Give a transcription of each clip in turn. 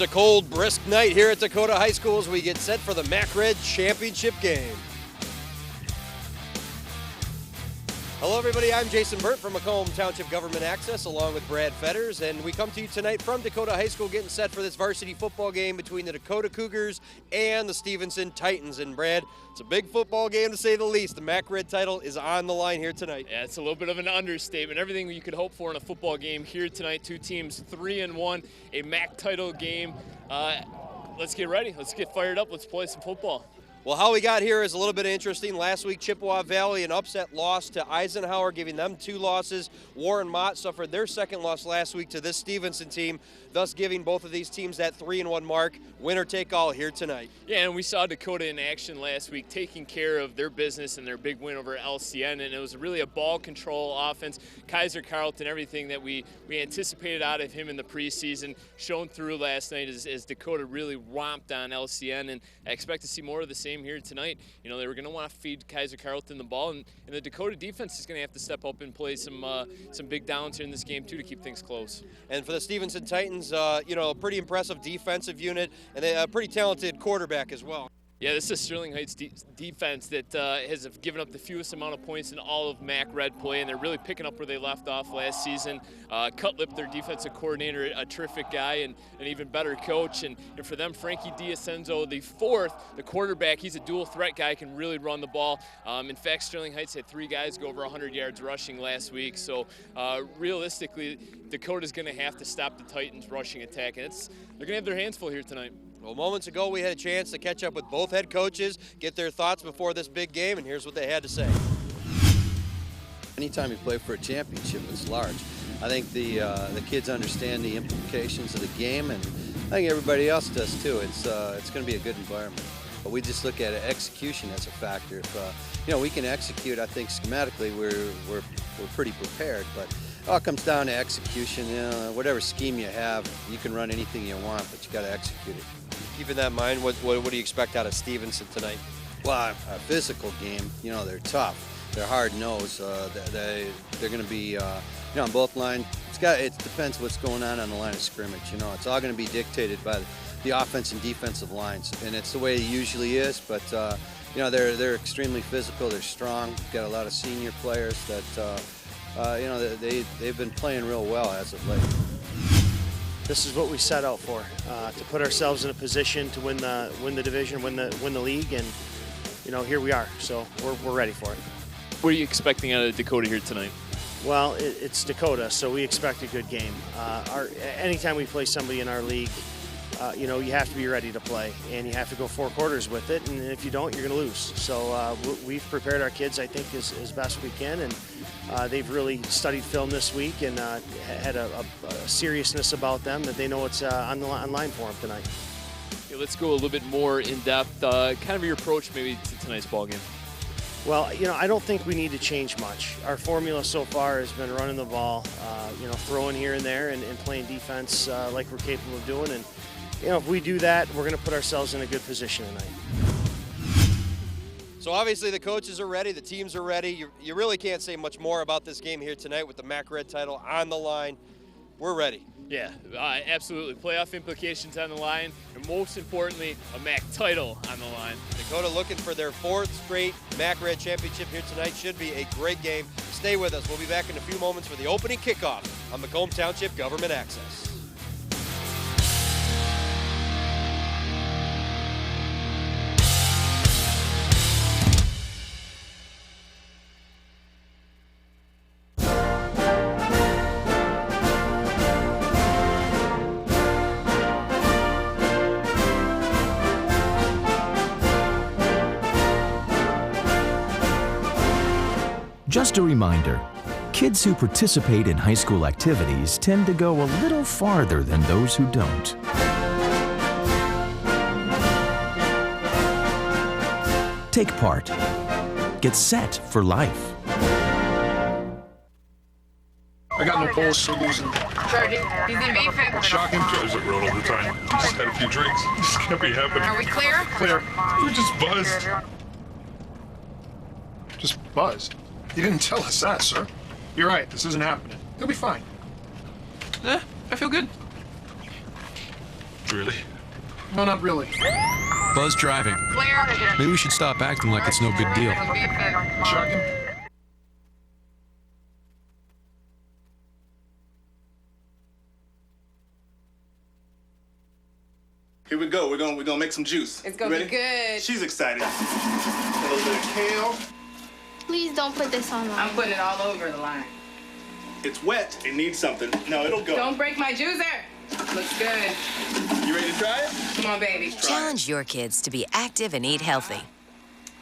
It's a cold, brisk night here at Dakota High School as we get set for the MAC Red Championship game. Hello everybody, I'm Jason Burt from Macomb Township Government Access along with Brad Fetters, and we come to you tonight from Dakota High School getting set for this varsity football game between the Dakota Cougars and the Stevenson Titans. And Brad, it's a big football game to say the least. The MAC Red title is on the line here tonight. Yeah, it's a little bit of an understatement. Everything you could hope for in a football game here tonight. Two teams 3-1, a MAC title game. Let's get ready. Let's get fired up. Let's play some football. Well, how we got here is a little bit interesting. Last week, Chippewa Valley, an upset loss to Eisenhower, giving them 2 losses. Warren Mott suffered their second loss last week to this Stevenson team, thus giving both of these teams that 3-1 mark. Winner take all here tonight. Yeah, and we saw Dakota in action last week, taking care of their business and their big win over LCN, and it was really a ball control offense. Kaiser Carlton, everything that we anticipated out of him in the preseason, shown through last night as Dakota really romped on LCN, and I expect to see more of the same here tonight. You know, they were going to want to feed Kaiser Carlton the ball, and the Dakota defense is going to have to step up and play some big downs here in this game too to keep things close. And for the Stevenson Titans, you know, a pretty impressive defensive unit and a pretty talented quarterback as well. Yeah, this is Sterling Heights defense that has given up the fewest amount of points in all of MAC Red play, and they're really picking up where they left off last season. Cutlip, their defensive coordinator, a terrific guy and an even better coach. And for them, Frankie D'Ascenzo, the quarterback, he's a dual threat guy, can really run the ball. In fact, Sterling Heights had 3 guys go over 100 yards rushing last week. So realistically, Dakota's going to have to stop the Titans' rushing attack, and they're going to have their hands full here tonight. Well, moments ago, we had a chance to catch up with both head coaches, get their thoughts before this big game, and here's what they had to say. Anytime you play for a championship, it's large. I think the kids understand the implications of the game, and I think everybody else does too. It's going to be a good environment. But we just look at execution as a factor. If you know, we can execute, I think schematically we're pretty prepared, but it all comes down to execution. You know, whatever scheme you have, you can run anything you want, but you got to execute it. Keeping that in mind, what do you expect out of Stevenson tonight? Well, a physical game. You know, they're tough. They're hard-nosed. They're going to be, you know, on both lines. It depends what's going on the line of scrimmage. You know, it's all going to be dictated by the offense and defensive lines, and it's the way it usually is. But you know, they're extremely physical. They're strong. Got a lot of senior players that, you know, they've been playing real well as of late. This is what we set out for, to put ourselves in a position to win the division, win the league, and you know, here we are. So we're ready for it. What are you expecting out of Dakota here tonight? Well, it's Dakota, so we expect a good game. Anytime we play somebody in our league, you know, you have to be ready to play, and you have to go 4 quarters with it, and if you don't, you're going to lose. So we've prepared our kids, I think, as best we can, and they've really studied film this week and had a seriousness about them that they know it's on line for them tonight. Okay, let's go a little bit more in depth. Kind of your approach maybe to tonight's ball game. Well, you know, I don't think we need to change much. Our formula so far has been running the ball, you know, throwing here and there, and playing defense like we're capable of doing. And you know, if we do that, we're going to put ourselves in a good position tonight. So obviously the coaches are ready, the teams are ready. You really can't say much more about this game here tonight with the MAC Red title on the line. We're ready. Yeah, absolutely. Playoff implications on the line, and most importantly, a MAC title on the line. Dakota looking for their 4th straight MAC Red championship here tonight. Should be a great game. Stay with us. We'll be back in a few moments for the opening kickoff on Macomb Township Government Access. Just a reminder, kids who participate in high school activities tend to go a little farther than those who don't. Take part. Get set for life. I got no pulse, so losing. Shocking drugs at road all the time. Just had a few drinks. This can't be happening. Are we clear? Clear. We're just buzzed. Just buzzed. You didn't tell us that, sir. You're right, this isn't happening. He'll be fine. I feel good. really. No, not really. Buzz driving. Maybe we should stop acting like it's no big deal. Shocking. Here we go. We're gonna make some juice. It's gonna be good. She's excited. A little bit of kale. Please don't put this on. I'm putting it all over the line. It's wet. It needs something. No, it'll go. Don't break my juicer. Looks good. You ready to try it? Come on, baby. Challenge your kids to be active and eat healthy.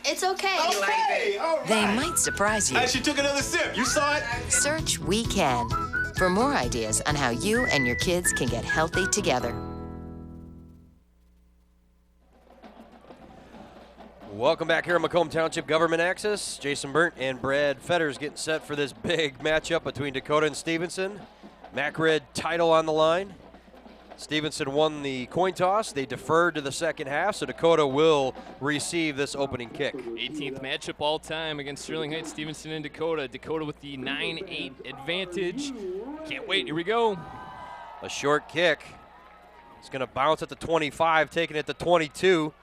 It's okay. Okay, all right. They might surprise you. She took another sip. You saw it? Search We Can for more ideas on how you and your kids can get healthy together. Welcome back here at Macomb Township Government Access. Jason Burnt and Brad Fetters getting set for this big matchup between Dakota and Stevenson. Mac Red title on the line. Stevenson won the coin toss. They deferred to the second half, so Dakota will receive this opening kick. 18th matchup all time against Sterling Heights, Stevenson and Dakota. Dakota with the 9-8 advantage. Can't wait, here we go. A short kick. It's going to bounce at the 25, taking it to 22.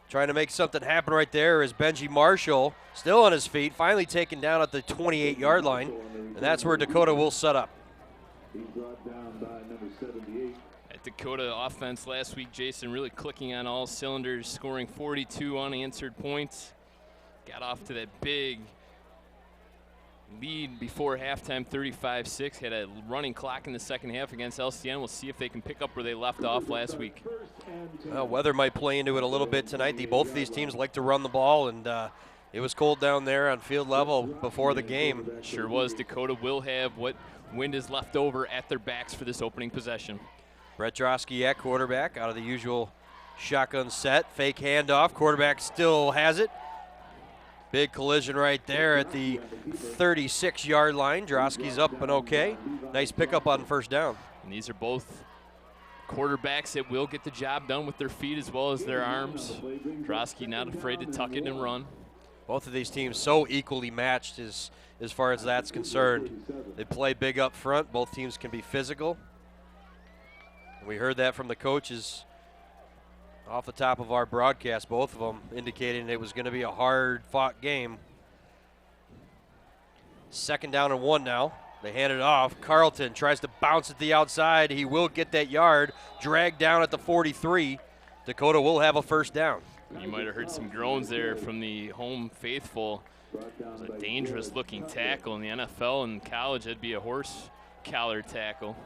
Trying to make something happen right there is Benji Marshall, still on his feet, finally taken down at the 28-yard line, and that's where Dakota will set up. At Dakota offense last week, Jason really clicking on all cylinders, scoring 42 unanswered points. Got off to that big lead before halftime, 35-6. Had a running clock in the second half against LCN. We'll see if they can pick up where they left off last week. Well, weather might play into it a little bit tonight. Both of these teams like to run the ball, and it was cold down there on field level before the game. Sure was. Dakota will have what wind is left over at their backs for this opening possession. Brett Drosky at quarterback, out of the usual shotgun set. Fake handoff. Quarterback still has it. Big collision right there at the 36-yard line. Drosky's up and okay. Nice pickup on first down. And these are both quarterbacks that will get the job done with their feet as well as their arms. Drosky not afraid to tuck it and run. Both of these teams so equally matched as far as that's concerned. They play big up front. Both teams can be physical. We heard that from the coaches off the top of our broadcast, both of them indicating it was going to be a hard-fought game. Second down and 1 now. They hand it off. Carlton tries to bounce at the outside. He will get that yard. Dragged down at the 43. Dakota will have a first down. You might have heard some groans there from the home faithful. It was a dangerous-looking tackle in the NFL and college. That'd be a horse collar tackle.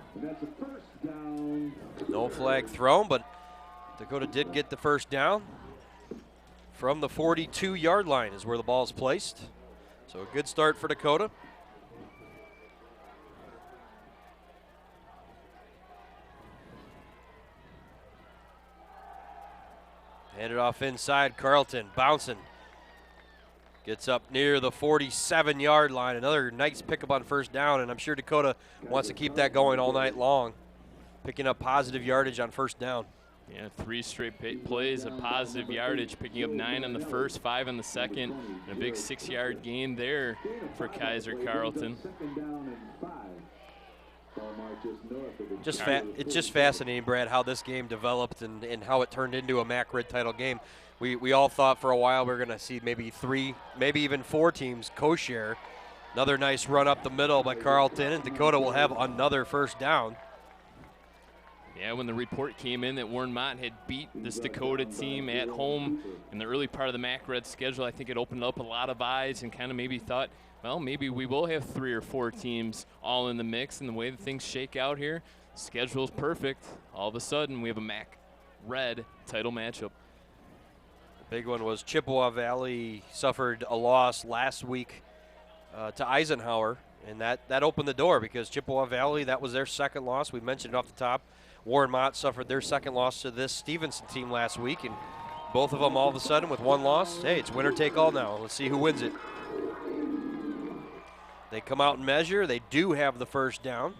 No flag thrown, but Dakota did get the first down. From the 42-yard line is where the ball is placed. So a good start for Dakota. Handed off inside, Carlton bouncing. Gets up near the 47-yard line. Another nice pickup on first down, and I'm sure Dakota wants to keep that going all night long. Picking up positive yardage on first down. Yeah, 3 straight plays of positive yardage, picking up 9 on the first, 5 on the second, and a big 6-yard gain there for Kaiser Carlton. It's just fascinating, Brad, how this game developed and how it turned into a MAC Red title game. We all thought for a while we were going to see maybe 3, maybe even 4 teams co-share. Another nice run up the middle by Carlton, and Dakota will have another first down. Yeah, when the report came in that Warren Mott had beat this Dakota team at home in the early part of the MAC Red schedule, I think it opened up a lot of eyes and kind of maybe thought, well, maybe we will have 3 or 4 teams all in the mix. And the way that things shake out here, the schedule is perfect. All of a sudden, we have a MAC Red title matchup. The big one was Chippewa Valley suffered a loss last week to Eisenhower, and that opened the door because Chippewa Valley, that was their second loss. We mentioned it off the top. Warren Mott suffered their second loss to this Stevenson team last week, and both of them all of a sudden with one loss. Hey, it's winner take all now. Let's see who wins it. They come out and measure. They do have the first down.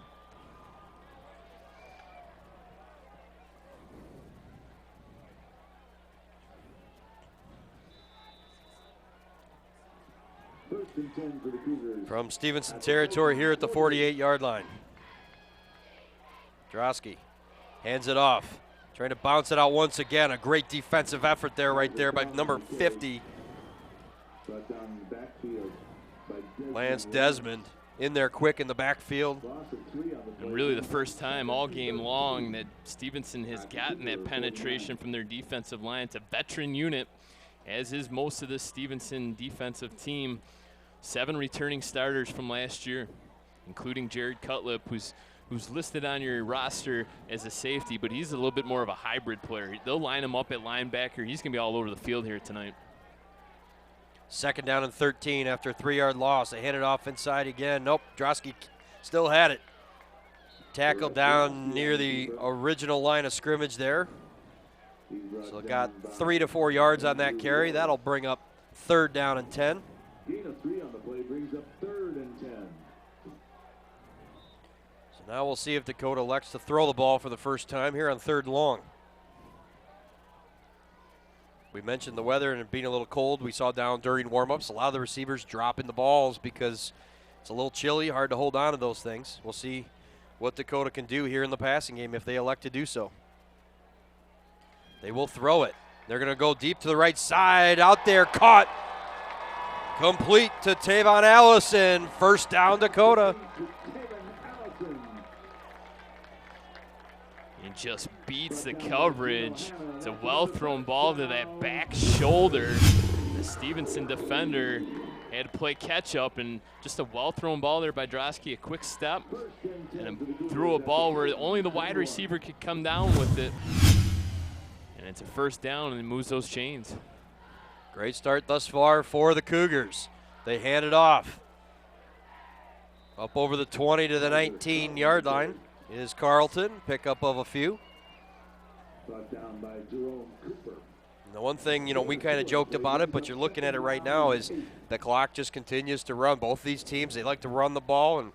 From Stevenson territory here at the 48-yard line. Drosky hands it off. Trying to bounce it out once again. A great defensive effort there, right there by number 50. Lance Desmond in there quick in the backfield. And really the first time all game long that Stevenson has gotten that penetration from their defensive line. It's a veteran unit, as is most of the Stevenson defensive team. 7 returning starters from last year, including Jared Cutlip, who's listed on your roster as a safety, but he's a little bit more of a hybrid player. They'll line him up at linebacker. He's going to be all over the field here tonight. 2nd down and 13 after a 3-yard loss. They hand it off inside again. Nope, Drosky still had it. Tackled down near the original line of scrimmage there. So got 3 to 4 yards on that carry. That'll bring up 3rd down and 10. Gain of 3 on the play brings up 3rd and 10. So now we'll see if Dakota elects to throw the ball for the first time here on 3rd and long. We mentioned the weather and it being a little cold. We saw down during warm-ups a lot of the receivers dropping the balls because it's a little chilly, hard to hold on to those things. We'll see what Dakota can do here in the passing game if they elect to do so. They will throw it. They're going to go deep to the right side. Out there, caught. Complete to Tavon Allison. 1st down, Dakota. And just beats the coverage. It's a well-thrown ball to that back shoulder. The Stevenson defender had to play catch-up, and just a well-thrown ball there by Drosky. A quick step and threw a ball where only the wide receiver could come down with it. And it's a 1st down, and it moves those chains. Great start thus far for the Cougars. They hand it off. Up over the 20 to the 19-yard line is Carlton. Pickup of a few. Brought down by Jerome Cooper. And the one thing, you know, we kind of joked about it, but you're looking at it right now is the clock just continues to run. Both these teams, they like to run the ball, and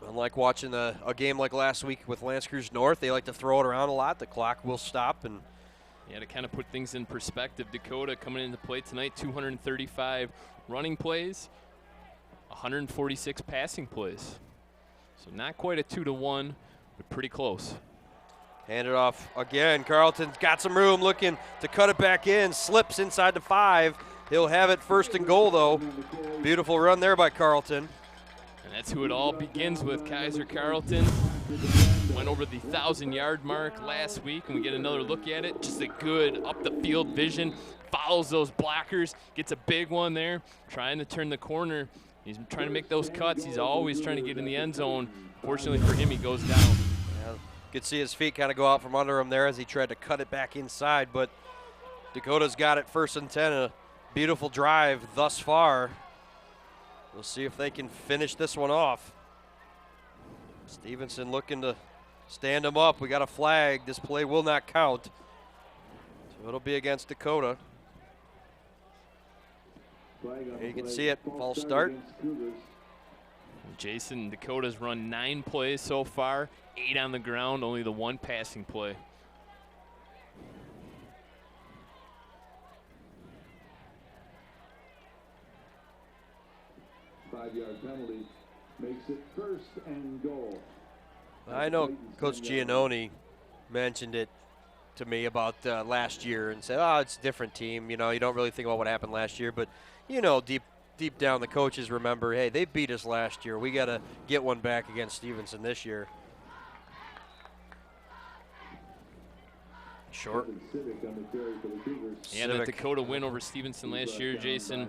unlike watching a game like last week with L'Anse Creuse North, they like to throw it around a lot. The clock will stop. And yeah, to kind of put things in perspective, Dakota coming into play tonight, 235 running plays, 146 passing plays. So not quite a 2-to-1, but pretty close. Hand it off again. Carlton's got some room, looking to cut it back in. Slips inside the 5. He'll have it 1st and goal, though. Beautiful run there by Carlton. And that's who it all begins with, Kaiser Carlton. Went over the 1,000-yard mark last week, and we get another look at it. Just a good up-the-field vision. Follows those blockers, gets a big one there, trying to turn the corner. He's trying to make those cuts. He's always trying to get in the end zone. Fortunately for him, he goes down. Yeah, you could see his feet kind of go out from under him there as he tried to cut it back inside, but Dakota's got it 1st and 10. A beautiful drive thus far. We'll see if they can finish this one off. Stevenson looking to stand him up. We got a flag. This play will not count. So it'll be against Dakota. You can see it, false start. Jason, Dakota's run 9 plays so far, 8 on the ground, only the 1 passing play. Five-yard penalty makes it 1st and goal. I know Coach Giannone mentioned it to me about last year and said, oh, it's a different team. You know, you don't really think about what happened last year, but you know, deep down the coaches remember, hey, they beat us last year. We got to get one back against Stevenson this year. Short. Yeah, the Dakota win over Stevenson last year, Jason.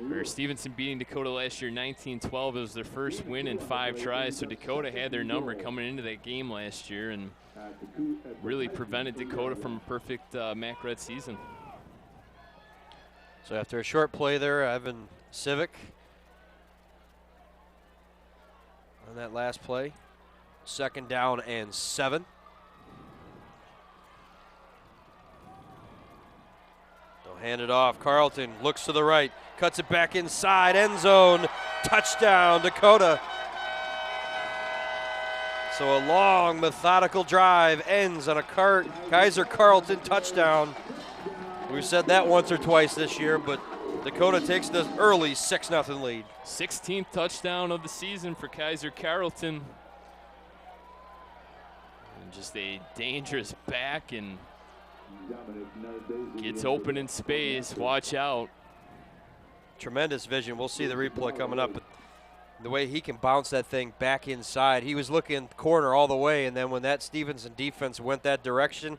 Or Stevenson beating Dakota last year 19-12. It was their first win in 5 tries, so Dakota had their number coming into that game last year and really prevented Dakota from a perfect MAC Red season. So after a short play there, Evan Civic on that last play. 2nd down and 7. They'll hand it off. Carlton looks to the right, cuts it back inside, end zone, touchdown, Dakota. So a long, methodical drive ends on a Kaiser Carlton touchdown. We've said that once or twice this year, but Dakota takes the early 6-0 lead. 16th touchdown of the season for Kaiser Carlton. Just a dangerous back and gets open in space. Watch out. Tremendous vision. We'll see the replay coming up. But the way he can bounce that thing back inside. He was looking corner all the way, and then when that Stevenson defense went that direction,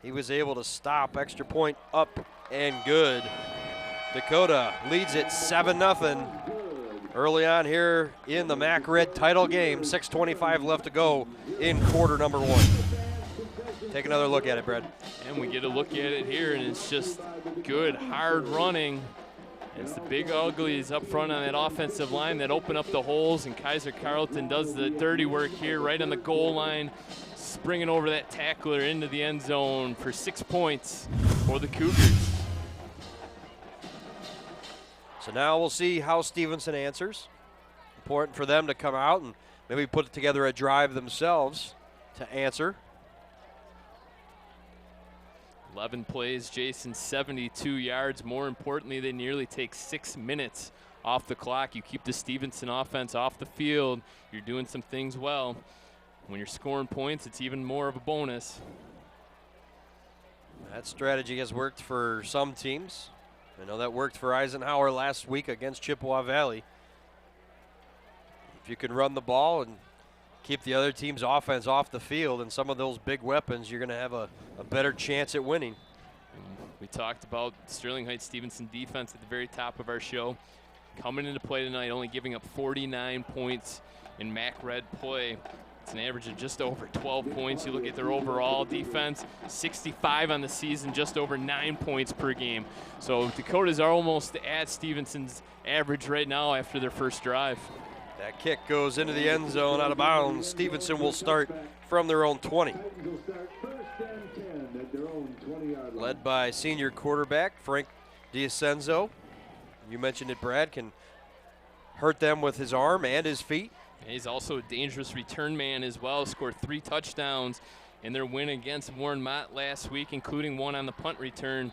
he was able to stop. Extra point up and good. Dakota leads it 7-0 early on here in the MAC Red title game. 6:25 left to go in quarter number 1. Take another look at it, Brad. And we get a look at it here, and it's just good, hard running. It's the big uglies up front on that offensive line that open up the holes, and Kaiser Carlton does the dirty work here right on the goal line, springing over that tackler into the end zone for 6 points for the Cougars. So now we'll see how Stevenson answers. Important for them to come out and maybe put together a drive themselves to answer. 11 plays, Jason, 72 yards. More importantly, they nearly take 6 minutes off the clock. You keep the Stevenson offense off the field, you're doing some things well. When you're scoring points, it's even more of a bonus. That strategy has worked for some teams. I know that worked for Eisenhower last week against Chippewa Valley. If you can run the ball and keep the other team's offense off the field and some of those big weapons, you're going to have a better chance at winning. We talked about Sterling Heights Stevenson defense at the very top of our show. Coming into play tonight, only giving up 49 points in MAC Red play. It's an average of just over 12 points. You look at their overall defense, 65 on the season, just over 9 points per game. So Dakotas are almost at Stevenson's average right now after their first drive. That kick goes into the end zone out of bounds. Stevenson will start from their own 20. Led by senior quarterback Frank D'Ascenzo. You mentioned it, Brad, can hurt them with his arm and his feet. And he's also a dangerous return man as well. Scored 3 touchdowns in their win against Warren Mott last week, including one on the punt return.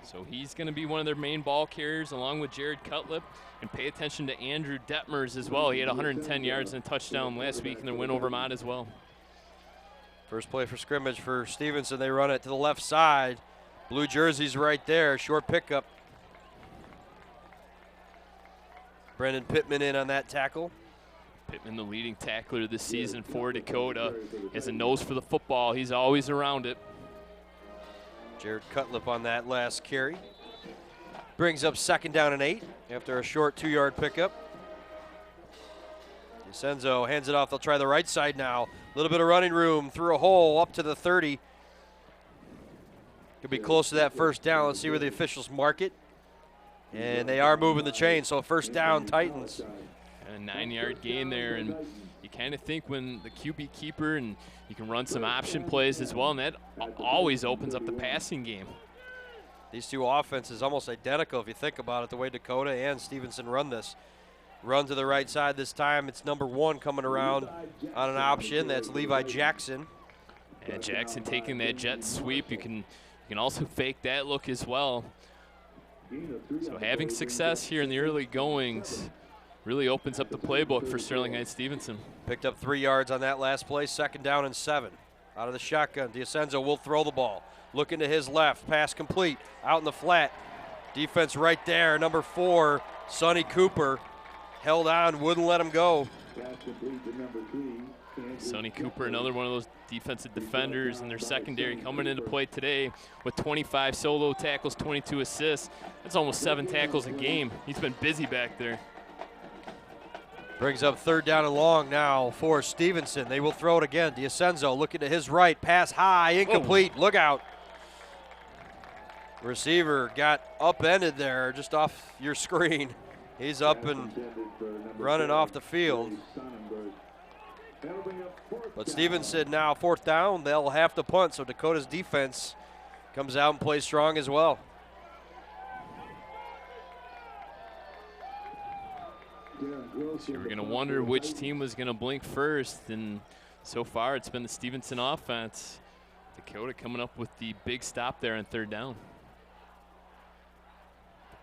So he's going to be one of their main ball carriers along with Jared Cutlip. And pay attention to Andrew Detmers as well. He had 110 yards and a touchdown last week in their win over Mott as well. First play for scrimmage for Stevenson. They run it to the left side. Blue jerseys right there. Short pickup. Brendan Pittman in on that tackle. Pittman, the leading tackler this season for Dakota, has a nose for the football. He's always around it. Jared Cutlip on that last carry. Brings up 2nd down and 8 after a short 2-yard pickup. D'Ascenzo hands it off. They'll try the right side now. A little bit of running room through a hole up to the 30. Could be close to that first down. Let's see where the officials mark it. And they are moving the chain, so first down, Titans. And a 9-yard gain there, and you kind of think when the QB keeper, and you can run some option plays as well, and that always opens up the passing game. These two offenses almost identical if you think about it, the way Dakota and Stevenson run this. Run to the right side this time. It's number 1 coming around on an option. That's Levi Jackson. And Jackson taking that jet sweep. You can also fake that look as well. So having success here in the early goings really opens up the playbook for Sterling Heights Stevenson. Picked up 3 yards on that last play. 2nd down and 7. Out of the shotgun, D'Ascenzo will throw the ball. Looking to his left, pass complete, out in the flat. Defense right there, number 4, Sonny Cooper. Held on, wouldn't let him go. Sonny Cooper, another one of those defensive defenders in their secondary coming into play today with 25 solo tackles, 22 assists. That's almost 7 tackles a game. He's been busy back there. Brings up 3rd down and long now for Stevenson. They will throw it again. D'Ascenzo looking to his right, pass high, incomplete. Whoa. Look out. Receiver got upended there just off your screen. He's up and running off the field. But Stevenson now 4th down. They'll have to punt, so Dakota's defense comes out and plays strong as well. So we're going to wonder which team was going to blink first, and so far it's been the Stevenson offense. Dakota coming up with the big stop there on 3rd down.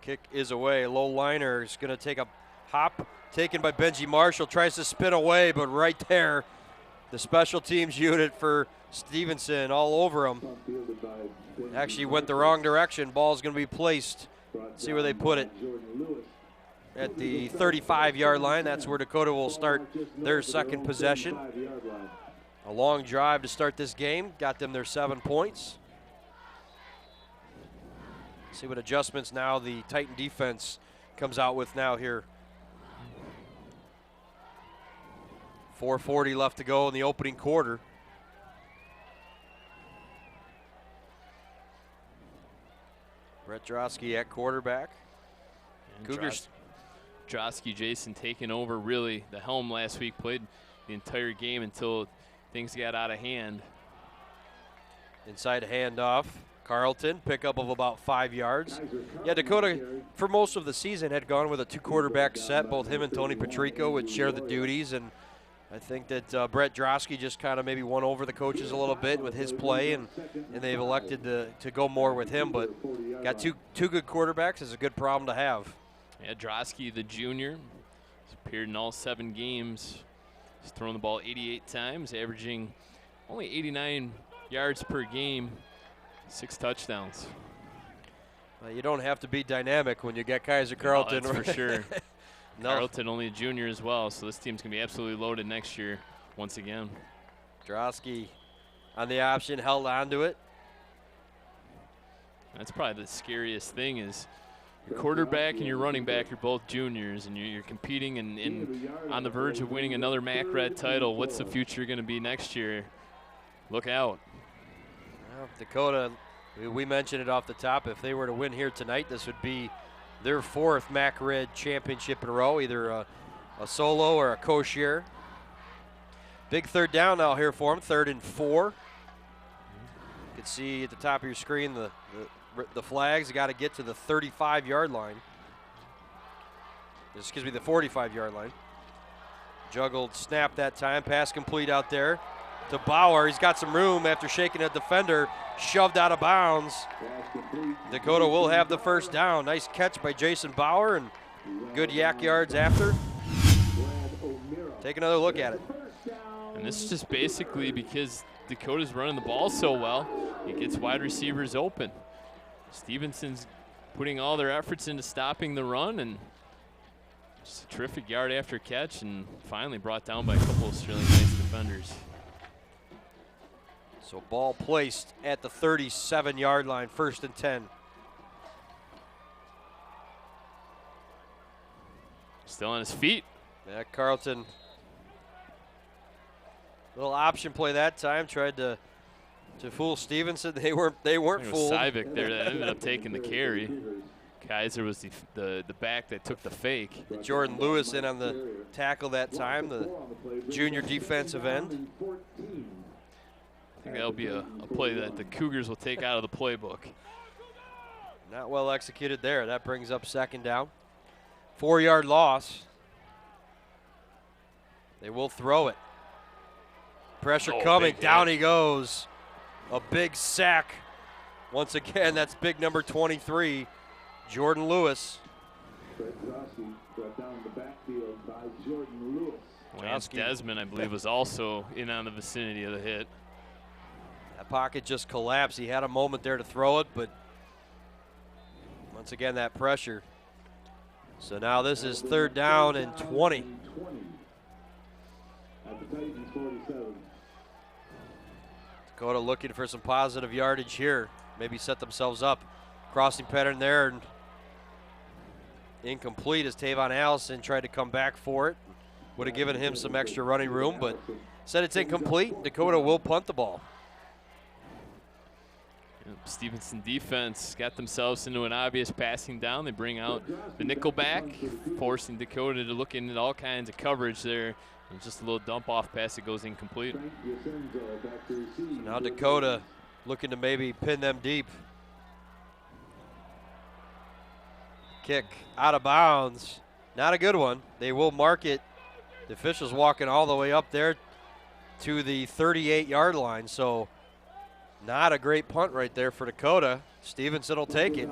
Kick is away. Low liner is going to take a hop. Taken by Benji Marshall. Tries to spin away, but right there, The special teams unit for Stevenson all over him. Actually went the wrong direction. Ball's going to be placed. See where they put it. At the 35-yard line. That's where Dakota will start their second possession. A long drive to start this game. Got them their 7 points. See what adjustments now the Titan defense comes out with now here. 4:40 left to go in the opening quarter. Brett Drosky at quarterback. And Cougars. Drosky, Jason, taking over really the helm last week, played the entire game until things got out of hand. Inside handoff. Carlton, pickup of about 5 yards. Yeah, Dakota, for most of the season, had gone with a 2-quarterback set. Both him and Tony Patrico would share the duties, and I think that Brett Drosky just kind of maybe won over the coaches a little bit with his play, and they've elected to go more with him. But got two good quarterbacks is a good problem to have. Yeah, Drosky, the junior, has appeared in all 7 games. He's thrown the ball 88 times, averaging only 89 yards per game, 6 touchdowns. Well, you don't have to be dynamic when you get Kaiser Carlton. No, that's for sure. No. Carlton only a junior as well, so this team's going to be absolutely loaded next year once again. Drosky on the option, held onto it. That's probably the scariest thing is your quarterback and your running back are both juniors, and you're competing and on the verge of winning another MAC Red title. What's the future going to be next year? Look out. Well, Dakota, we mentioned it off the top. If they were to win here tonight, this would be their 4th MAC Red championship in a row, either a solo or a co-share. Big third down now here for them, 3rd and 4. You can see at the top of your screen the flags. You got to get to the 35-yard line. Excuse me, the 45-yard line. Juggled snap that time. Pass complete out there to Bauer. He's got some room after shaking a defender. Shoved out of bounds. Dakota will have the first down. Nice catch by Jason Bauer and good yak yards after. Take another look at it. And this is just basically because Dakota's running the ball so well, it gets wide receivers open. Stevenson's putting all their efforts into stopping the run, and just a terrific yard after catch, and finally brought down by a couple of Sterling Knights defenders. So ball placed at the 37-yard line, 1st and 10. Still on his feet. Yeah, Carlton. Little option play that time. Tried to fool Stevenson. They weren't fooled. Syvic there that ended up taking the carry. Kaiser was the back that took the fake. Jordan Lewis in on the tackle that time, the junior defensive end. I think that'll be a play that the Cougars will take out of the playbook. Not well executed there. That brings up 2nd down. 4-yard loss. They will throw it. Pressure coming. Down he goes. A big sack. Once again, that's big number 23, Jordan Lewis. Lance Desmond, I believe, was also in on the vicinity of the hit. That pocket just collapsed. He had a moment there to throw it, but once again, that pressure. So now this is 3rd down and 20. Dakota looking for some positive yardage here. Maybe set themselves up. Crossing pattern there, and incomplete as Tavon Allison tried to come back for it. Would have given him some extra running room, but said it's incomplete. Dakota will punt the ball. Stevenson defense got themselves into an obvious passing down. They bring out the nickel back, forcing Dakota to look into all kinds of coverage there. And just a little dump off pass that goes incomplete. So now Dakota looking to maybe pin them deep. Kick out of bounds. Not a good one. They will mark it. The officials walking all the way up there to the 38-yard line. So not a great punt right there for Dakota. Stevenson will take it.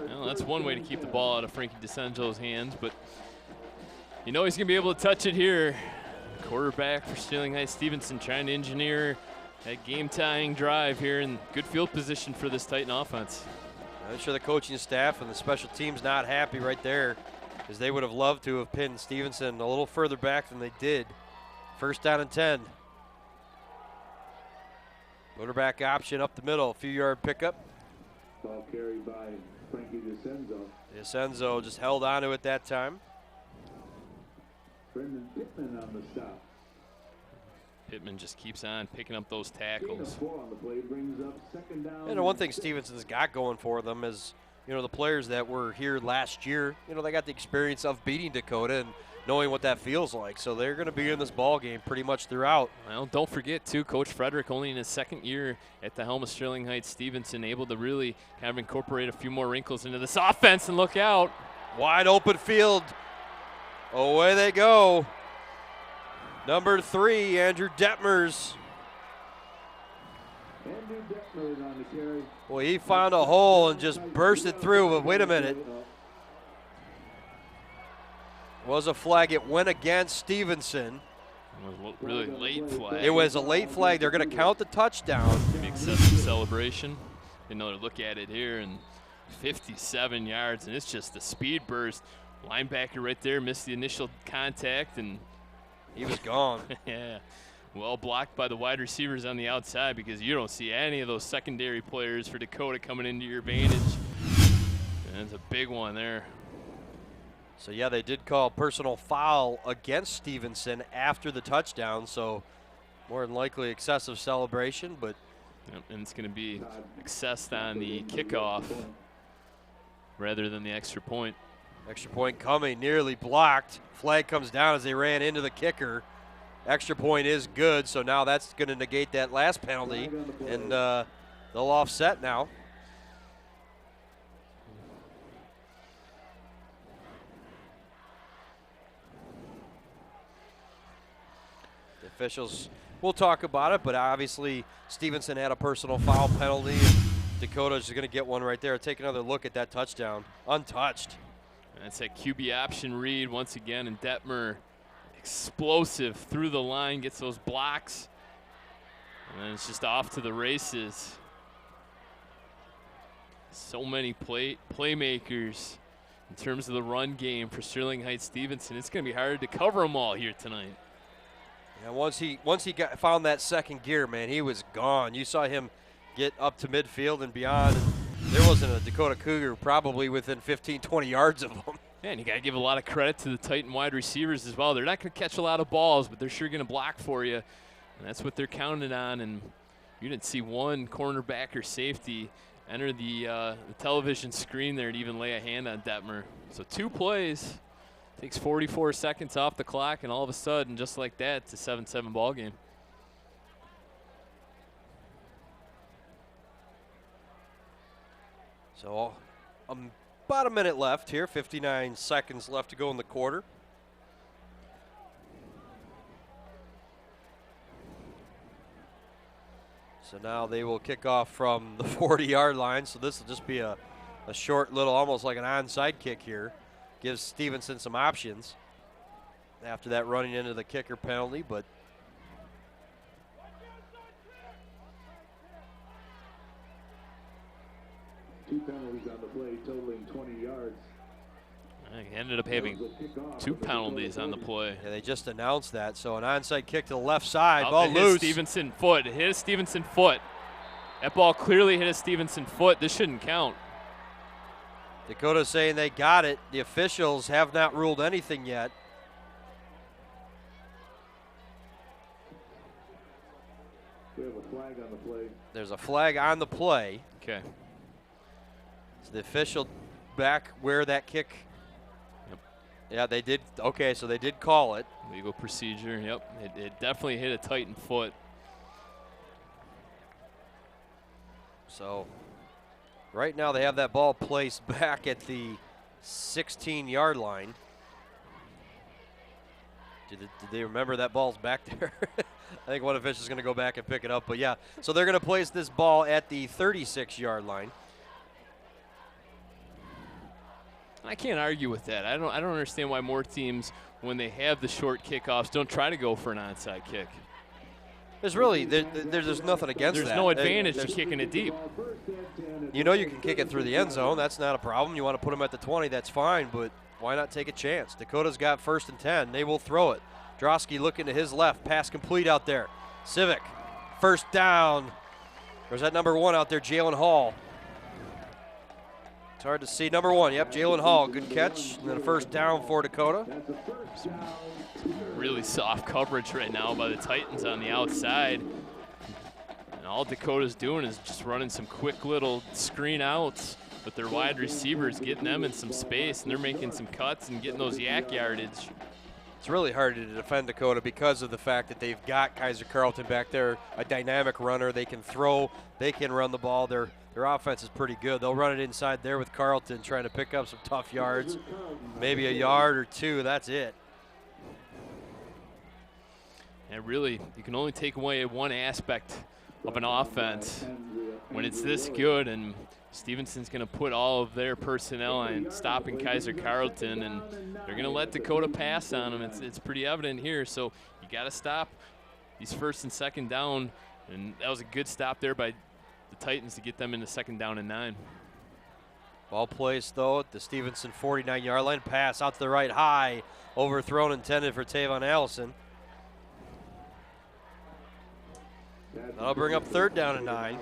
Well, that's one way to keep the ball out of Frankie DeSangelo's hands, but You know he's going to be able to touch it here. Quarterback for Sterling Heights Stevenson trying to engineer that game-tying drive here in good field position for this Titan offense. I'm sure the coaching staff and the special teams not happy right there, because they would have loved to have pinned Stevenson a little further back than they did. First down and 10. Quarterback option up the middle, a few-yard pickup. Ball carried by Frankie DeCenzo. DeCenzo just held on to it that time. Brendan Pittman on the stop. Pittman just keeps on picking up those tackles. 4 on the play brings up second down. And the one thing Stevenson's got going for them is, you know, the players that were here last year, you know, they got the experience of beating Dakota and knowing what that feels like. So they're going to be in this ball game pretty much throughout. Well, don't forget, too, Coach Frederick, only in his second year at the helm of Sterling Heights Stevenson, able to really kind of incorporate a few more wrinkles into this offense. And look out. Wide open field. Away they go. Number 3, Andrew Detmers. Andrew Detmers on the carry. Well, he found a hole and just bursted through, but wait a minute. Was a flag. It went against Stevenson. It was a really late flag. It was a late flag. They're going to count the touchdown. Big excessive celebration. Another look at it here, and 57 yards, and it's just a speed burst. Linebacker right there missed the initial contact, and he was gone. Yeah. Well blocked by the wide receivers on the outside, because you don't see any of those secondary players for Dakota coming into your advantage. And it's a big one there. So, yeah, they did call personal foul against Stevenson after the touchdown, so more than likely excessive celebration, but. Yep, and it's going to be accessed on the kickoff rather than the extra point. Extra point coming, nearly blocked. Flag comes down as they ran into the kicker. Extra point is good, so now that's going to negate that last penalty, and they'll offset now. The officials will talk about it, but obviously Stevenson had a personal foul penalty, and Dakota's just going to get one right there. Take another look at that touchdown. Untouched. And that's that QB option read once again, and Detmer explosive through the line, gets those blocks, and then it's just off to the races. So many playmakers in terms of the run game for Sterling Heights Stevenson. It's going to be hard to cover them all here tonight. Yeah, once he found that second gear, man, he was gone. You saw him get up to midfield and beyond. And there wasn't a Dakota Cougar probably within 15, 20 yards of him. Yeah, and you got to give a lot of credit to the Titan wide receivers as well. They're not going to catch a lot of balls, but they're sure going to block for you. And that's what they're counting on. And you didn't see one cornerback or safety enter the television screen there to even lay a hand on Detmer. So 2 plays. Takes 44 seconds off the clock, and all of a sudden, just like that, it's a 7-7 ball game. So about a minute left here, 59 seconds left to go in the quarter. So now they will kick off from the 40-yard line. So this will just be a short little, almost like an onside kick here. Gives Stevenson some options after that running into the kicker penalty, but two penalties on the play, totaling 20 yards. He ended up having 2 penalties on the play. Yeah, they just announced that. So an onside kick to the left side, Oh, ball loose. Stevenson foot. It hit a Stevenson foot. That ball clearly hit a Stevenson foot. This shouldn't count. Dakota saying they got it. The officials have not ruled anything yet. We have a flag on the play. There's a flag on the play. Okay. So the official back where that kick. Yep. Yeah, they did. Okay, so they did call it. Legal procedure. Yep. It definitely hit a Titan foot. So right now they have that ball placed back at the 16-yard line. Did they remember that ball's back there? I think one official is going to go back and pick it up. But, yeah, so they're going to place this ball at the 36-yard line. I can't argue with that. I don't understand why more teams when they have the short kickoffs, don't try to go for an onside kick. There's really there's nothing against that. There's no advantage to kicking it deep. You know you can kick it through the end zone. That's not a problem. You want to put them at the 20, that's fine, but why not take a chance? Dakota's got 1st and 10. They will throw it. Drosky looking to his left. Pass complete out there. Civic, 1st down. There's that number 1 out there, Jalen Hall. It's hard to see. Number 1, yep, Jalen Hall. Good catch. And then a 1st down for Dakota. Really soft coverage right now by the Titans on the outside. And all Dakota's doing is just running some quick little screen outs with their wide receivers, getting them in some space, and they're making some cuts and getting those yak yardage. It's really hard to defend Dakota because of the fact that they've got Kaiser Carlton back there, a dynamic runner. They can throw, they can run the ball. Their offense is pretty good. They'll run it inside there with Carlton trying to pick up some tough yards, maybe a yard or 2, that's it. And really, you can only take away one aspect of an offense when it's this good, and Stevenson's going to put all of their personnel on stopping Kaiser Carlton, and they're going to let Dakota pass on them. It's pretty evident here, so you got to stop these 1st and 2nd down, and that was a good stop there by the Titans to get them into 2nd down and 9. Ball placed, though, at the Stevenson 49-yard line. Pass out to the right high, overthrown, intended for Tavon Allison. That'll bring up 3rd down and 9.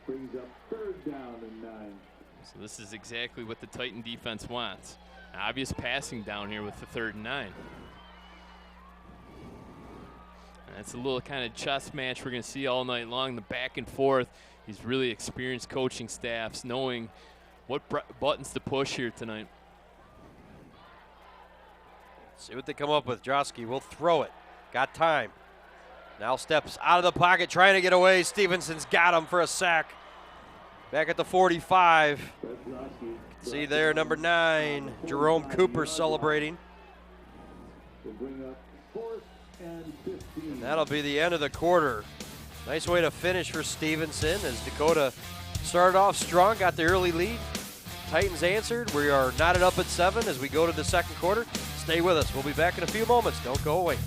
Brings up 3rd down and 9. So this is exactly what the Titan defense wants. An obvious passing down here with the 3rd and 9. And that's a little kind of chess match we're going to see all night long, the back and forth. These really experienced coaching staffs knowing what buttons to push here tonight. See what they come up with. Drosky will throw it. Got time. Now steps out of the pocket, trying to get away. Stevenson's got him for a sack. Back at the 45. See there, number 9, Jerome Cooper celebrating. And that'll be the end of the quarter. Nice way to finish for Stevenson as Dakota started off strong, got the early lead. Titans answered. We are knotted up at 7 as we go to the 2nd quarter. Stay with us. We'll be back in a few moments. Don't go away.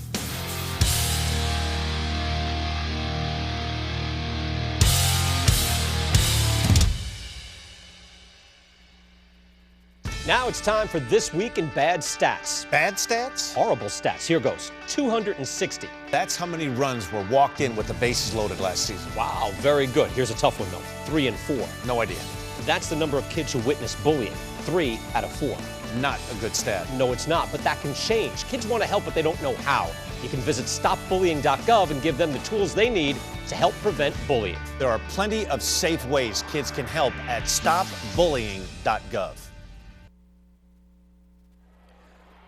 Now it's time for This Week in Bad Stats. Bad stats? Horrible stats. Here goes. 260. That's how many runs were walked in with the bases loaded last season. Wow, very good. Here's a tough one, though. 3 and 4. No idea. That's the number of kids who witnessed bullying. 3 out of 4. Not a good stat. No, it's not, but that can change. Kids want to help, but they don't know how. You can visit stopbullying.gov and give them the tools they need to help prevent bullying. There are plenty of safe ways kids can help at stopbullying.gov.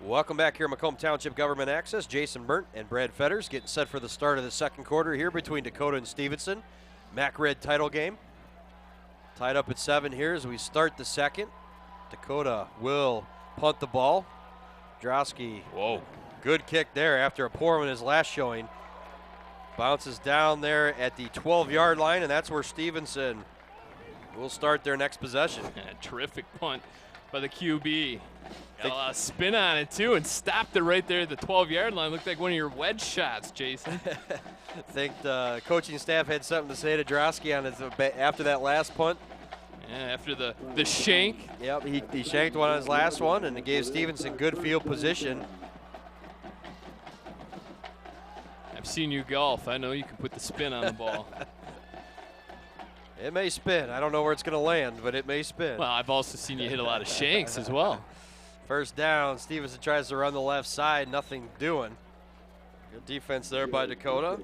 Welcome back here at Macomb Township Government Access. Jason Burnt and Brad Fetters getting set for the start of the 2nd quarter here between Dakota and Stevenson. Mac Red title game. Tied up at 7 here as we start the 2nd. Dakota will punt the ball. Drosky, whoa, good kick there after a poor one in his last showing. Bounces down there at the 12-yard line, and that's where Stevenson will start their next possession. Terrific punt by the QB. Got a lot of spin on it, too, and stopped it right there at the 12-yard line. Looked like one of your wedge shots, Jason. I think the coaching staff had something to say to Drosky on his, after that last punt. Yeah, after the shank. Yep, he shanked one on his last one, and it gave Stevenson good field position. I've seen you golf. I know you can put the spin on the ball. It may spin. I don't know where it's going to land, but it may spin. Well, I've also seen you hit a lot of shanks as well. 1st down. Stevenson tries to run the left side. Nothing doing. Good defense there by Dakota.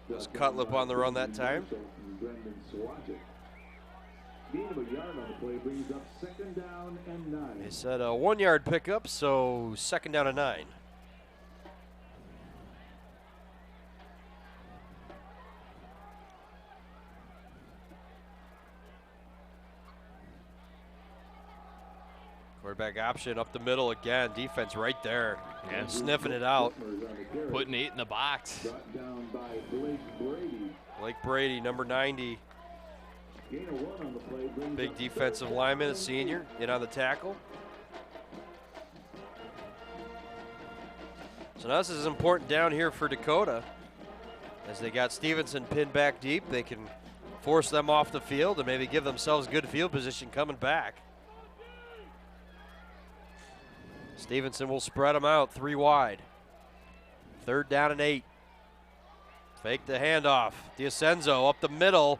Was Cutlip on the run that time. They said a 1-yard pickup, so 2nd down and 9. Quarterback option up the middle again. Defense right there. Yeah. Sniffing it out. Putting 8 in the box. Blake Brady, number 90. Big defensive lineman, a senior, in on the tackle. So now this is important down here for Dakota. As they got Stevenson pinned back deep, they can force them off the field and maybe give themselves good field position coming back. Stevenson will spread them out 3 wide. 3rd down and 8. Fake the handoff. DiAcenzo up the middle.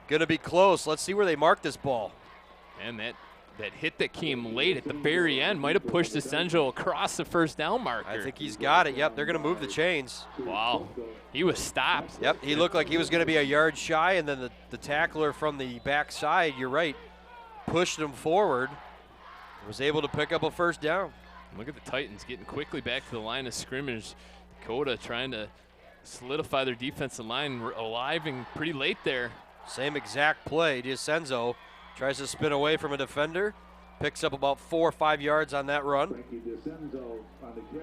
Going to be close. Let's see where they mark this ball. And that hit that came late at the very end might have pushed DiAcenzo across the 1st down marker. I think he's got it. Yep, they're going to move the chains. Wow. He was stopped. Yep, he looked like he was going to be a yard shy, and then the tackler from the backside, you're right, pushed him forward. Was able to pick up a 1st down. Look at the Titans getting quickly back to the line of scrimmage. Dakota trying to solidify their defensive line, alive and pretty late there. Same exact play. DiAcenzo tries to spin away from a defender, picks up about 4 or 5 yards on that run.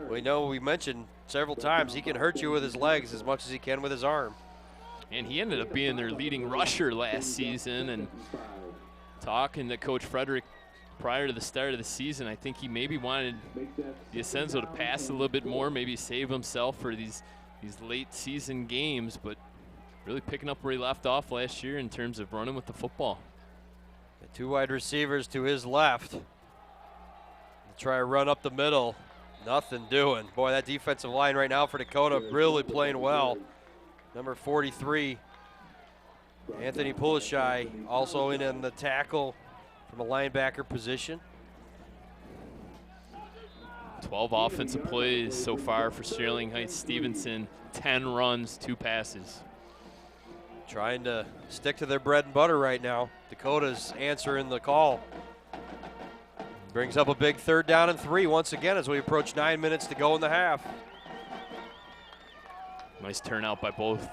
We mentioned several times he can hurt you with his legs as much as he can with his arm. And he ended up being their leading rusher last season. And talking to Coach Frederick prior to the start of the season, I think he maybe wanted DiAcenzo to pass a little bit more, maybe save himself for these late season games, but really picking up where he left off last year in terms of running with the football. The 2 wide receivers to his left. Try to run up the middle. Nothing doing. Boy, that defensive line right now for Dakota really playing well. Number 43, Anthony Pulishai, also in the tackle from a linebacker position. 12 offensive plays so far for Sterling Heights. Stevenson, 10 runs, 2 passes. Trying to stick to their bread and butter right now. Dakota's answering the call. Brings up a big 3rd down and 3 once again as we approach 9 minutes to go in the half. Nice turnout by both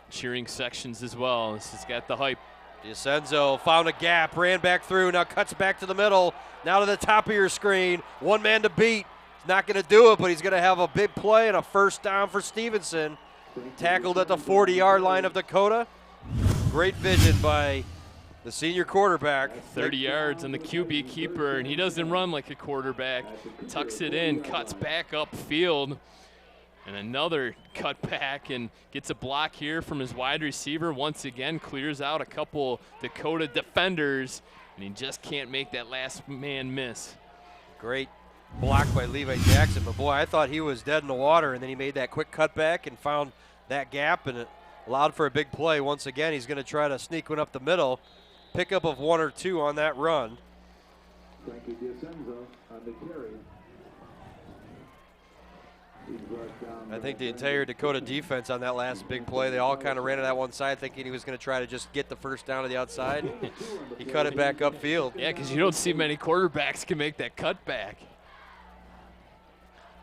cheering sections as well. This has got the hype. DiAcenzo found a gap, ran back through, now cuts back to the middle. Now to the top of your screen. 1 man to beat. He's not going to do it, but he's going to have a big play and a 1st down for Stevenson. Tackled at the 40-yard line of Dakota. Great vision by the senior quarterback. 30 yards on the QB keeper, and he doesn't run like a quarterback. Tucks it in, cuts back upfield, and another cut back and gets a block here from his wide receiver. Once again, clears out a couple Dakota defenders, and he just can't make that last man miss. Great block by Levi Jackson, but boy, I thought he was dead in the water, and then he made that quick cutback and found that gap, and it allowed for a big play. Once again, he's going to try to sneak one up the middle. Pickup of 1 or 2 on that run. Frankie DiAcenzo on the carry. I think the entire Dakota defense on that last big play, they all kind of ran to that one side thinking he was going to try to just get the 1st down to the outside. He cut it back upfield. Yeah, because you don't see many quarterbacks can make that cutback.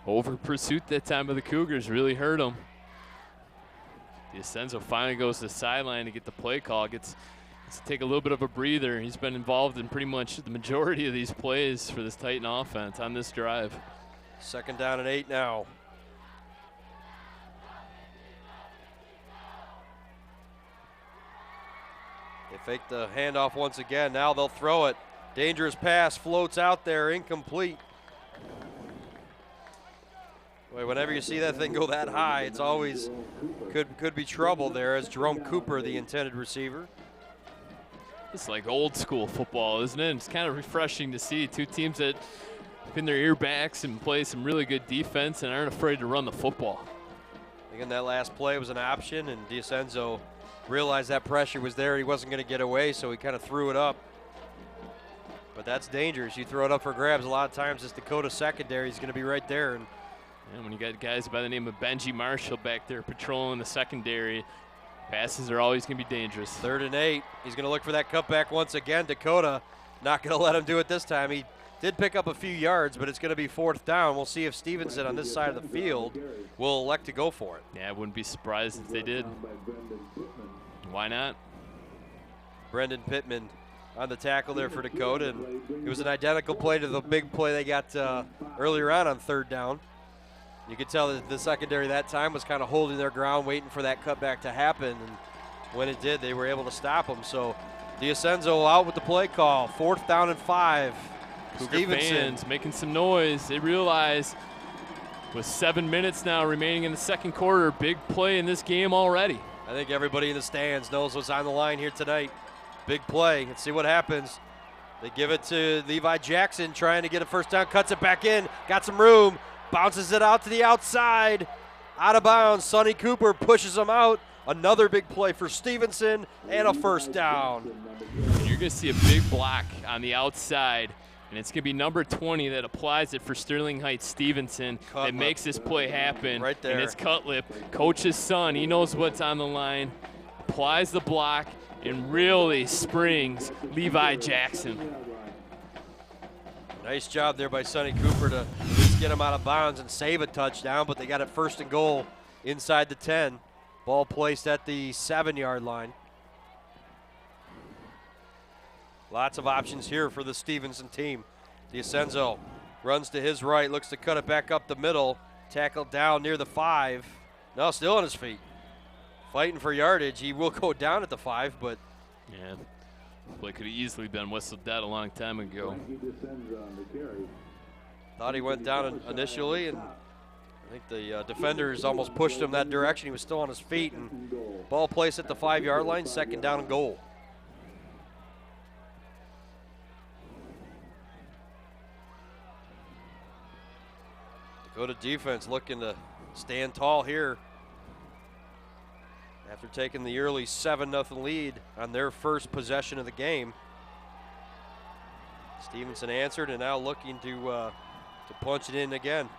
Over pursuit that time of the Cougars really hurt him. DiAcenzo finally goes to the sideline to get the play call. Gets to take a little bit of a breather. He's been involved in pretty much the majority of these plays for this Titan offense on this drive. 2nd down and 8 now. They fake the handoff once again. Now they'll throw it. Dangerous pass floats out there, incomplete. Boy, whenever you see that thing go that high, it's always could be trouble there, as Jerome Cooper, the intended receiver. It's like old school football, isn't it? It's kind of refreshing to see 2 teams that pin their ear backs and play some really good defense and aren't afraid to run the football. Again, that last play was an option, and DiAcenzo realized that pressure was there. He wasn't going to get away, so he kind of threw it up. But that's dangerous. You throw it up for grabs. A lot of times this Dakota secondary is going to be right there. And when you got guys by the name of Benji Marshall back there patrolling the secondary, passes are always going to be dangerous. 3rd and 8. He's going to look for that cutback once again. Dakota not going to let him do it this time. He did pick up a few yards, but it's going to be 4th down. We'll see if Stevenson on this side of the field will elect to go for it. Yeah, I wouldn't be surprised if they did. Why not? Brendan Pittman on the tackle there for Dakota. And it was an identical play to the big play they got earlier on 3rd down. You could tell that the secondary that time was kind of holding their ground, waiting for that cutback to happen. And when it did, they were able to stop them. So D'Ascenzo out with the play call. 4th down and 5. Cougar Stevenson fans making some noise. They realize with 7 minutes now remaining in the second quarter, big play in this game already. I think everybody in the stands knows what's on the line here tonight. Big play. Let's see what happens. They give it to Levi Jackson, trying to get a first down, cuts it back in, got some room, bounces it out to the outside, out of bounds. Sonny Cooper pushes him out. Another big play for Stevenson and a first down. And you're going to see a big block on the outside, and it's going to be number 20 that applies it for Sterling Heights Stevenson that makes this play happen. Right there. And it's Cutlip, coach's son. He knows what's on the line, applies the block, and really springs Levi Jackson. Nice job there by Sonny Cooper to at least get him out of bounds and save a touchdown, but they got it 1st and goal inside the 10. Ball placed at the 7-yard line. Lots of options here for the Stevenson team. D'Ascenzo runs to his right, looks to cut it back up the middle. Tackled down near the 5. No, still on his feet. Fighting for yardage. He will go down at the 5, but yeah, play could have easily been whistled dead a long time ago. Thought he went down initially, and I think the defenders almost pushed him that direction. He was still on his feet, and ball placed at the 5-yard line, 2nd down and goal. Dakota defense looking to stand tall here after taking the early 7-0 lead on their first possession of the game. Stevenson answered and now looking to punch it in again.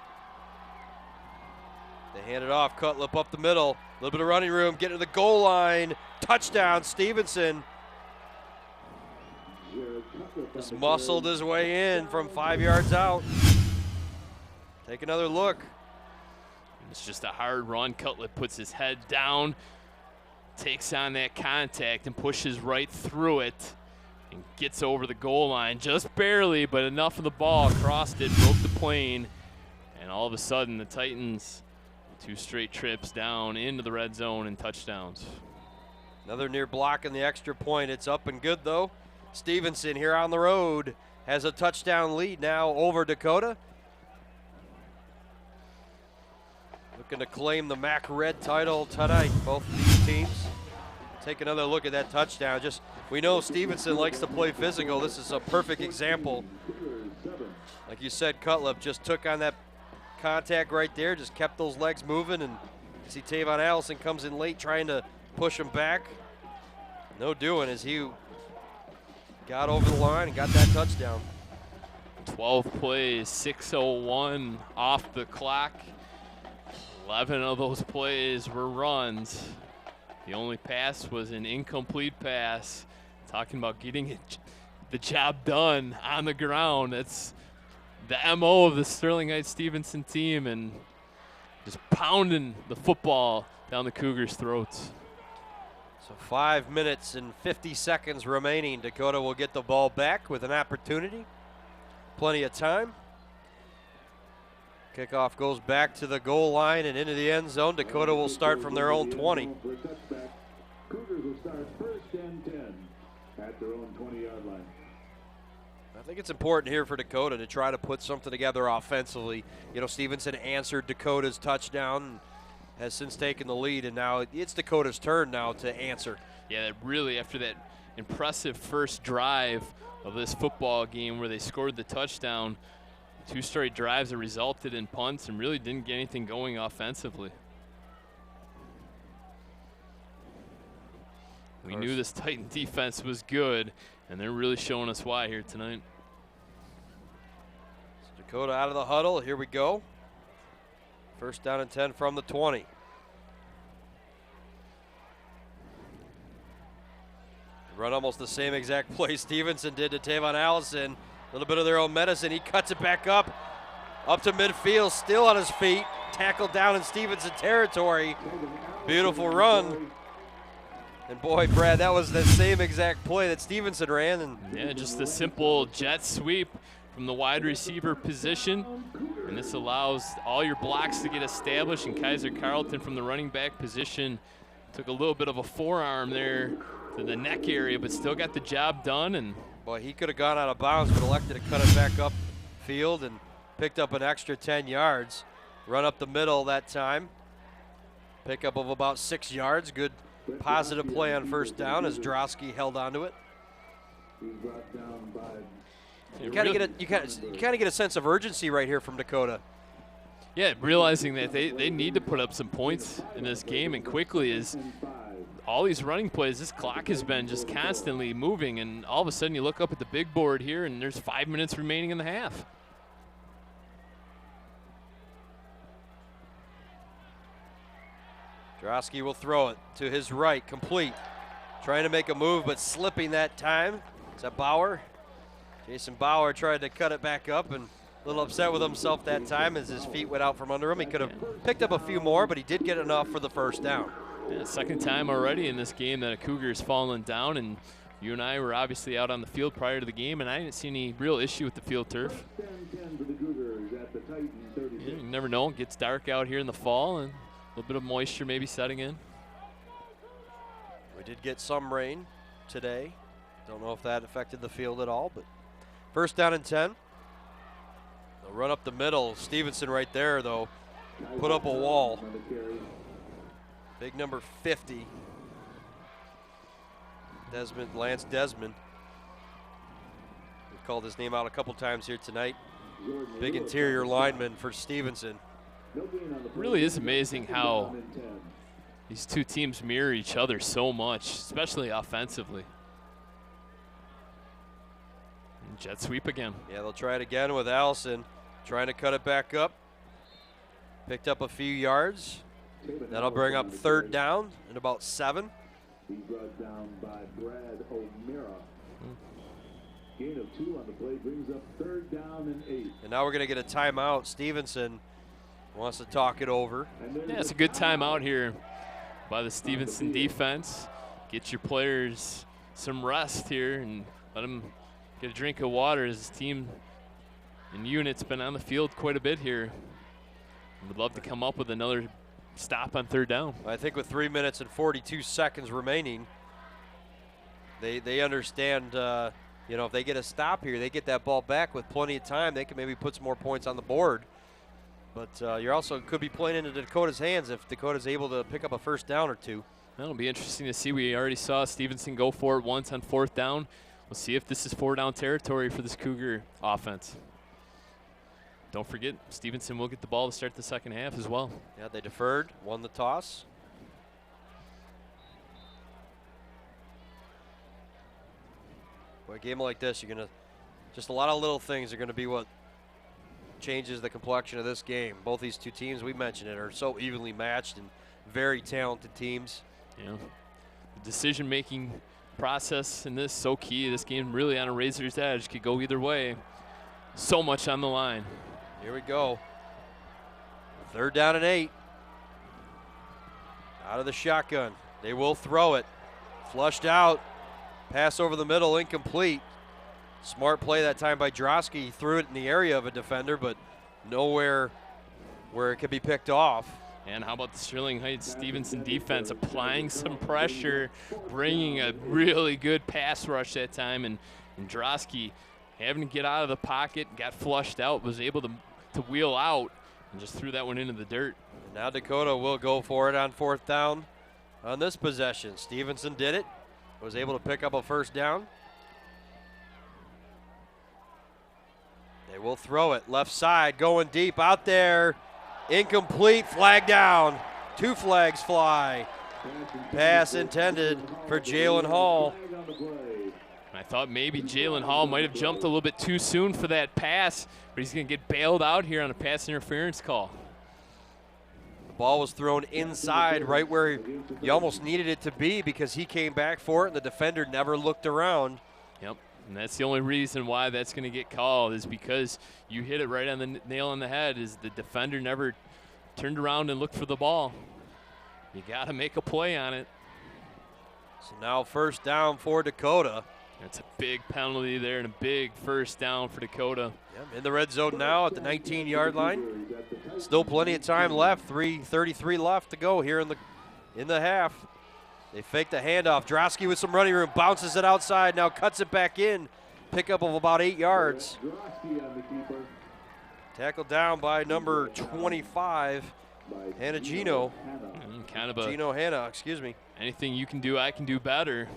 They hand it off, Cutlip up the middle, a little bit of running room, get to the goal line, touchdown Stevenson. Just muscled his way in from 5 yards out. Take another look. It's just a hard run. Cutlip puts his head down, takes on that contact and pushes right through it and gets over the goal line just barely, but enough of the ball crossed it, broke the plane, and all of a sudden the Titans 2 straight trips down into the red zone and touchdowns. Another near block in the extra point. It's up and good though. Stevenson here on the road has a touchdown lead now over Dakota. Looking to claim the MAC Red title tonight, both of these teams. Take another look at that touchdown. Just, we know Stevenson likes to play physical. This is a perfect example. Like you said, Cutlip just took on that contact right there, just kept those legs moving, and you see Tavon Allison comes in late trying to push him back. No doing as he got over the line and got that touchdown. 12 plays, 6:01 off the clock. 11 of those plays were runs. The only pass was an incomplete pass. Talking about getting the job done on the ground. That's the MO of the Sterling Heights Stevenson team, and just pounding the football down the Cougars' throats. So 5 minutes and 50 seconds remaining. Dakota will get the ball back with an opportunity. Plenty of time. Kickoff goes back to the goal line and into the end zone. Dakota will start from their own 20. Cougars will start 1st and 10 at their own 20-yard line. I think it's important here for Dakota to try to put something together offensively. You know, Stevenson answered Dakota's touchdown and has since taken the lead, and now it's Dakota's turn now to answer. Yeah, really, after that impressive first drive of this football game where they scored the touchdown, 2 straight drives that resulted in punts and really didn't get anything going offensively. We knew this Titan defense was good, and they're really showing us why here tonight. So Dakota out of the huddle. Here we go. 1st down and 10 from the 20. Run almost the same exact play Stevenson did to Tavon Allison. A little bit of their own medicine. He cuts it back up to midfield, still on his feet. Tackled down in Stevenson territory. Beautiful run. And boy, Brad, that was the same exact play that Stevenson ran. And yeah, just a simple jet sweep from the wide receiver position. And this allows all your blocks to get established. And Kaiser Carlton from the running back position took a little bit of a forearm there to the neck area, but still got the job done. And boy, he could have gone out of bounds, but elected to cut it back up field and picked up an extra 10 yards. Run up the middle that time. Pickup of about 6 yards. Good positive play on first down as Drosky held onto it. You kind of get a sense of urgency right here from Dakota. Yeah, realizing that they need to put up some points in this game, and quickly, is all these running plays, this clock has been just constantly moving, and all of a sudden you look up at the big board here and there's 5 minutes remaining in the half. Drosky will throw it to his right, complete. Trying to make a move, but slipping that time. Is that Bauer? Jason Bauer tried to cut it back up, and a little upset with himself that time as his feet went out from under him. He could have picked up a few more, but he did get enough for the first down. Yeah, second time already in this game that a Cougar's fallen down, and you and I were obviously out on the field prior to the game, and I didn't see any real issue with the field turf. Yeah, you never know, it gets dark out here in the fall, and a little bit of moisture maybe setting in. We did get some rain today. Don't know if that affected the field at all, but first down and 10. They'll run up the middle. Stevenson right there, though, put up a wall. Big number 50. Lance Desmond. We've called his name out a couple times here tonight. Big interior lineman for Stevenson. It really is amazing how these two teams mirror each other so much, especially offensively. And jet sweep again. Yeah, they'll try it again with Allison trying to cut it back up. Picked up a few yards. That'll bring up third down and about 7. He brought down by Brad O'Meara. Gain of 2 on the play brings up third down and 8. And now we're going to get a timeout. Stevenson wants to talk it over. Yeah, it's a good timeout here by the Stevenson defense. Get your players some rest here and let them get a drink of water, as the team and unit's been on the field quite a bit here. Would love to come up with another stop on third down. I think with 3 minutes and 42 seconds remaining, they understand, you know, if they get a stop here, they get that ball back with plenty of time, they can maybe put some more points on the board. But you're also could be playing into Dakota's hands if Dakota's able to pick up a first down or 2. That'll be interesting to see. We already saw Stevenson go for it once on fourth down. We'll see if this is 4-down territory for this Cougar offense. Don't forget, Stevenson will get the ball to start the second half as well. Yeah, they deferred, won the toss. Well, a game like this, you're going to, just a lot of little things are going to be what changes the complexion of this game. Both these two teams, we mentioned it, are so evenly matched and very talented teams. Yeah, the decision-making process in this so key. This game really on a razor's edge, could go either way. So much on the line. Here we go. Third down and 8. Out of the shotgun. They will throw it. Flushed out. Pass over the middle, incomplete. Smart play that time by Drosky. He threw it in the area of a defender, but nowhere where it could be picked off. And how about the Sterling Heights Stevenson defense applying some pressure, bringing a really good pass rush that time, and Drosky having to get out of the pocket, got flushed out, was able to wheel out, and just threw that one into the dirt. Now Dakota will go for it on fourth down on this possession. Stevenson did it, was able to pick up a first down. They will throw it left side, going deep out there. Incomplete, flag down. 2 flags fly. Pass intended for Jalen Hall. I thought maybe Jalen Hall might have jumped a little bit too soon for that pass, but he's going to get bailed out here on a pass interference call. The ball was thrown inside, right where you almost needed it to be, because he came back for it and the defender never looked around. Yep, and that's the only reason why that's going to get called, is because you hit it right on the nail on the head, is the defender never turned around and looked for the ball. You got to make a play on it. So now first down for Dakota. That's a big penalty there and a big first down for Dakota. Yep, in the red zone now at the 19-yard line. Still plenty of time left. 3:33 left to go here in the half. They fake the handoff. Drosky with some running room, bounces it outside, now cuts it back in. Pickup of about 8 yards. Tackled down by number 25, Gino Hanna, excuse me. Anything you can do, I can do better.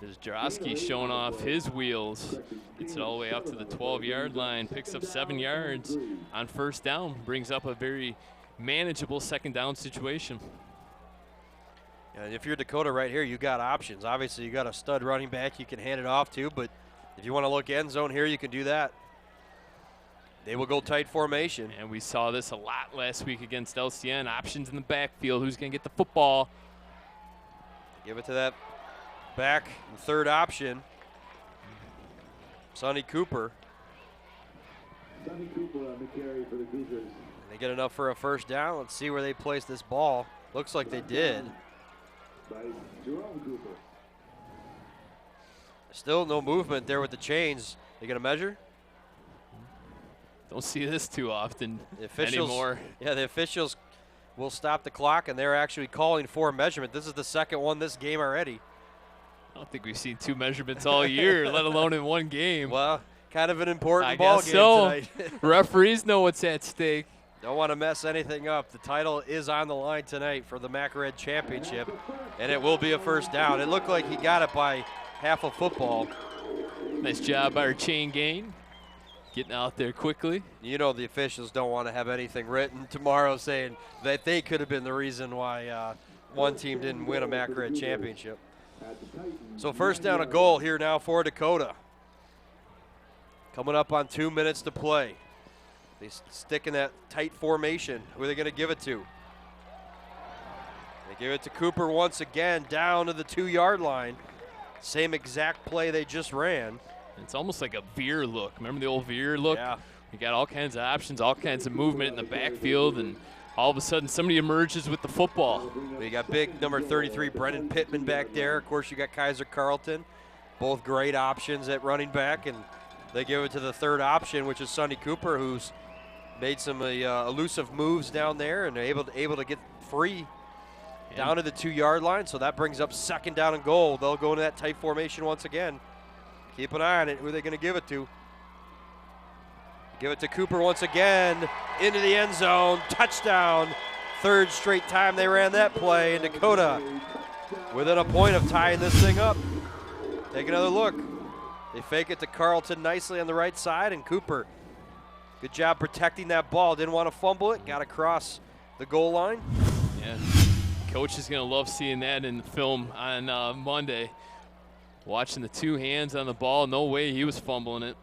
There's Drosky showing off his wheels. Gets it all the way up to the 12-yard line, picks up 7 yards on first down, brings up a very manageable second down situation. And if you're Dakota right here, you got options. Obviously, you got a stud running back you can hand it off to, but if you want to look end zone here, you can do that. They will go tight formation. And we saw this a lot last week against LCN. Options in the backfield. Who's going to get the football? Give it to that back, third option. Sonny Cooper. Sonny Cooper on the carry for the Cougars. They get enough for a first down. Let's see where they place this ball. Looks like they did. By Jerome Cooper. Still no movement there with the chains. They going to measure? Don't see this too often the officials, anymore. Yeah, the officials will stop the clock, and they're actually calling for a measurement. This is the second one this game already. I don't think we've seen 2 measurements all year, let alone in one game. Well, kind of an important ball game tonight. Referees know what's at stake. Don't want to mess anything up. The title is on the line tonight for the Mac Red Championship, and it will be a first down. It looked like he got it by half a football. Nice job by our chain gang. Getting out there quickly. You know the officials don't want to have anything written tomorrow saying that they could have been the reason why one team didn't win a Mac Red Championship. So first down, a goal here now for Dakota. Coming up on 2 minutes to play. They stick in that tight formation. Who are they going to give it to? They give it to Cooper once again, down to the 2-yard line. Same exact play they just ran. It's almost like a veer look. Remember the old veer look? Yeah. You got all kinds of options, all kinds of movement in the backfield, and all of a sudden somebody emerges with the football. You got big number 33, Brennan Pittman back there. Of course, you got Kaiser Carlton. Both great options at running back, and they give it to the third option, which is Sonny Cooper, who's made some elusive moves down there and able to get free down to the 2-yard line. So that brings up second down and goal. They'll go into that tight formation once again. Keep an eye on it. Who are they going to give it to? Give it to Cooper once again. Into the end zone. Touchdown. Third straight time they ran that play. And Dakota within a point of tying this thing up. Take another look. They fake it to Carlton nicely on the right side. And Cooper, good job protecting that ball. Didn't want to fumble it. Got across the goal line. Yeah. Coach is going to love seeing that in the film on Monday. Watching the 2 hands on the ball, no way he was fumbling it.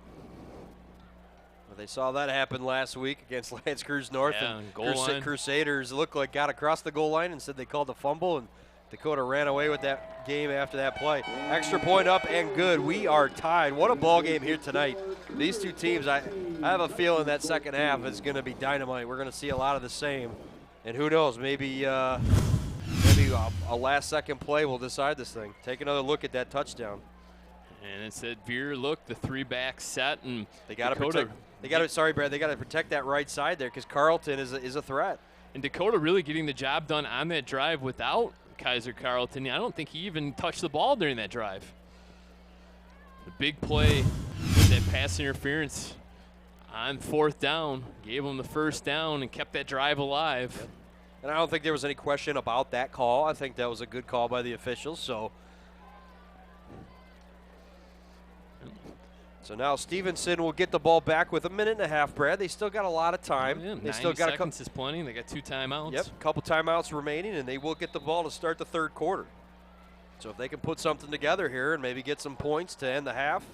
Well, they saw that happen last week against Lance Cruz North, and Crusaders looked like got across the goal line and said they called a fumble, and Dakota ran away with that game after that play. Extra point up and good. We are tied. What a ball game here tonight. These two teams, I have a feeling that second half is going to be dynamite. We're going to see a lot of the same, and who knows, maybe a last-second play will decide this thing. Take another look at that touchdown. And it's that veer look, the 3-back set, and they got to protect. They got to. Sorry, Brad. They got to protect that right side there because Carlton is a threat. And Dakota really getting the job done on that drive without Kaiser Carlton. I don't think he even touched the ball during that drive. The big play with that pass interference on fourth down gave them the first down and kept that drive alive. Yep. And I don't think there was any question about that call. I think that was a good call by the officials. So now Stevenson will get the ball back with 1.5 minutes, Brad. They still got a lot of time. Yeah, they still got 90 seconds is plenty. They got 2 timeouts. Yep, a couple timeouts remaining, and they will get the ball to start the third quarter. So if they can put something together here and maybe get some points to end the half.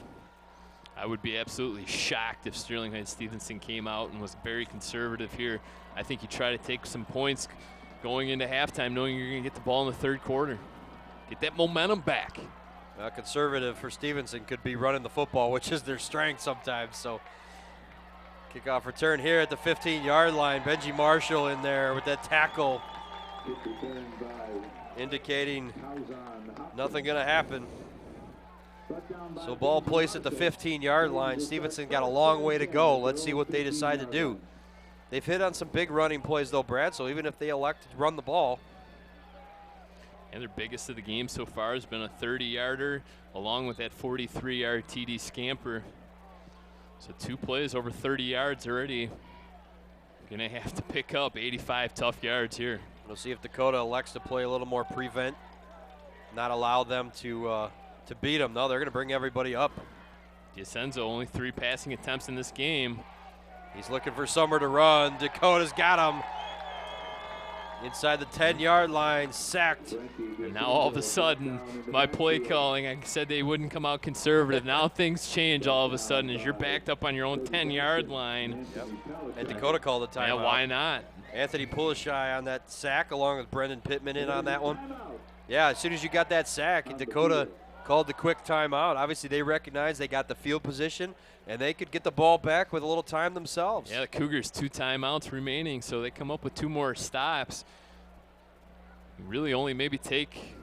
I would be absolutely shocked if Sterling Heights Stevenson came out and was very conservative here. I think you try to take some points going into halftime knowing you're going to get the ball in the third quarter. Get that momentum back. Conservative for Stevenson could be running the football, which is their strength sometimes. So kickoff return here at the 15-yard line. Benji Marshall in there with that tackle, indicating nothing going to happen. So ball placed at the 15-yard line. Stevenson got a long way to go. Let's see what they decide to do. They've hit on some big running plays, though, Brad, so even if they elect to run the ball. And their biggest of the game so far has been a 30-yarder, along with that 43-yard TD scamper. So 2 plays over 30 yards already. Gonna have to pick up 85 tough yards here. We'll see if Dakota elects to play a little more prevent, not allow them to beat them. No, they're gonna bring everybody up. DiCenzo only 3 passing attempts in this game. He's looking for somewhere to run. Dakota's got him. Inside the 10-yard line, sacked. And now all of a sudden, my play calling, I said they wouldn't come out conservative. Now things change all of a sudden as you're backed up on your own 10-yard line. Yep. And Dakota called the timeout. Yeah, why not? Anthony Pulishai on that sack, along with Brendan Pittman in on that one. Yeah, as soon as you got that sack, Dakota called the quick timeout. Obviously, they recognized they got the field position, and they could get the ball back with a little time themselves. Yeah, the Cougars 2 timeouts remaining, so they come up with 2 more stops. Really only maybe take,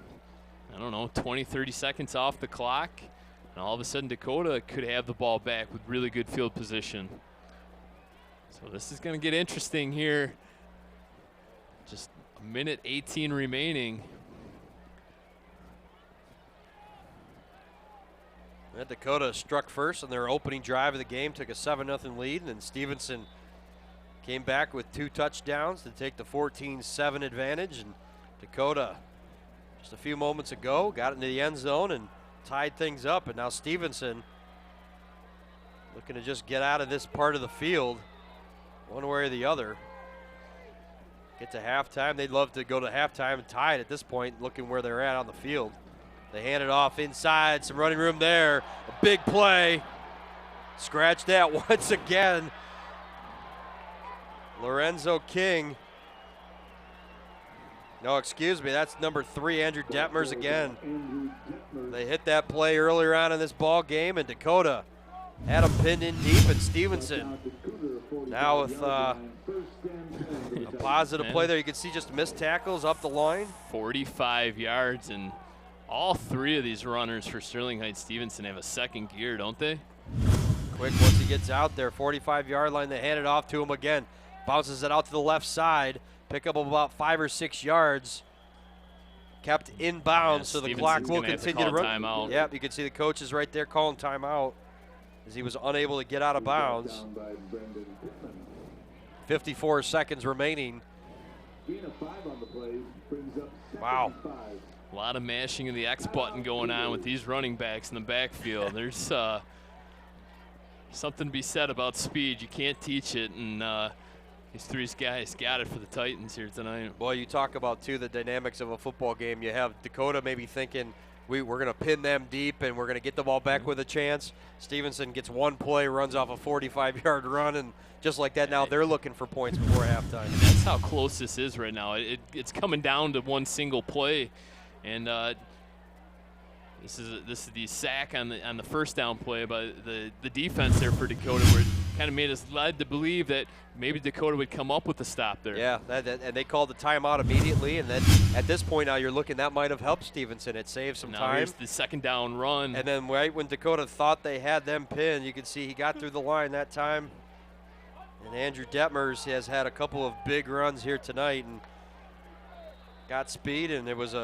I don't know, 20, 30 seconds off the clock, and all of a sudden Dakota could have the ball back with really good field position. So this is going to get interesting here. Just a minute 18 remaining. And Dakota struck first on their opening drive of the game, took a 7-0 lead, and then Stevenson came back with 2 touchdowns to take the 14-7 advantage. And Dakota, just a few moments ago, got into the end zone and tied things up. And now Stevenson looking to just get out of this part of the field one way or the other. Get to halftime. They'd love to go to halftime and tie it at this point, looking where they're at on the field. They hand it off inside, some running room there. A big play. Scratch that once again. Lorenzo King. No, excuse me, that's number 3, Andrew Detmers again. They hit that play earlier on in this ball game, and Dakota had him pinned in deep, and Stevenson now with a positive play there. You can see just missed tackles up the line. 45 yards, and all 3 of these runners for Sterling Heights Stevenson have a second gear, don't they? Quick once he gets out there, 45-yard line, they hand it off to him again. Bounces it out to the left side, pick up about 5 or 6 yards. Kept in bounds, so the clock will continue to run. Timeout. Yep, you can see the coaches right there calling timeout as he was unable to get out of bounds. 54 seconds remaining. Wow. A lot of mashing of the X button going on with these running backs in the backfield. There's something to be said about speed. You can't teach it, and these 3 guys got it for the Titans here tonight. Boy, you talk about, too, the dynamics of a football game. You have Dakota maybe thinking, we're going to pin them deep and we're going to get the ball back with a chance. Stevenson gets 1 play, runs off a 45-yard run, and just like that now they're looking for points before halftime. And that's how close this is right now. It's coming down to 1 single play. And this is the sack on the first down play by the defense there for Dakota, where it kind of made us led to believe that maybe Dakota would come up with the stop there. Yeah, and they called the timeout immediately, and then at this point now you're looking, that might have helped Stevenson. It saved some time. Here's the second down run. And then right when Dakota thought they had them pinned, you can see he got through the line that time. And Andrew Detmers has had a couple of big runs here tonight and got speed, and there was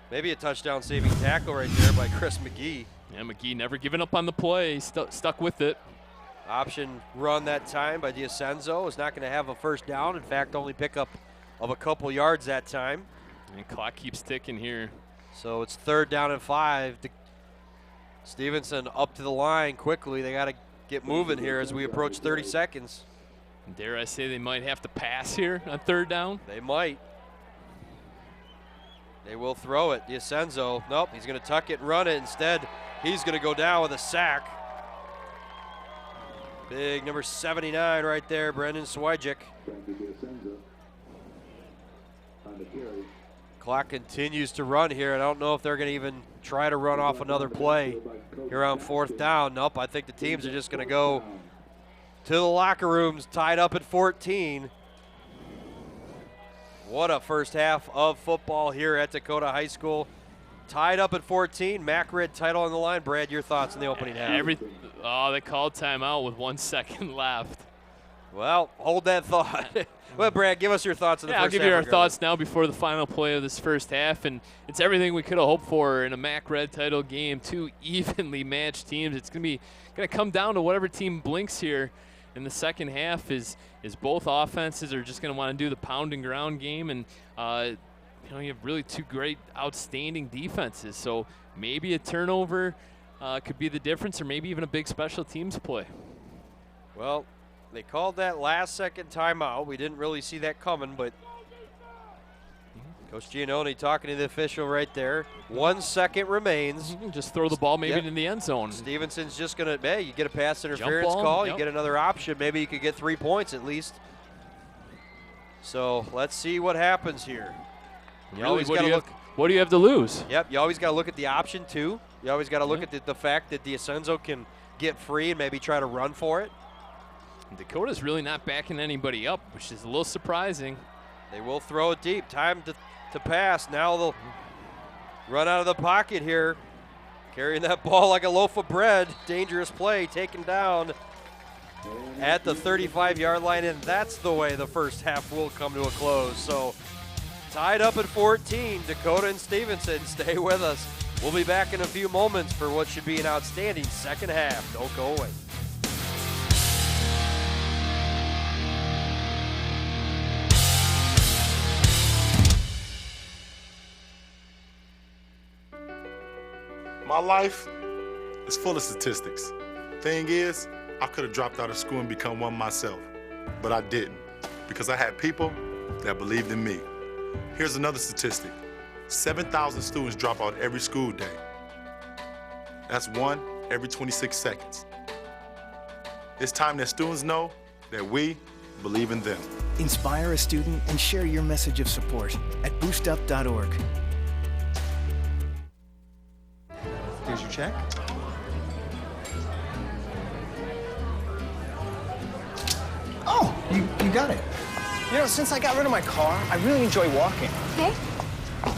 maybe a touchdown-saving tackle right there by Chris McGee. Yeah, McGee never giving up on the play. He stuck with it. Option run that time by DiCenzo. Is not going to have a first down. In fact, only pickup of a couple yards that time. And clock keeps ticking here. So it's 3rd down and 5. Stevenson up to the line quickly. They got to get moving here as we approach 30 seconds. Dare I say they might have to pass here on 3rd down? They might. They will throw it. DiCenzo, nope, he's going to tuck it and run it. Instead, he's going to go down with a sack. Big number 79 right there, Brendan Swijic. Clock continues to run here. I don't know if they're going to even try to run off another play here on 4th down. Nope, I think the teams are just going to go to the locker rooms tied up at 14. What a first half of football here at Dakota High School. Tied up at 14. MAC Red title on the line. Brad, your thoughts on the opening half? They called timeout with 1 second left. Well, hold that thought. Well, Brad, give us your thoughts on the first half. I'll give you our thoughts now before the final play of this first half, and it's everything we could have hoped for in a MAC Red title game. Two evenly matched teams. It's going to come down to whatever team blinks here in the second half. Is both offenses are just going to want to do the pound and ground game, and you have really two great, outstanding defenses. So maybe a turnover could be the difference, or maybe even a big special teams play. Well, they called that last-second timeout. We didn't really see that coming, but Coach Giannone talking to the official right there. 1 second remains. Just throw the ball maybe in the end zone. Stevenson's just going to, hey, you get a pass interference call, you get another option. Maybe you could get 3 points at least. So let's see what happens here. You always got to look. What do you have to lose? Yep, you always got to look at the option too. You always got to look at the fact that D'Ascenzo can get free and maybe try to run for it. Dakota's really not backing anybody up, which is a little surprising. They will throw it deep. Time to pass. Now they'll run out of the pocket here. Carrying that ball like a loaf of bread. Dangerous play, taken down at the 35-yard line, and that's the way the first half will come to a close. So tied up at 14, Dakota and Stevenson. Stay with us. We'll be back in a few moments for what should be an outstanding second half. Don't go away. My life is full of statistics. Thing is, I could have dropped out of school and become one myself, but I didn't because I had people that believed in me. Here's another statistic. 7,000 students drop out every school day. That's 1 every 26 seconds. It's time that students know that we believe in them. Inspire a student and share your message of support at boostup.org. Here's your check. Oh, you got it. You know, since I got rid of my car, I really enjoy walking. Okay.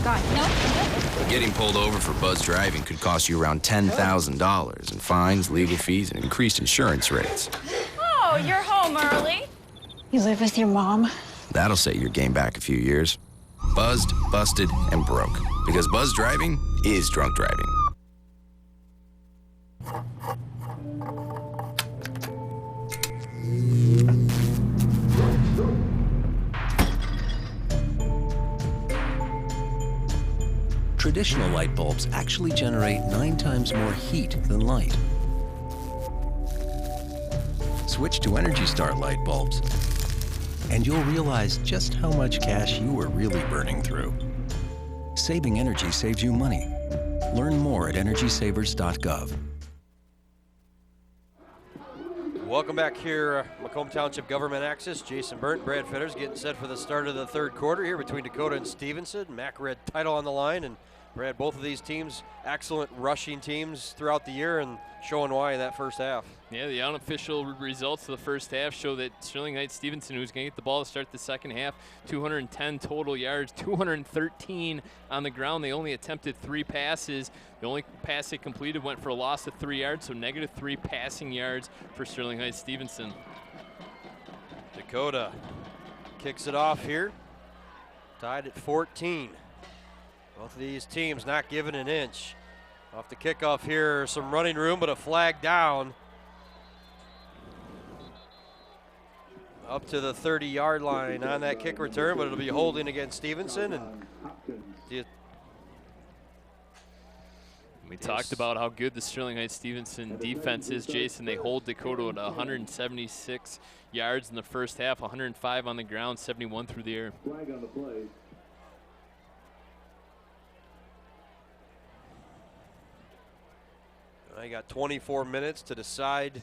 Got it. No. Getting pulled over for buzz driving could cost you around $10,000 in fines, legal fees, and increased insurance rates. Oh, you're home early. You live with your mom? That'll set your game back a few years. Buzzed, busted, and broke. Because buzz driving is drunk driving. Traditional light bulbs actually generate 9 times more heat than light. Switch to Energy Star light bulbs, and you'll realize just how much cash you were really burning through. Saving energy saves you money. Learn more at EnergySavers.gov. Welcome back here, Macomb Township Government Access. Jason Burnt, Brad Fetters getting set for the start of the third quarter here between Dakota and Stevenson. MAC Red title on the line, and Brad, both of these teams, excellent rushing teams throughout the year and showing why in that first half. Yeah, the unofficial results of the first half show that Sterling Heights Stevenson, who's going to get the ball to start the second half, 210 total yards, 213 on the ground. They only attempted 3 passes. The only pass they completed went for a loss of 3 yards, so -3 passing yards for Sterling Heights Stevenson. Dakota kicks it off here, tied at 14. Both of these teams not giving an inch. Off the kickoff here, some running room, but a flag down. Up to the 30-yard line on that kick return, but it'll be holding against Stevenson. And we talked about how good the Sterling Heights Stevenson defense is, Jason. They hold Dakota at 176 yards in the first half, 105 on the ground, 71 through the air. Flag on the play. I got 24 minutes to decide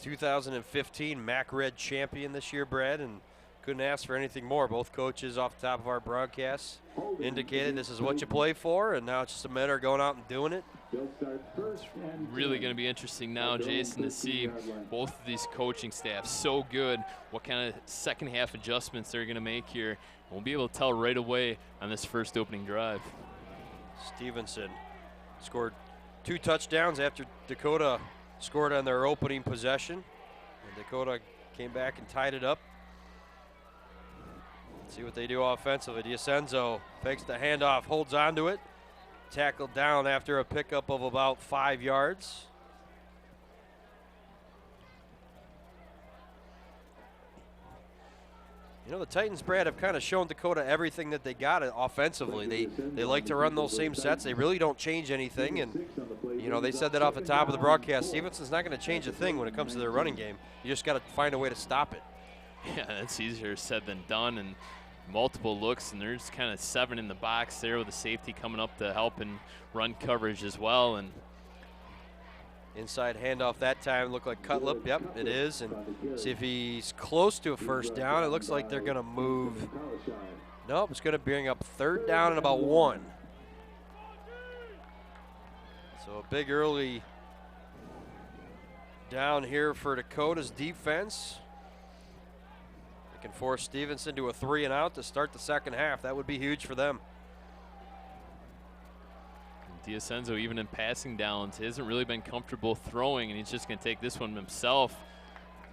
2015 MAC Red champion this year, Brad, and couldn't ask for anything more. Both coaches off the top of our broadcast indicated this is what you play for, and now it's just a matter of going out and doing it. It's really going to be interesting now, Jason, to see both of these coaching staffs so good, what kind of second half adjustments they're going to make here. We'll be able to tell right away on this first opening drive. Stevenson scored 2 touchdowns after Dakota scored on their opening possession. And Dakota came back and tied it up. See what they do offensively. DiAcenzo fakes the handoff, holds on to it. Tackled down after a pickup of about 5 yards. You know, the Titans, Brad, have kind of shown Dakota everything that they got offensively. They like to run those same sets. They really don't change anything. And, you know, they said that off the top of the broadcast. Stevenson's not going to change a thing when it comes to their running game. You just got to find a way to stop it. Yeah, that's easier said than done. And multiple looks, and there's kind of 7 in the box there with the safety coming up to help and run coverage as well. And inside handoff that time looked like Cutlip. Yep, it is. And see if he's close to a first down. It looks like they're going to move. Nope, it's going to bring up 3rd down and about 1. So a big early down here for Dakota's defense. Can force Stevenson to a 3-and-out to start the second half. That would be huge for them. DiAcenzo, even in passing downs, he hasn't really been comfortable throwing, and he's just going to take this one himself.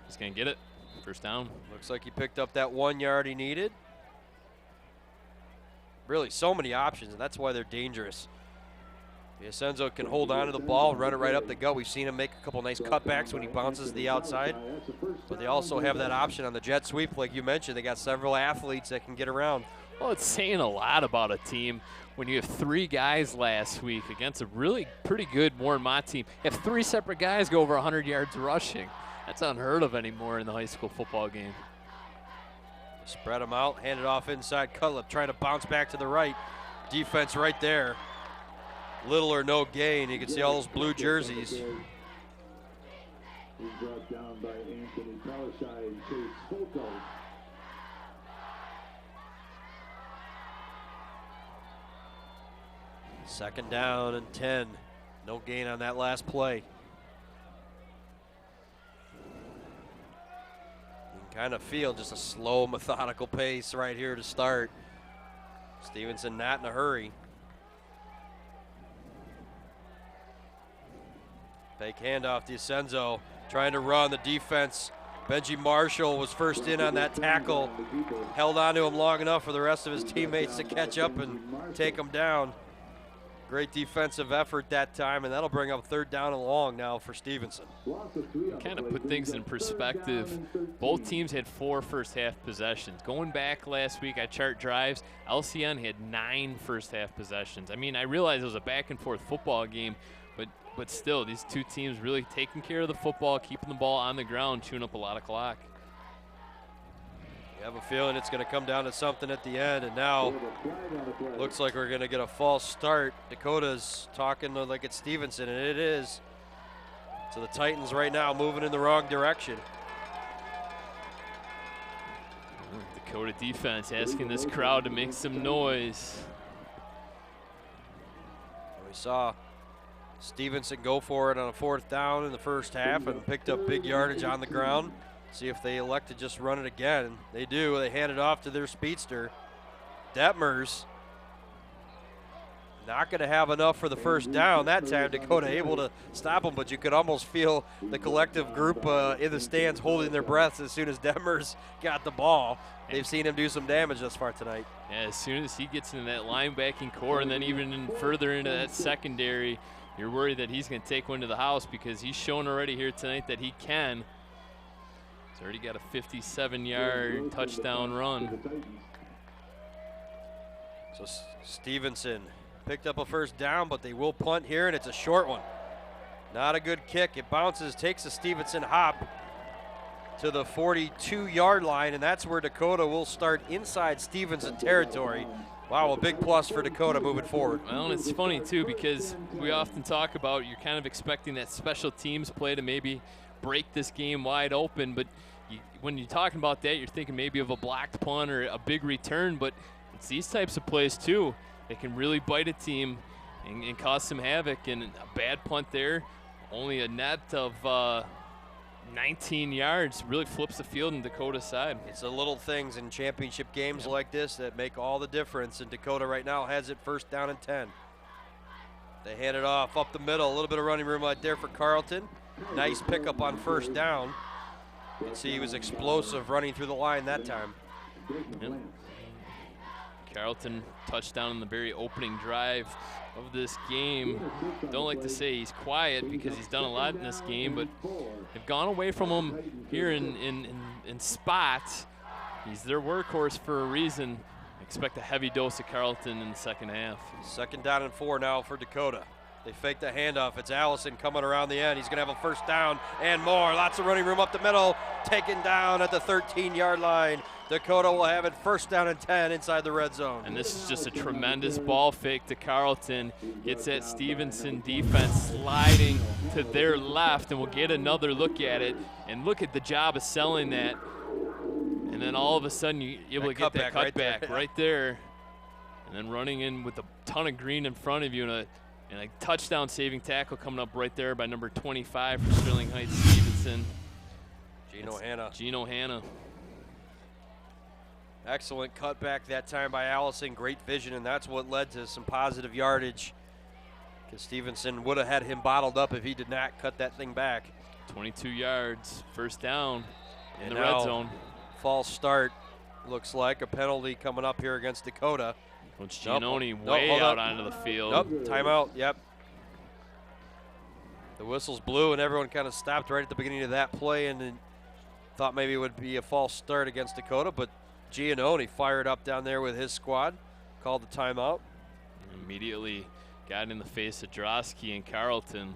He's going to get it. First down. Looks like he picked up that 1 yard he needed. Really, so many options, and that's why they're dangerous. DiAcenzo can hold on to the ball, run it right up the gut. We've seen him make a couple nice cutbacks when he bounces to the outside. But they also have that option on the jet sweep, like you mentioned. They got several athletes that can get around. Well, it's saying a lot about a team when you have 3 guys last week against a really pretty good Warren Mott team. If 3 separate guys go over 100 yards rushing, that's unheard of anymore in the high school football game. Spread them out, hand it off inside. Cutlip trying to bounce back to the right. Defense right there. Little or no gain. You can see all those blue jerseys. He's brought down by Anthony Kalashai and Chase Folko. Second down and 10. No gain on that last play. You can kind of feel just a slow, methodical pace right here to start. Stevenson not in a hurry. Fake handoff, DiAcenzo trying to run the defense. Benji Marshall was first in on that tackle. Held on to him long enough for the rest of his teammates to catch up and take him down. Great defensive effort that time, and that'll bring up 3rd down and long now for Stevenson. Kind of put things in perspective. Both teams had 4 first-half possessions. Going back last week, I chart drives. LCN had 9 first-half possessions. I mean, I realize it was a back-and-forth football game, but still, these two teams really taking care of the football, keeping the ball on the ground, chewing up a lot of clock. You have a feeling it's going to come down to something at the end, and now looks like we're going to get a false start. Dakota's talking like it's Stevenson, and it is. So the Titans right now moving in the wrong direction. Dakota defense asking this crowd to make some noise. We saw Stevenson go for it on a 4th down in the first half and picked up big yardage on the ground. See if they elect to just run it again. They do. They hand it off to their speedster. Detmers not going to have enough for the first down that time. Dakota able to stop them, but you could almost feel the collective group in the stands holding their breaths as soon as Detmers got the ball. They've seen him do some damage thus far tonight. Yeah, as soon as he gets into that linebacking core and then even further into that secondary, you're worried that he's going to take one to the house because he's shown already here tonight that he can. He's already got a 57-yard touchdown run. So Stevenson picked up a first down, but they will punt here, and it's a short one. Not a good kick. It bounces, takes a Stevenson hop to the 42-yard line, and that's where Dakota will start inside Stevenson territory. Wow, a big plus for Dakota moving forward. Well, and it's funny, too, because we often talk about you're kind of expecting that special teams play to maybe break this game wide open, but when you're talking about that, you're thinking maybe of a blocked punt or a big return, but it's these types of plays, too. They can really bite a team and cause some havoc, and a bad punt there, only a net of 19 yards, really flips the field on Dakota's side. It's the little things in championship games like this that make all the difference, and Dakota right now has it 1st down and 10. They hand it off up the middle, a little bit of running room right there for Carleton. Nice pickup on 1st down. You can see he was explosive running through the line that time. Yep. Carrollton touchdown in the very opening drive of this game. Don't like to say he's quiet because he's done a lot in this game, but they've gone away from him here in spots. He's their workhorse for a reason. Expect a heavy dose of Carrollton in the second half. 2nd down and 4 now for Dakota. They fake the handoff. It's Allison coming around the end. He's going to have a 1st down and more. Lots of running room up the middle. Taken down at the 13-yard line. Dakota will have it 1st down and 10 inside the red zone. And this is just a tremendous ball fake to Carrollton. Gets that Stevenson defense sliding to their left, and we'll get another look at it. And look at the job of selling that. And then all of a sudden, you're able to get that cutback right there. And then running in with a ton of green in front of you and a touchdown saving tackle coming up right there by number 25 for Sterling Heights Stevenson. Gino Hanna. Hanna. Excellent cutback that time by Allison. Great vision, and that's what led to some positive yardage. Because Stevenson would have had him bottled up if he did not cut that thing back. 22 yards, 1st down in the now, red zone. False start, looks like. A penalty coming up here against Dakota. Coach Giannone way out onto the field. Nope, timeout, yep. The whistles blew and everyone kind of stopped right at the beginning of that play and then thought maybe it would be a false start against Dakota, but Giannone fired up down there with his squad, called the timeout. Immediately got in the face of Drosky and Carrollton.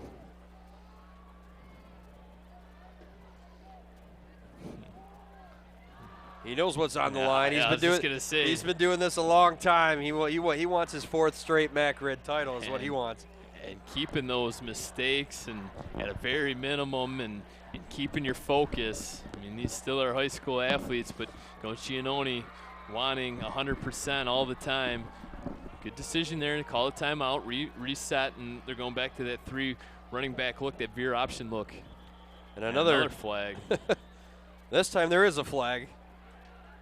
He knows what's on the line. He's been doing this a long time. He wants his 4th straight MAC Red title is what he wants. And keeping those mistakes and at a very minimum and keeping your focus. I mean, these still are high school athletes, but Coach Giannone wanting 100% all the time. Good decision there to call a timeout, reset, and they're going back to that 3 running back look, that veer option look. And another flag. This time there is a flag.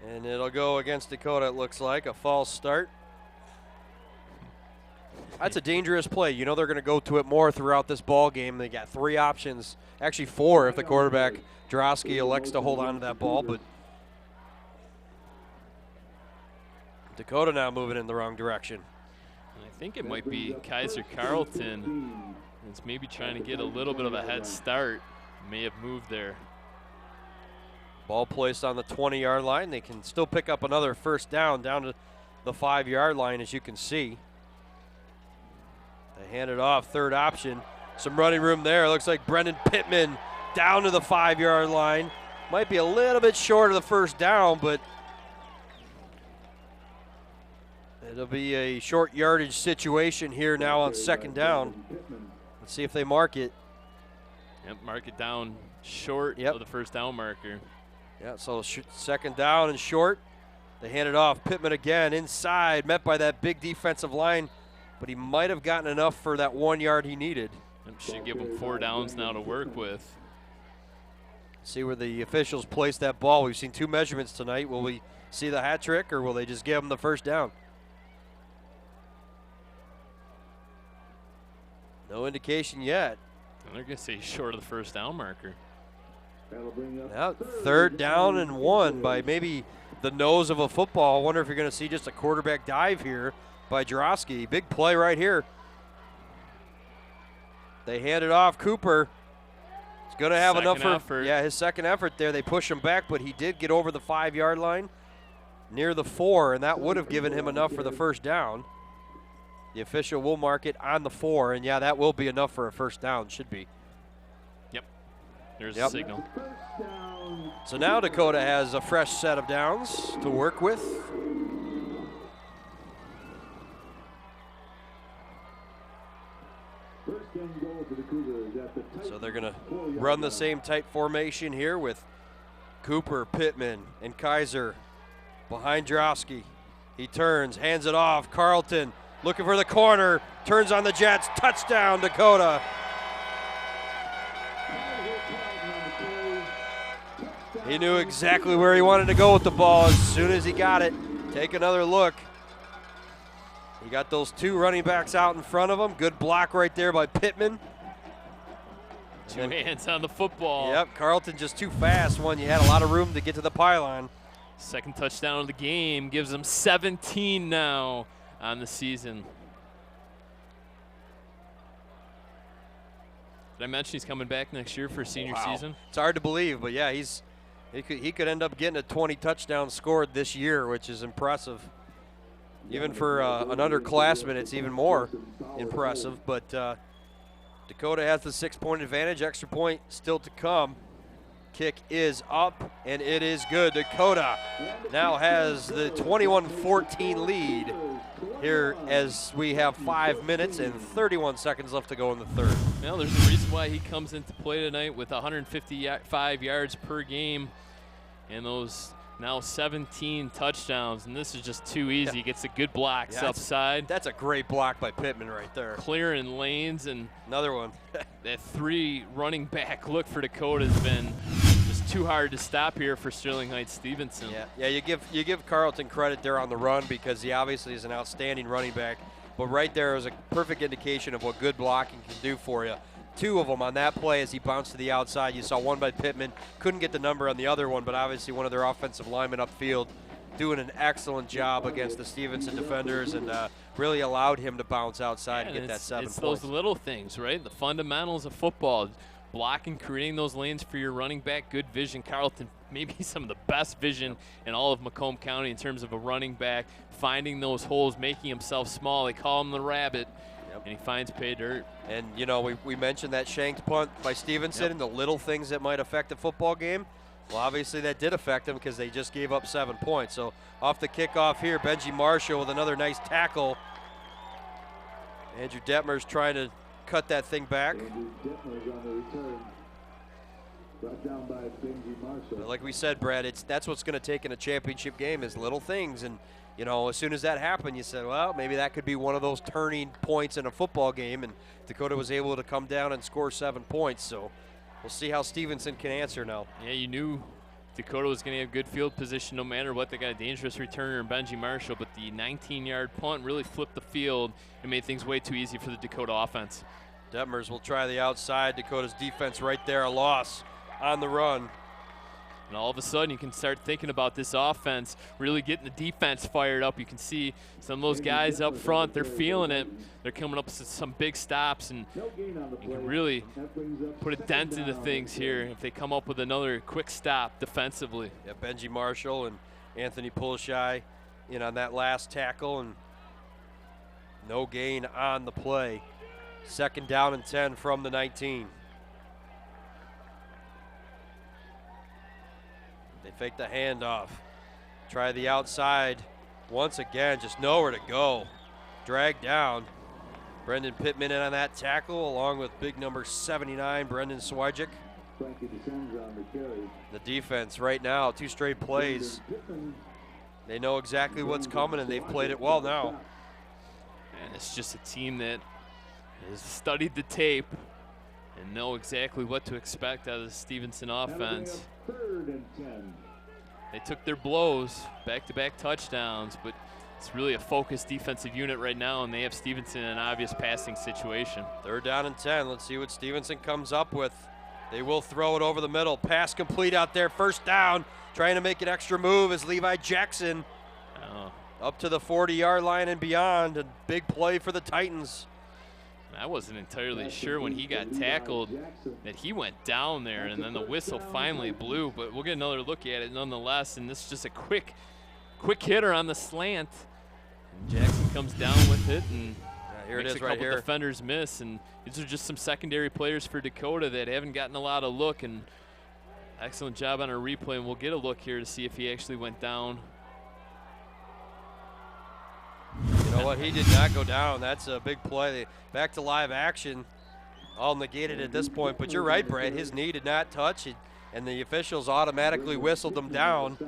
And it'll go against Dakota, it looks like. A false start. That's a dangerous play. You know they're going to go to it more throughout this ball game. They got 3 options, actually 4 if the quarterback, Drosky, elects to hold on to that ball. But Dakota now moving in the wrong direction. And I think it might be Kaiser Carrollton. It's maybe trying to get a little bit of a head start. May have moved there. Ball placed on the 20-yard line. They can still pick up another 1st down to the 5-yard line, as you can see. They hand it off, 3rd option. Some running room there. Looks like Brendan Pittman down to the 5-yard line. Might be a little bit short of the 1st down, but it'll be a short yardage situation here now on 2nd down. Let's see if they mark it. Yep, mark it down short of the 1st down marker. Yeah, so 2nd down and short. They hand it off. Pittman again inside, met by that big defensive line, but he might have gotten enough for that 1 yard he needed. Should give him 4 downs now to work with. See where the officials place that ball. We've seen 2 measurements tonight. Will we see the hat trick, or will they just give him the 1st down? No indication yet. And they're going to say short of the 1st down marker. Now 3rd down and 1 by maybe the nose of a football. I wonder if you're going to see just a quarterback dive here by Drosky. Big play right here. They hand it off. Cooper is going to have enough for his 2nd effort there. They push him back, but he did get over the 5-yard line near the 4, and that would have given him enough for the 1st down. The official will mark it on the 4, and yeah, that will be enough for a 1st down. Should be. There's the signal. So now Dakota has a fresh set of downs to work with. So they're going to run the same tight formation here with Cooper, Pittman, and Kaiser behind Drosky. He turns, hands it off. Carrollton looking for the corner, turns on the Jets. Touchdown, Dakota. He knew exactly where he wanted to go with the ball as soon as he got it. Take another look. He got those 2 running backs out in front of him. Good block right there by Pittman. 2 hands on the football. Yep, Carrollton just too fast. You had a lot of room to get to the pylon. Second touchdown of the game gives them 17 now on the season. Did I mention he's coming back next year for senior season? It's hard to believe, but yeah, he could end up getting a 20 touchdowns scored this year, which is impressive. Even for an underclassman, it's even more impressive. But Dakota has the 6-point advantage. Extra point still to come. Kick is up, and it is good. Dakota now has the 21-14 lead here as we have 5 minutes and 31 seconds left to go in the third. Well, there's a reason why he comes into play tonight with 155 yards per game and those now 17 touchdowns, and this is just too easy. He gets a good block upside. That's a great block by Pittman right there. Clearing lanes, and another one. That 3 running back look for Dakota has been just too hard to stop here for Sterling Heights Stevenson. Yeah, you give Carleton credit there on the run because he obviously is an outstanding running back, but right there is a perfect indication of what good blocking can do for you. 2 of them on that play as he bounced to the outside. You saw one by Pittman, couldn't get the number on the other one, but obviously one of their offensive linemen upfield doing an excellent job against the Stevenson defenders and really allowed him to bounce outside and get that 7 points. It's those little things, right? The fundamentals of football, blocking, creating those lanes for your running back, good vision. Carleton, maybe some of the best vision in all of Macomb County in terms of a running back, finding those holes, making himself small. They call him the rabbit. And he finds pay dirt. And, you know, we mentioned that shanked punt by Stevenson and the little things that might affect a football game. Well, obviously that did affect them because they just gave up 7 points. So off the kickoff here, Benji Marshall with another nice tackle. Andrew Detmer's trying to cut that thing back. But like we said, Brad, that's what's going to take in a championship game is little things. And, you know, as soon as that happened, you said, well, maybe that could be one of those turning points in a football game. And Dakota was able to come down and score 7 points. So we'll see how Stevenson can answer now. Yeah, you knew Dakota was going to have good field position no matter what. They got a dangerous returner in Benji Marshall, but the 19-yard punt really flipped the field and made things way too easy for the Dakota offense. Detmers will try the outside. Dakota's defense right there, a loss on the run. And all of a sudden, you can start thinking about this offense, really getting the defense fired up. You can see some of those guys up front, they're feeling it. They're coming up with some big stops, and you can really put a dent into things here if they come up with another quick stop defensively. Yeah, Benji Marshall and Anthony Pulishai in on that last tackle, and no gain on the play. 2nd down and 10 from the 19. They fake the handoff. Try the outside once again, just nowhere to go. Dragged down. Brendan Pittman in on that tackle along with big number 79, Brendan Swijic. The defense right now, 2 straight plays. They know exactly what's coming and they've played it well now. And it's just a team that has studied the tape and know exactly what to expect out of the Stevenson offense. They took their blows, back-to-back touchdowns, but it's really a focused defensive unit right now, and they have Stevenson in an obvious passing situation. 3rd down and 10. Let's see what Stevenson comes up with. They will throw it over the middle. Pass complete out there. 1st down. Trying to make an extra move is Levi Jackson. Up to the 40-yard line and beyond. A big play for the Titans. I wasn't entirely sure when he got tackled that he went down there, and then the whistle finally blew, but we'll get another look at it nonetheless. And this is just a quick hitter on the slant. And Jackson comes down with it and here it makes is a right couple here. defenders miss. And these are just some secondary players for Dakota that haven't gotten a lot of look. And excellent job on a replay, and we'll get a look here to see if he actually went down. You know what? He did not go down. That's a big play. Back to live action. All negated at this point. But you're right, Brad. His knee did not touch it, and the officials automatically whistled him down.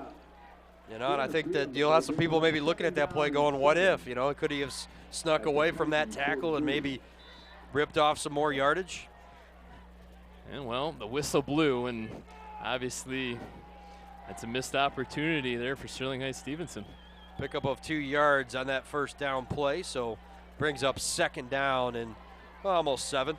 You know, and I think that you'll have some people maybe looking at that play going, what if? You know, could he have snuck away from that tackle and maybe ripped off some more yardage? And, well, the whistle blew, and obviously that's a missed opportunity there for Sterling Heights Stevenson. Pickup of 2 yards on that 1st down play, so brings up 2nd down and almost 7.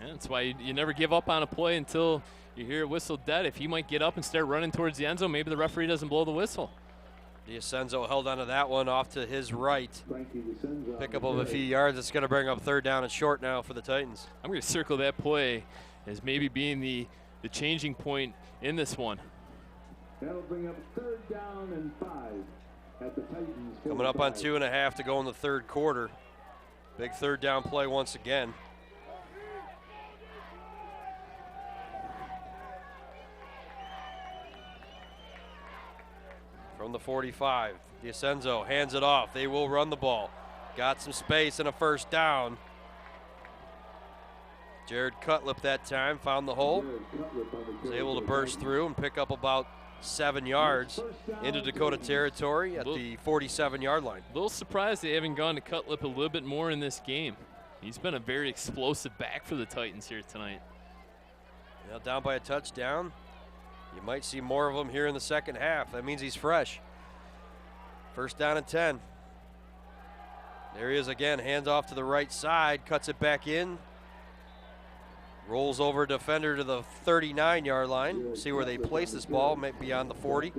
And that's why you never give up on a play until You hear a whistle dead. If he might get up and start running towards the end zone, maybe the referee doesn't blow the whistle. DiAcenzo held onto that one off to his right. Pick up of a few yards. It's going to bring up 3rd down and short now for the Titans. I'm going to circle that play as maybe being the changing point in this one. That'll bring up 3rd down and 5 at the Titans. Coming up on 2.5 to go in the 3rd quarter. Big 3rd down play once again. From the 45, DiAcenzo hands it off. They will run the ball. Got some space and a 1st down. Jared Cutlip that time found the hole. Was able to burst through and pick up about 7 yards into Dakota territory at the 47-yard line. A little surprised they haven't gone to Cutlip a little bit more in this game. He's been a very explosive back for the Titans here tonight. Now down by a touchdown. You might see more of him here in the 2nd half. That means he's fresh. 1st down and 10. There he is again, hands off to the right side, cuts it back in. Rolls over defender to the 39-yard line. We'll see where they place this ball, maybe beyond the 40.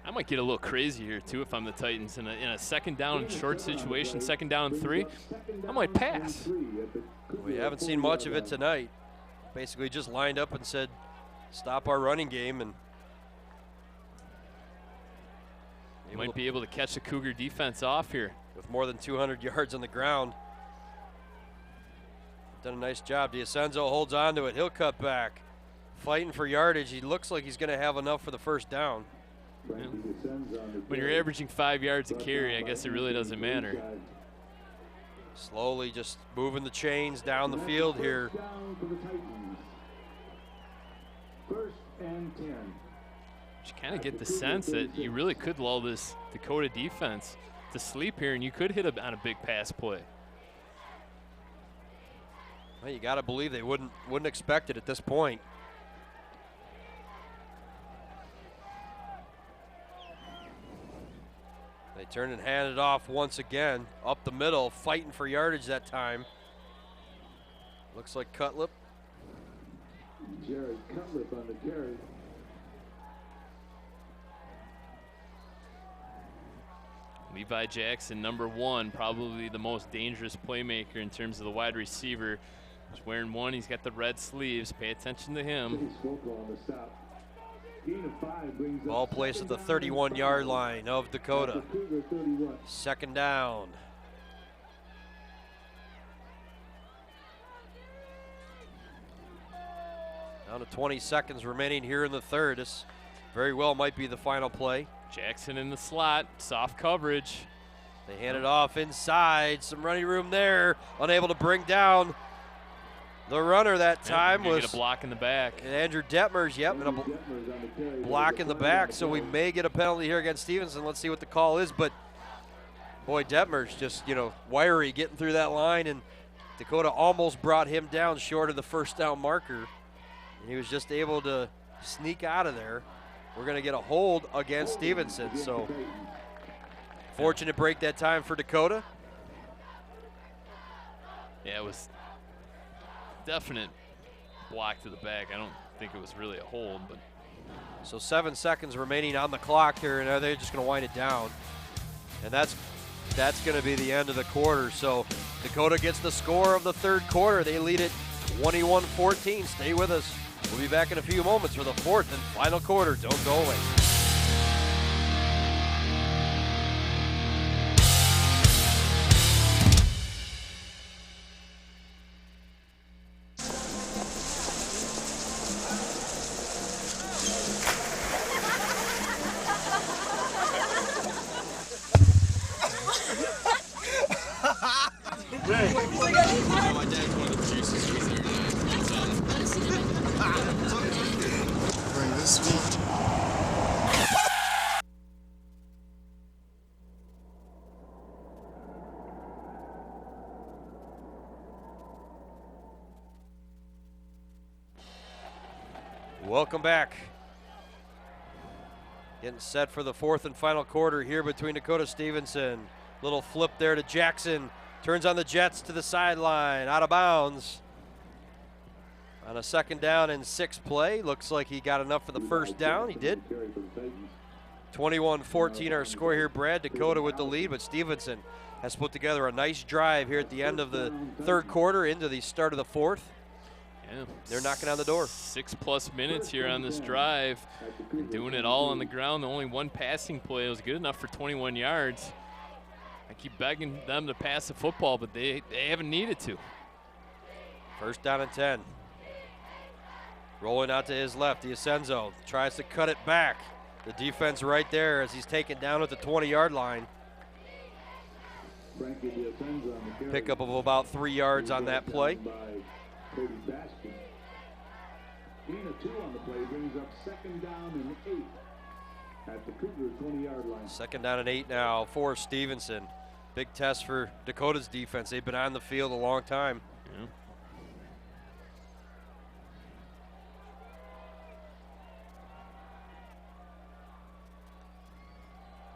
I might get a little crazy here too if I'm the Titans in a 2nd down and short situation, 2nd down and 3. I might pass. We haven't seen much of it tonight. Basically just lined up and said, stop our running game, and might be able to catch the Cougar defense off here. With more than 200 yards on the ground. Done a nice job. DiAcenzo holds on to it. He'll cut back. Fighting for yardage. He looks like he's going to have enough for the 1st down. Yeah. When you're averaging 5 yards a carry, I guess it really doesn't matter. Slowly just moving the chains down the field here. 1st and 10. You kind of get the sense that you really could lull this Dakota defense to sleep here, and you could hit on a big pass play. Well, you got to believe they wouldn't expect it at this point. They turn and hand it off once again, up the middle, fighting for yardage that time. Looks like Cutlip. Jared Cutlip on the carry. Levi Jackson, number 1, probably the most dangerous playmaker in terms of the wide receiver. He's wearing 1, he's got the red sleeves. Pay attention to him. Ball placed at the 31-yard line of Dakota. 2nd down. Down to 20 seconds remaining here in the 3rd. This very well might be the final play. Jackson in the slot, soft coverage. They hand it off inside, some running room there. Unable to bring down the runner that time was get a block in the back. Andrew Detmers, yep, and a block in the back, so we may get a penalty here against Stevenson. Let's see what the call is, but boy, Detmers just, wiry getting through that line, and Dakota almost brought him down short of the 1st down marker. And he was just able to sneak out of there. We're going to get a hold against Stevenson, so fortunate break that time for Dakota. Yeah, it was definite block to the back. I don't think it was really a hold, but. So 7 seconds remaining on the clock here, and they're just going to wind it down. And that's going to be the end of the quarter. So Dakota gets the score of the 3rd quarter. They lead it 21-14. Stay with us. We'll be back in a few moments for the 4th and final quarter. Don't go away. Welcome back. Getting set for the 4th and final quarter here between Dakota Stevenson. Little flip there to Jackson. Turns on the Jets to the sideline. Out of bounds. On a 2nd down and 6 play, looks like he got enough for the 1st down. He did. 21-14 our score here, Brad. Dakota with the lead, but Stevenson has put together a nice drive here at the end of the 3rd quarter into the start of the 4th. Yeah. They're knocking on the door. 6+ minutes here on this drive. Doing it all on the ground. The only one passing play was good enough for 21 yards. I keep begging them to pass the football, but they haven't needed to. 1st down and 10. Rolling out to his left, DiAcenzo tries to cut it back. The defense right there as he's taken down at the 20-yard line. Pickup of about 3 yards on that play. Gain of 2 on the play brings up 2nd down and 8 at the Cougar 20-yard line. 2nd down and 8 now for Stevenson. Big test for Dakota's defense. They've been on the field a long time. Yeah.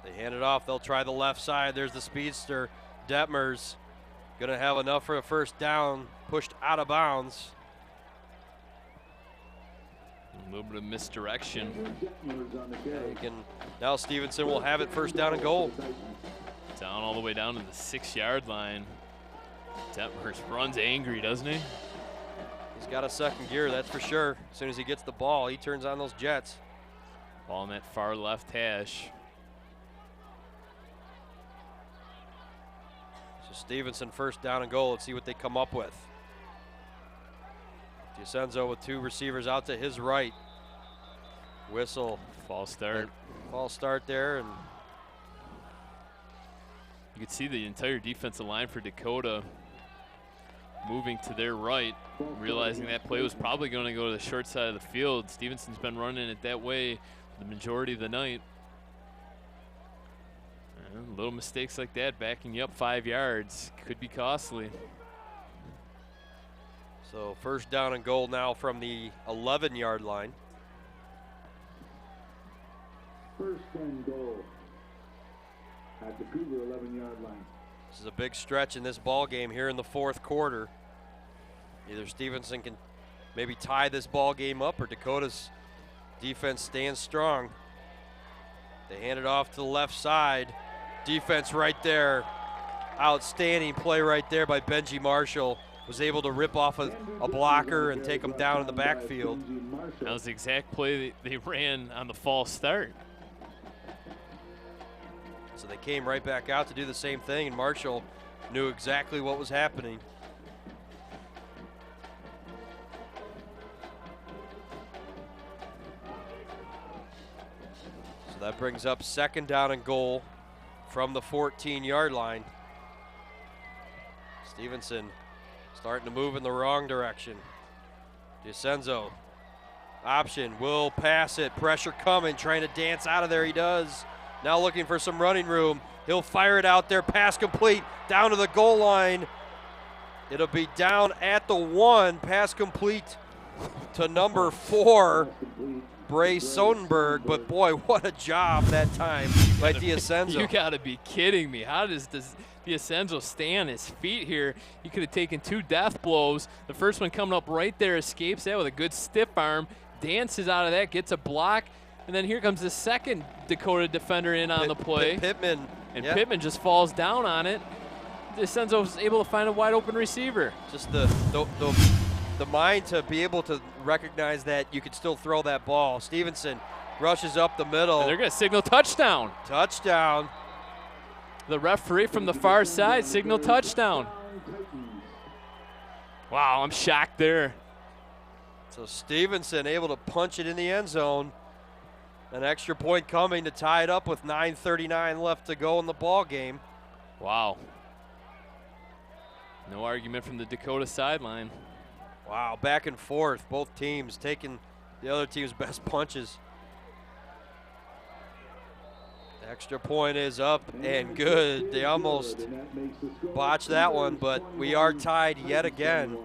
They hand it off. They'll try the left side. There's the speedster. Detmers going to have enough for a 1st down. Pushed out of bounds. A little bit of misdirection. Now Stevenson will have it 1st down and goal. Down all the way down to the 6-yard line. Detmers runs angry, doesn't he? He's got a 2nd gear, that's for sure. As soon as he gets the ball, he turns on those jets. Ball in that far left hash. So Stevenson 1st down and goal. Let's see what they come up with. DiAcenzo with 2 receivers out to his right. Whistle. False start. False start there. And you could see the entire defensive line for Dakota moving to their right, realizing that play was probably going to go to the short side of the field. Stevenson's been running it that way the majority of the night. And little mistakes like that, backing you up 5 yards, could be costly. So 1st down and goal now from the 11-yard line. 1st and goal at the Cougar 11-yard line. This is a big stretch in this ball game here in the 4th quarter. Either Stevenson can maybe tie this ball game up, or Dakota's defense stands strong. They hand it off to the left side. Defense right there. Outstanding play right there by Benji Marshall. Was able to rip off a blocker and take him down in the backfield. That was the exact play they ran on the false start. So they came right back out to do the same thing, and Marshall knew exactly what was happening. So that brings up 2nd down and goal from the 14-yard line. Stevenson starting to move in the wrong direction. DiAcenzo, option, will pass it, pressure coming, trying to dance out of there, he does. Now looking for some running room. He'll fire it out there, pass complete, down to the goal line. It'll be down at the 1, pass complete to number 4, Bray Sodenberg, but boy, what a job that time by DiAcenzo. You gotta be kidding me. How does DiAcenzo stay on his feet here? He could have taken 2 death blows. The first one coming up right there, escapes that with a good stiff arm, dances out of that, gets a block, and then here comes the 2nd Dakota defender in on the play. Pittman. And yep. Pittman just falls down on it. DiAcenzo was able to find a wide open receiver. Just the mind to be able to recognize that you could still throw that ball. Stevenson rushes up the middle. And they're going to signal touchdown. Touchdown. The referee from the far side signaled touchdown. Wow, I'm shocked there. So Stevenson able to punch it in the end zone. An extra point coming to tie it up with 9:39 left to go in the ball game. Wow. No argument from the Dakota sideline. Wow, back and forth. Both teams taking the other team's best punches. The extra point is up and good. They almost botched that one, but we are tied yet again.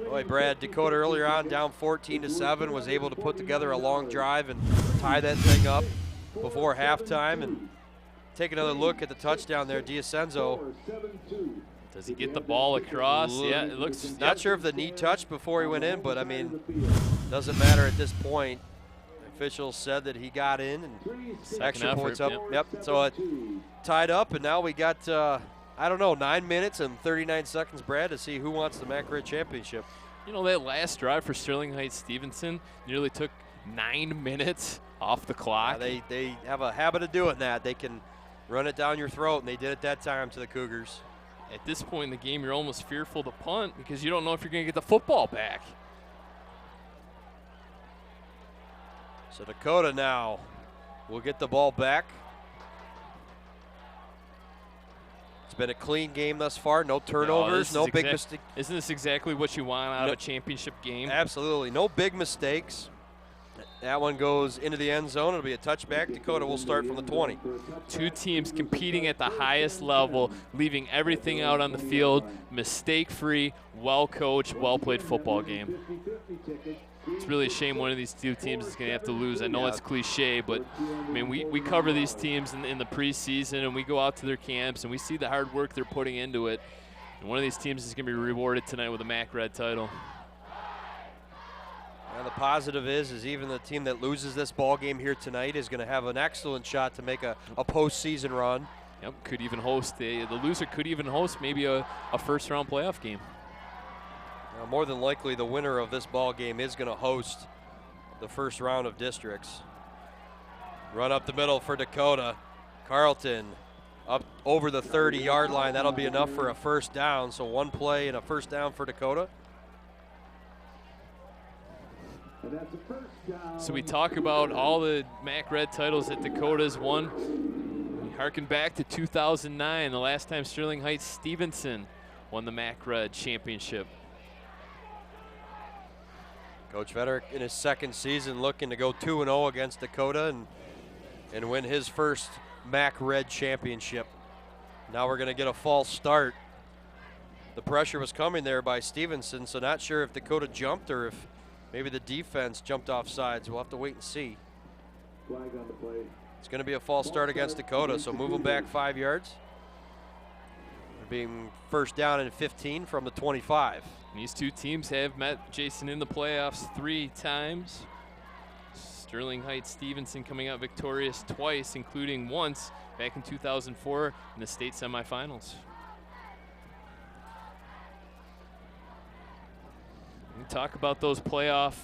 Boy, Brad, Dakota earlier on down 14-7 was able to put together a long drive and tie that thing up before halftime. And take another look at the touchdown there. DiAcenzo Does he get the ball across? Yeah, it looks. Not sure if the knee touched before he went in, but I mean, doesn't matter at this point. Officials said that he got in, and extra points up. Yep. So it tied up, and now we got, I don't know, 9 minutes and 39 seconds, Brad, to see who wants the MAC Red Championship. You know, that last drive for Sterling Heights Stevenson nearly took 9 minutes off the clock. Yeah, they have a habit of doing that. They can run it down your throat, and they did it that time to the Cougars. At this point in the game, you're almost fearful to punt because you don't know if you're going to get the football back. So Dakota now will get the ball back. It's been a clean game thus far. No turnovers, no big mistakes. Isn't this exactly what you want out of a championship game? Absolutely. No big mistakes. That one goes into the end zone. It'll be a touchback. Dakota will start from the 20. Two teams competing at the highest level, leaving everything out on the field, mistake-free, well-coached, well-played football game. It's really a shame one of these two teams is going to have to lose. I know it's cliche, but I mean, we cover these teams in the preseason, and we go out to their camps, and we see the hard work they're putting into it. And one of these teams is going to be rewarded tonight with a MAC Red title. And the positive is even the team that loses this ball game here tonight is going to have an excellent shot to make a postseason run. Yep, could even host the loser could even host maybe a first-round playoff game. More than likely, the winner of this ball game is going to host the first round of districts. Run up the middle for Dakota. Carlton up over the 30-yard line. That'll be enough for a first down. So one play and a first down for Dakota. So we talk about all the MAC Red titles that Dakota's won. We harken back to 2009, the last time Sterling Heights Stevenson won the MAC Red championship. Coach Vederick in his second season looking to go 2-0 against Dakota and win his first MAC Red championship. Now we're going to get a false start. The pressure was coming there by Stevenson, so not sure if Dakota jumped or if maybe the defense jumped off sides. We'll have to wait and see. It's going to be a false start against Dakota, so move them back 5 yards. Being first down and 15 from the 25. These two teams have met, Jason, in the playoffs 3 times. Sterling Heights Stevenson coming out victorious twice, including once back in 2004 in the state semifinals. We talk about those playoff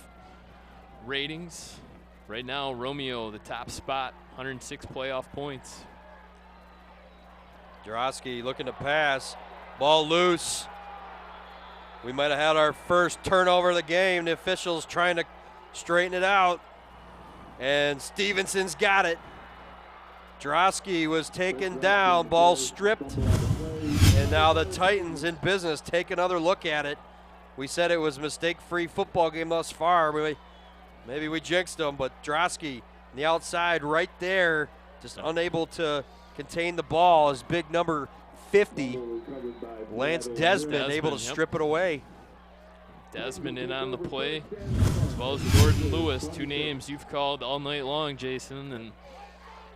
ratings. Right now, Romeo, the top spot, 106 playoff points. Jarosky looking to pass. Ball loose. We might have had our first turnover of the game. The officials trying to straighten it out. And Stevenson's got it. Jarosky was taken down. Ball stripped. And now the Titans in business. Take another look at it. We said it was a mistake-free football game thus far. Maybe we jinxed them, but Jarosky on the outside right there, just unable to contain the ball. His big number 50, Lance Desmond, able to strip it away. Desmond in on the play, as well as Jordan Lewis, 2 names you've called all night long, Jason.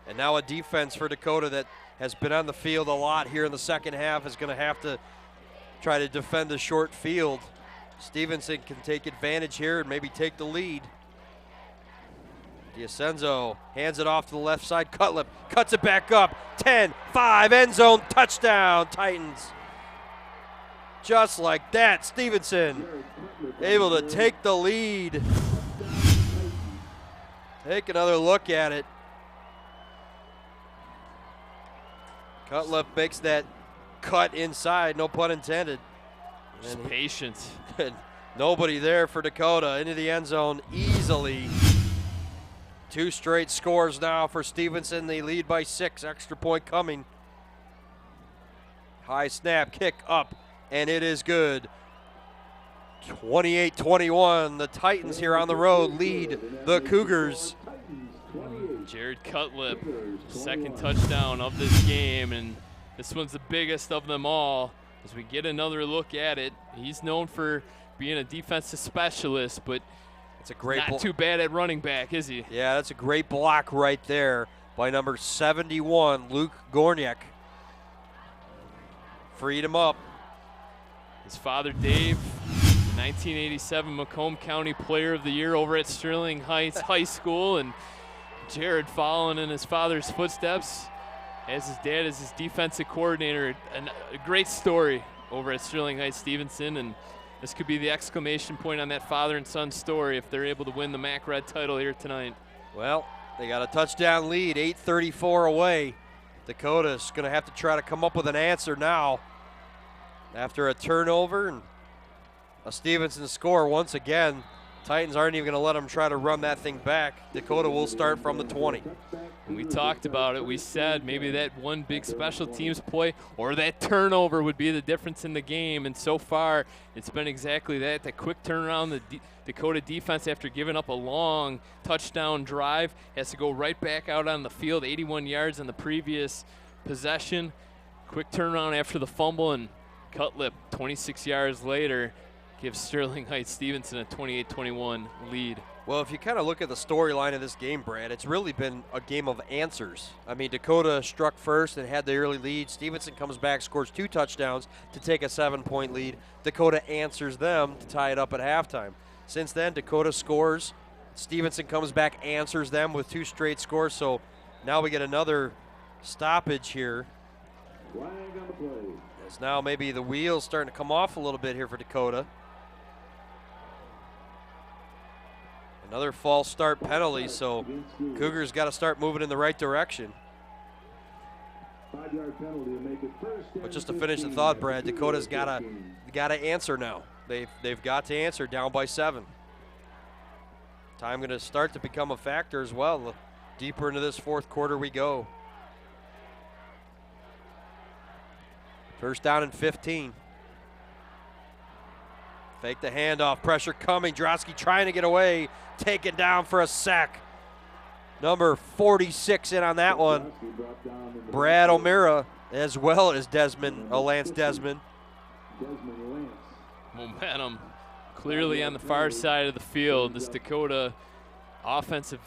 And now a defense for Dakota that has been on the field a lot here in the second half is going to have to try to defend the short field. Stevenson can take advantage here and maybe take the lead. D'Ascenzo hands it off to the left side. Cutlip cuts it back up. 10-5, end zone, touchdown, Titans. Just like that, Stevenson able to take the lead. Take another look at it. Cutlip makes that cut inside, no pun intended. Just patience. Nobody there for Dakota. Into the end zone easily. 2 straight scores now for Stevenson. They lead by 6. Extra point coming. High snap, kick up, and it is good. 28-21. The Titans here on the road lead the Cougars. Jared Cutlip, second touchdown of this game, and this one's the biggest of them all. As we get another look at it, he's known for being a defensive specialist, but it's a great not too bad at running back, is he? Yeah, that's a great block right there by number 71, Luke Gorniak. Freed him up. His father, Dave, 1987 Macomb County Player of the Year over at Sterling Heights High School, and Jared following in his father's footsteps as his dad is his defensive coordinator. A great story over at Sterling Heights Stevenson, and this could be the exclamation point on that father and son story if they're able to win the MAC Red title here tonight. Well, they got a touchdown lead, 8:34 away. Dakota's going to have to try to come up with an answer now after a turnover and a Stevenson score once again. Titans aren't even going to let them try to run that thing back. Dakota will start from the 20. And we talked about it. We said maybe that one big special teams play or that turnover would be the difference in the game. And so far, it's been exactly that. That quick turnaround, the Dakota defense, after giving up a long touchdown drive, has to go right back out on the field, 81 yards in the previous possession. Quick turnaround after the fumble, and Cutlip, 26 yards later, gives Sterling Heights Stevenson a 28-21 lead. Well, if you kind of look at the storyline of this game, Brad, it's really been a game of answers. I mean, Dakota struck first and had the early lead. Stevenson comes back, scores 2 touchdowns to take a 7-point lead. Dakota answers them to tie it up at halftime. Since then, Dakota scores. Stevenson comes back, answers them with 2 straight scores. So now we get another stoppage here. As now maybe the wheels starting to come off a little bit here for Dakota. Another false start penalty, so Cougars got to start moving in the right direction. But just to finish the thought, Brad, Dakota's got to answer now. They've got to answer, down by 7. Time going to start to become a factor as well. The deeper into this 4th quarter we go. First down and 15. Fake the handoff, pressure coming. Drosky trying to get away, taken down for a sack. Number 46 in on that one. Brad O'Meara, as well as Lance Desmond. Momentum clearly on the far side of the field. This Dakota offensive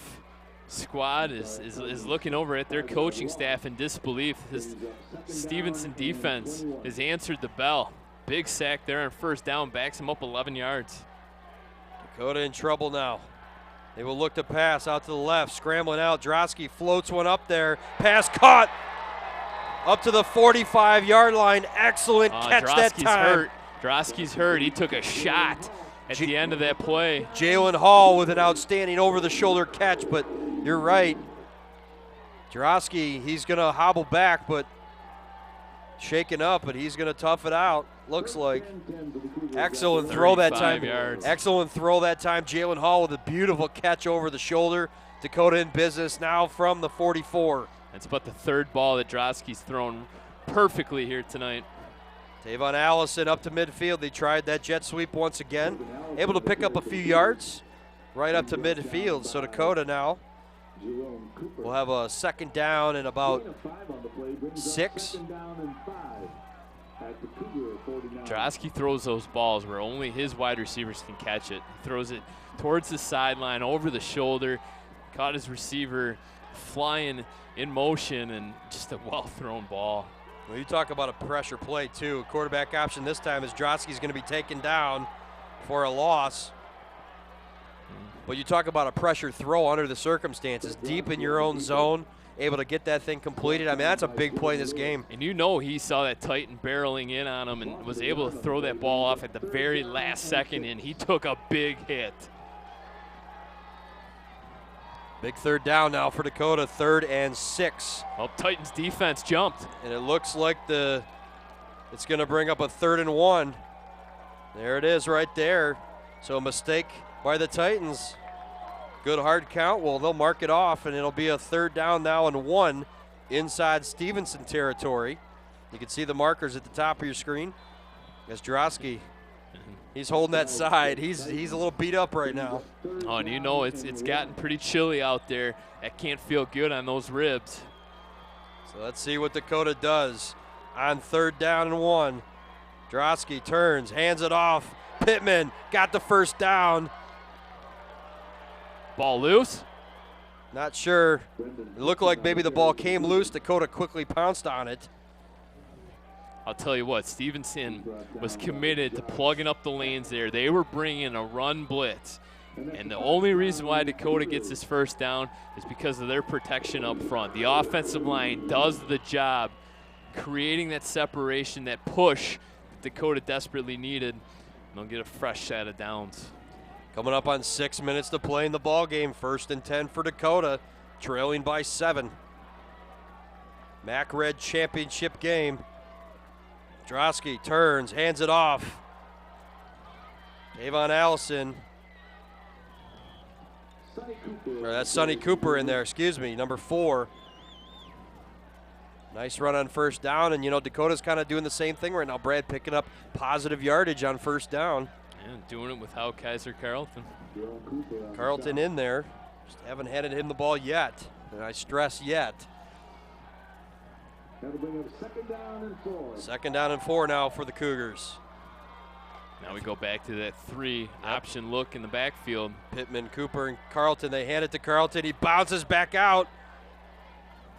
squad is looking over at their coaching staff in disbelief. This Stevenson defense has answered the bell. Big sack there on first down, backs him up 11 yards. Dakota in trouble now. They will look to pass out to the left, scrambling out. Drosky floats one up there. Pass caught up to the 45-yard line. Excellent catch that time. Drosky's hurt. He took a shot at the end of that play. Jalen Hall with an outstanding over-the-shoulder catch, but you're right. Drosky, he's going to hobble back, but shaken up, but he's going to tough it out, looks like. Excellent throw that time. Yards. Excellent throw that time. Jalen Hall with a beautiful catch over the shoulder. Dakota in business now from the 44. That's about the 3rd ball that Drosky's thrown perfectly here tonight. Tavon Allison up to midfield. They tried that jet sweep once again. Able to pick up a few yards right up to midfield. So Dakota now will have a 2nd down and about 6. Drosky throws those balls where only his wide receivers can catch it. He throws it towards the sideline, over the shoulder, caught his receiver flying in motion, and just a well-thrown ball. Well, you talk about a pressure play, too. Quarterback option this time is Drosky's going to be taken down for a loss. But you talk about a pressure throw under the circumstances, deep in your own zone, able to get that thing completed. I mean, that's a big play in this game. And you know he saw that Titan barreling in on him and was able to throw that ball off at the very last second, and he took a big hit. Big 3rd down now for Dakota, 3rd and 6. Well, Titans defense jumped. And it looks like it's going to bring up a 3rd and 1. There it is right there. So a mistake by the Titans. Good hard count. Well, they'll mark it off, and it'll be a 3rd down now and 1 inside Stevenson territory. You can see the markers at the top of your screen. As Drosky, he's holding that side. He's a little beat up right now. Oh, and you know it's gotten pretty chilly out there. That can't feel good on those ribs. So let's see what Dakota does on 3rd down and 1. Drosky turns, hands it off. Pittman got the 1st down. Ball loose? Not sure. It looked like maybe the ball came loose. Dakota quickly pounced on it. I'll tell you what, Stevenson was committed to plugging up the lanes there. They were bringing a run blitz. And the only reason why Dakota gets this first down is because of their protection up front. The offensive line does the job, creating that separation, that push that Dakota desperately needed. And they'll get a fresh set of downs. Coming up on 6 minutes to play in the ball game. 1st and 10 for Dakota, trailing by 7. Mac Red championship game. Drosky turns, hands it off. Davon Allison. Or that's Sonny Cooper in there, excuse me, number 4. Nice run on first down, and you know, Dakota's kind of doing the same thing right now. Brad picking up positive yardage on first down. And doing it without Kaiser Carlton. Carlton in there. Just haven't handed him the ball yet, and I stress yet. Second down and 4 now for the Cougars. Now we go back to that 3 option look in the backfield. Pittman, Cooper, and Carlton. They hand it to Carlton. He bounces back out.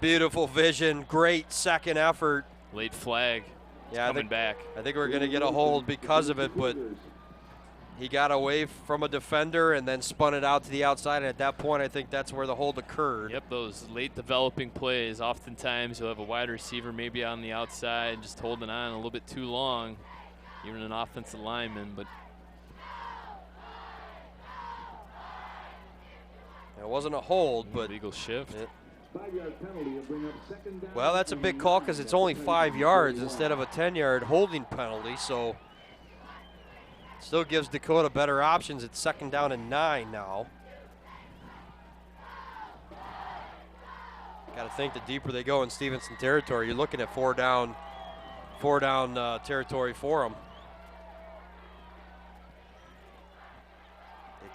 Beautiful vision. Great second effort. Late flag. Yeah, coming back. I think we're going to get a hold because of it, but he got away from a defender and then spun it out to the outside. And at that point, I think that's where the hold occurred. Yep, those late developing plays. Oftentimes, you'll have a wide receiver maybe on the outside, just holding on a little bit too long. Even an offensive lineman, but it wasn't a hold, but legal shift. Well, that's a big call because it's only 5 yards instead of a 10-yard holding penalty, so still gives Dakota better options. It's 2nd down and 9 now. Got to think the deeper they go in Stevenson territory, you're looking at 4 down territory for them.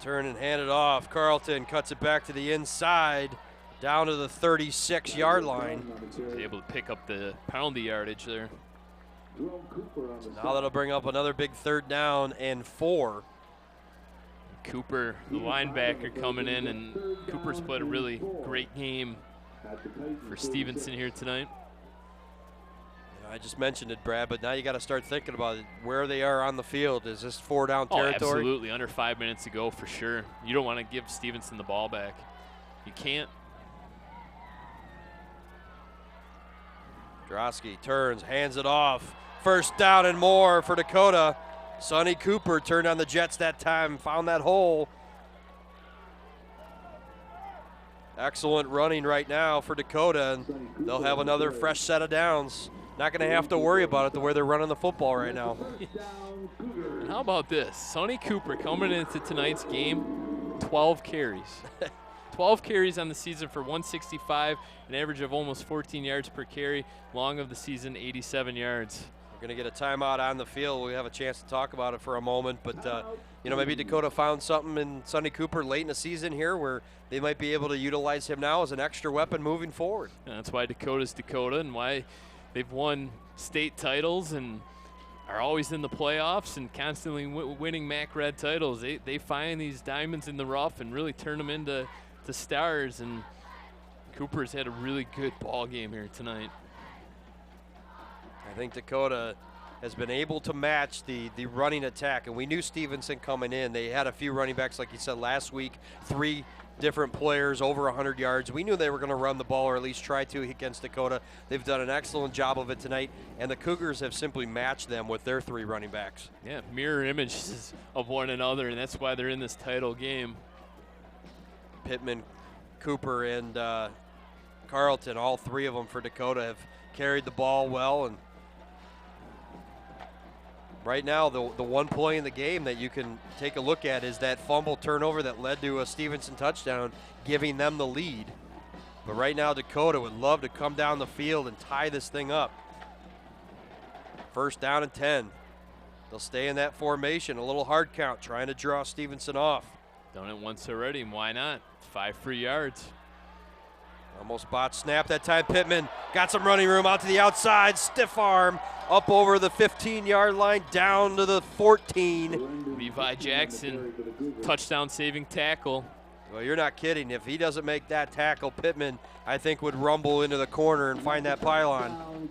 Turn and hand it off. Carlton cuts it back to the inside, down to the 36-yard line. He's able to pick up the penalty yardage there. So now that'll bring up another big 3rd down and 4. Cooper, the linebacker, coming in, and Cooper's played a really great game for Stevenson here tonight. I just mentioned it, Brad, but now you got to start thinking about it, where they are on the field. Is this 4 down territory? Oh, absolutely. Under 5 minutes to go for sure. You don't want to give Stevenson the ball back. You can't. Drosky turns, hands it off. 1st down and more for Dakota. Sonny Cooper turned on the Jets that time, found that hole. Excellent running right now for Dakota, and they'll have another fresh set of downs. Not going to have to worry about it the way they're running the football right now. And how about this? Sonny Cooper coming into tonight's game, 12 carries. 12 carries on the season for 165, an average of almost 14 yards per carry. Long of the season, 87 yards. We're going to get a timeout on the field. We have a chance to talk about it for a moment, but you know, maybe Dakota found something in Sonny Cooper late in the season here where they might be able to utilize him now as an extra weapon moving forward. And that's why Dakota's Dakota and why they've won state titles and are always in the playoffs and constantly winning MAC Red titles. They find these diamonds in the rough and really turn them into stars, and Cooper's had a really good ball game here tonight. I think Dakota has been able to match the running attack, and we knew Stevenson coming in. They had a few running backs, like you said, last week, 3 different players over 100 yards. We knew they were going to run the ball, or at least try to, against Dakota. They've done an excellent job of it tonight, and the Cougars have simply matched them with their 3 running backs. Yeah, mirror images of one another, and that's why they're in this title game. Pittman, Cooper, and Carlton, all 3 of them for Dakota, have carried the ball well, and right now, the one play in the game that you can take a look at is that fumble turnover that led to a Stevenson touchdown, giving them the lead. But right now, Dakota would love to come down the field and tie this thing up. 1st down and 10. They'll stay in that formation, a little hard count, trying to draw Stevenson off. Done it once already, and why not? 5 free yards. Almost botched snap that time. Pittman got some running room out to the outside. Stiff arm up over the 15-yard line, down to the 14. Levi Jackson, touchdown saving tackle. Well, you're not kidding. If he doesn't make that tackle, Pittman, I think, would rumble into the corner and find that pylon.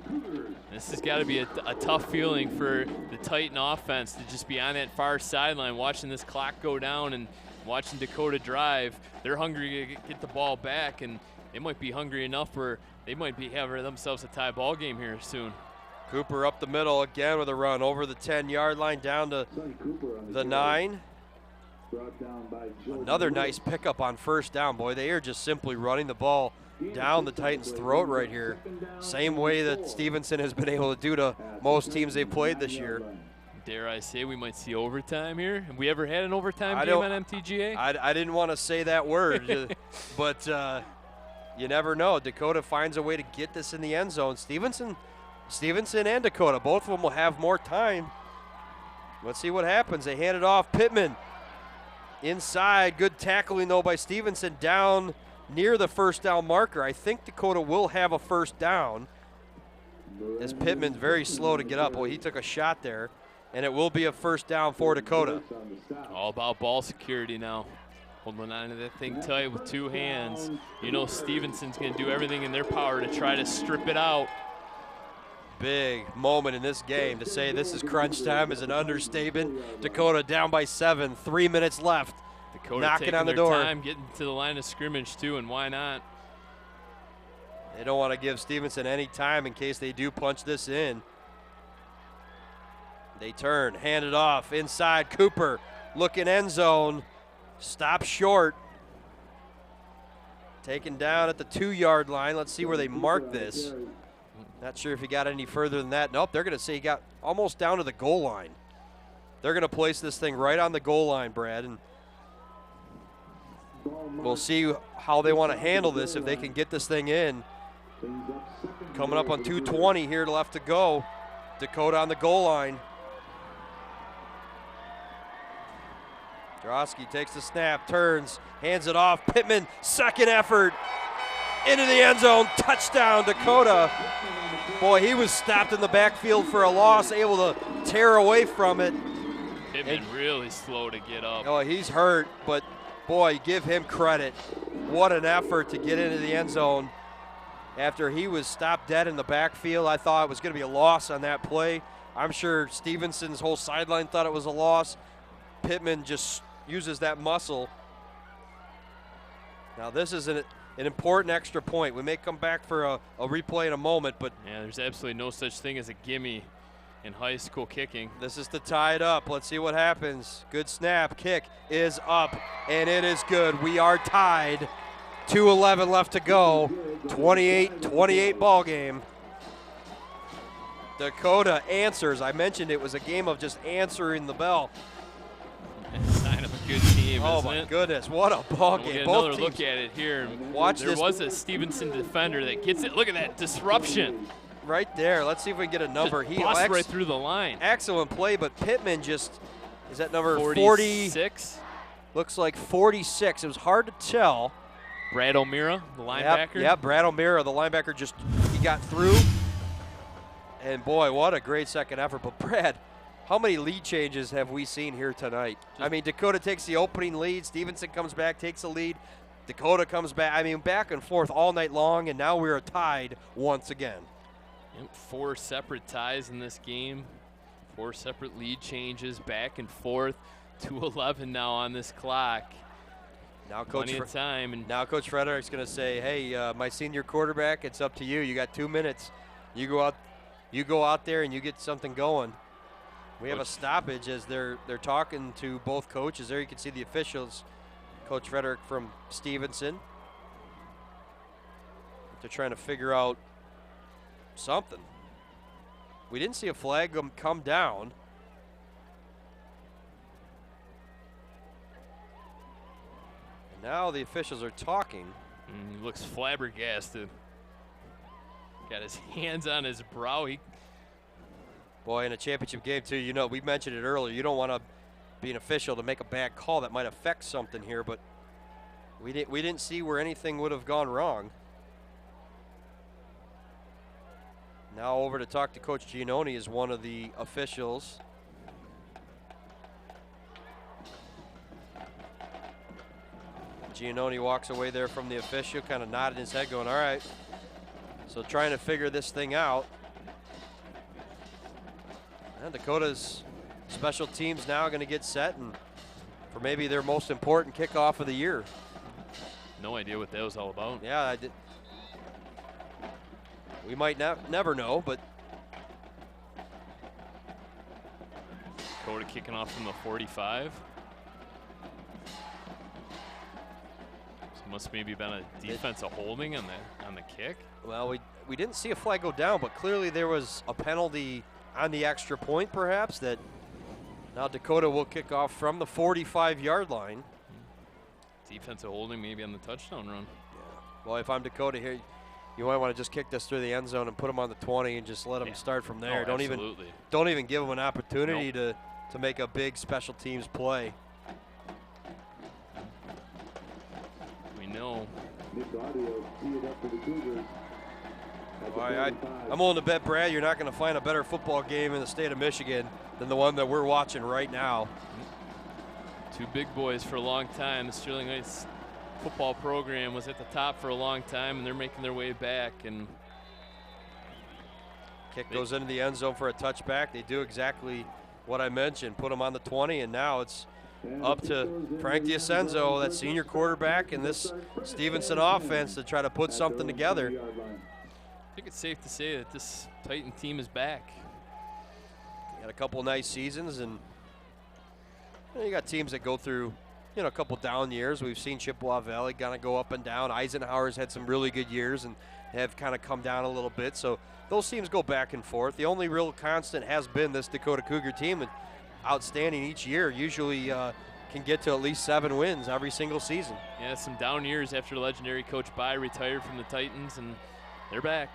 This has got to be a tough feeling for the Titan offense to just be on that far sideline watching this clock go down and watching Dakota drive. They're hungry to get the ball back, and they might be hungry enough where they might be having themselves a tie ball game here soon. Cooper up the middle again with a run over the 10-yard line down to the 9. Another nice pickup on first down. Boy, they are just simply running the ball down the Titans' throat right here. Same way that Stevenson has been able to do to most teams they've played this year. Dare I say we might see overtime here? Have we ever had an overtime game on MTGA? I didn't want to say that word, but you never know. Dakota finds a way to get this in the end zone. Stevenson and Dakota, both of them will have more time. Let's see what happens. They hand it off. Pittman inside. Good tackling, though, by Stevenson down near the first down marker. I think Dakota will have a first down, as Pittman's very slow to get up. Boy, he took a shot there, and it will be a first down for Dakota. All about ball security now. Holding on to that thing tight with two hands. You know Stevenson's going to do everything in their power to try to strip it out. Big moment in this game. To say this is crunch time is an understatement. Dakota down by 7, 3 minutes left. Dakota knocking on the their door. Time, getting to the line of scrimmage too, and why not? They don't want to give Stevenson any time in case they do punch this in. They turn, hand it off inside. Cooper looking end zone. Stop short. Taken down at the 2-yard line. Let's see where they mark this. Not sure if he got any further than that. Nope, they're going to say he got almost down to the goal line. They're going to place this thing right on the goal line, Brad, and we'll see how they want to handle this, if they can get this thing in. Coming up on 2:20 here left to go. Dakota on the goal line. Drosky takes the snap, turns, hands it off. Pittman, second effort, into the end zone, touchdown Dakota. Boy, he was stopped in the backfield for a loss, able to tear away from it. Pittman really slow to get up. Oh, he's hurt, but boy, give him credit. What an effort to get into the end zone after he was stopped dead in the backfield. I thought it was going to be a loss on that play. I'm sure Stevenson's whole sideline thought it was a loss. Pittman just uses that muscle. Now this is an important extra point. We may come back for a replay in a moment, but yeah, there's absolutely no such thing as a gimme in high school kicking. This is to tie it up. Let's see what happens. Good snap. Kick is up, and it is good. We are tied. 2:11 left to go. 28-28 ball game. Dakota answers. I mentioned it was a game of just answering the bell. Sign of a good team, oh isn't my it? goodness, what a ball game. We'll get Both another teams. look at it here. Watch there this. was a Stevenson defender that gets it. Look at that disruption. Right there. Let's see if we can get a number. Just bust right through the line. Excellent play, but Pittman just, is that number 46? Looks like 46. It was hard to tell. Brad O'Meara, the linebacker. Yep, Brad O'Meara, the linebacker, just, he got through. And boy, what a great second effort. But Brad, how many lead changes have we seen here tonight? I mean, Dakota takes the opening lead. Stevenson comes back, takes the lead. Dakota comes back. I mean, back and forth all night long, and now we're tied once again. Yep, 4 separate ties in this game. 4 separate lead changes, back and forth. 2:11 now on this clock. Now, Coach Plenty of time. And now Coach Frederick's going to say, hey, my senior quarterback, it's up to you. You got 2 minutes. You go out there and you get something going. We have a stoppage as they're talking to both coaches. There you can see the officials. Coach Frederick from Stevenson. They're trying to figure out something. We didn't see a flag come down. And now the officials are talking. He looks flabbergasted. Got his hands on his brow. Boy, in a championship game, too, you know, we mentioned it earlier. You don't want to be an official to make a bad call that might affect something here, but we didn't see where anything would have gone wrong. Now over to talk to Coach Giannone is one of the officials. Giannone walks away there from the official, kind of nodding his head going, all right. So trying to figure this thing out. And Dakota's special teams now going to get set and for maybe their most important kickoff of the year. No idea what that was all about. Yeah, I did. We might never know, but Dakota kicking off from the 45. So must maybe been a defensive holding on the kick. Well, we didn't see a flag go down, but clearly there was a penalty on the extra point, perhaps, that now Dakota will kick off from the 45-yard line. Defensive holding maybe on the touchdown run. Yeah. Well, if I'm Dakota here, you might want to just kick this through the end zone and put them on the 20 and just let them start from there. Oh, don't even give them an opportunity to make a big special teams play. We know. Well, I'm willing to bet, Brad, you're not going to find a better football game in the state of Michigan than the one that we're watching right now. Two big boys for a long time. The Sterling Heights football program was at the top for a long time, and they're making their way back. And kick goes into the end zone for a touchback. They do exactly what I mentioned, put them on the 20, and now it's up to Frank DiAcenzo, that senior quarterback, and this Stevenson offense to try to put something together. I think it's safe to say that this Titan team is back. Had a couple nice seasons, and you got teams that go through, a couple down years. We've seen Chippewa Valley kind of go up and down. Eisenhower's had some really good years and have kind of come down a little bit. So those teams go back and forth. The only real constant has been this Dakota Cougar team, and outstanding each year. Usually can get to at least 7 wins every single season. Yeah, some down years after legendary Coach Bai retired from the Titans, and they're back.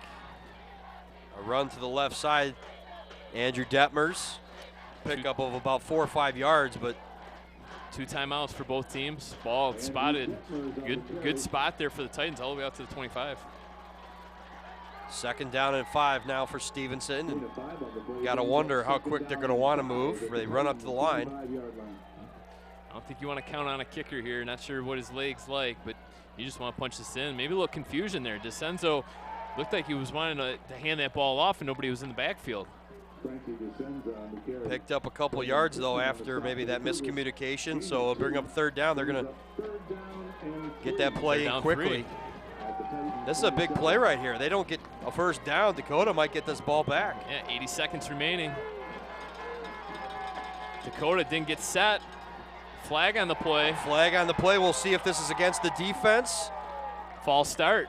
A run to the left side. Andrew Detmers, pickup of about 4 or 5 yards, but 2 timeouts for both teams. Ball spotted. Good spot there for the Titans all the way out to the 25. 2nd down and 5 now for Stevenson. And got to wonder how quick they're going to want to move. They run up to the line. I don't think you want to count on a kicker here. Not sure what his leg's like, but you just want to punch this in. Maybe a little confusion there. DiAcenzo looked like he was wanting to hand that ball off, and nobody was in the backfield. Picked up a couple yards, though, after maybe that miscommunication. So it'll bring up 3rd down. They're going to get that play in quickly. 3. This is a big play right here. They don't get a 1st down. Dakota might get this ball back. Yeah, 80 seconds remaining. Dakota didn't get set. Flag on the play. Flag on the play. We'll see if this is against the defense. False start.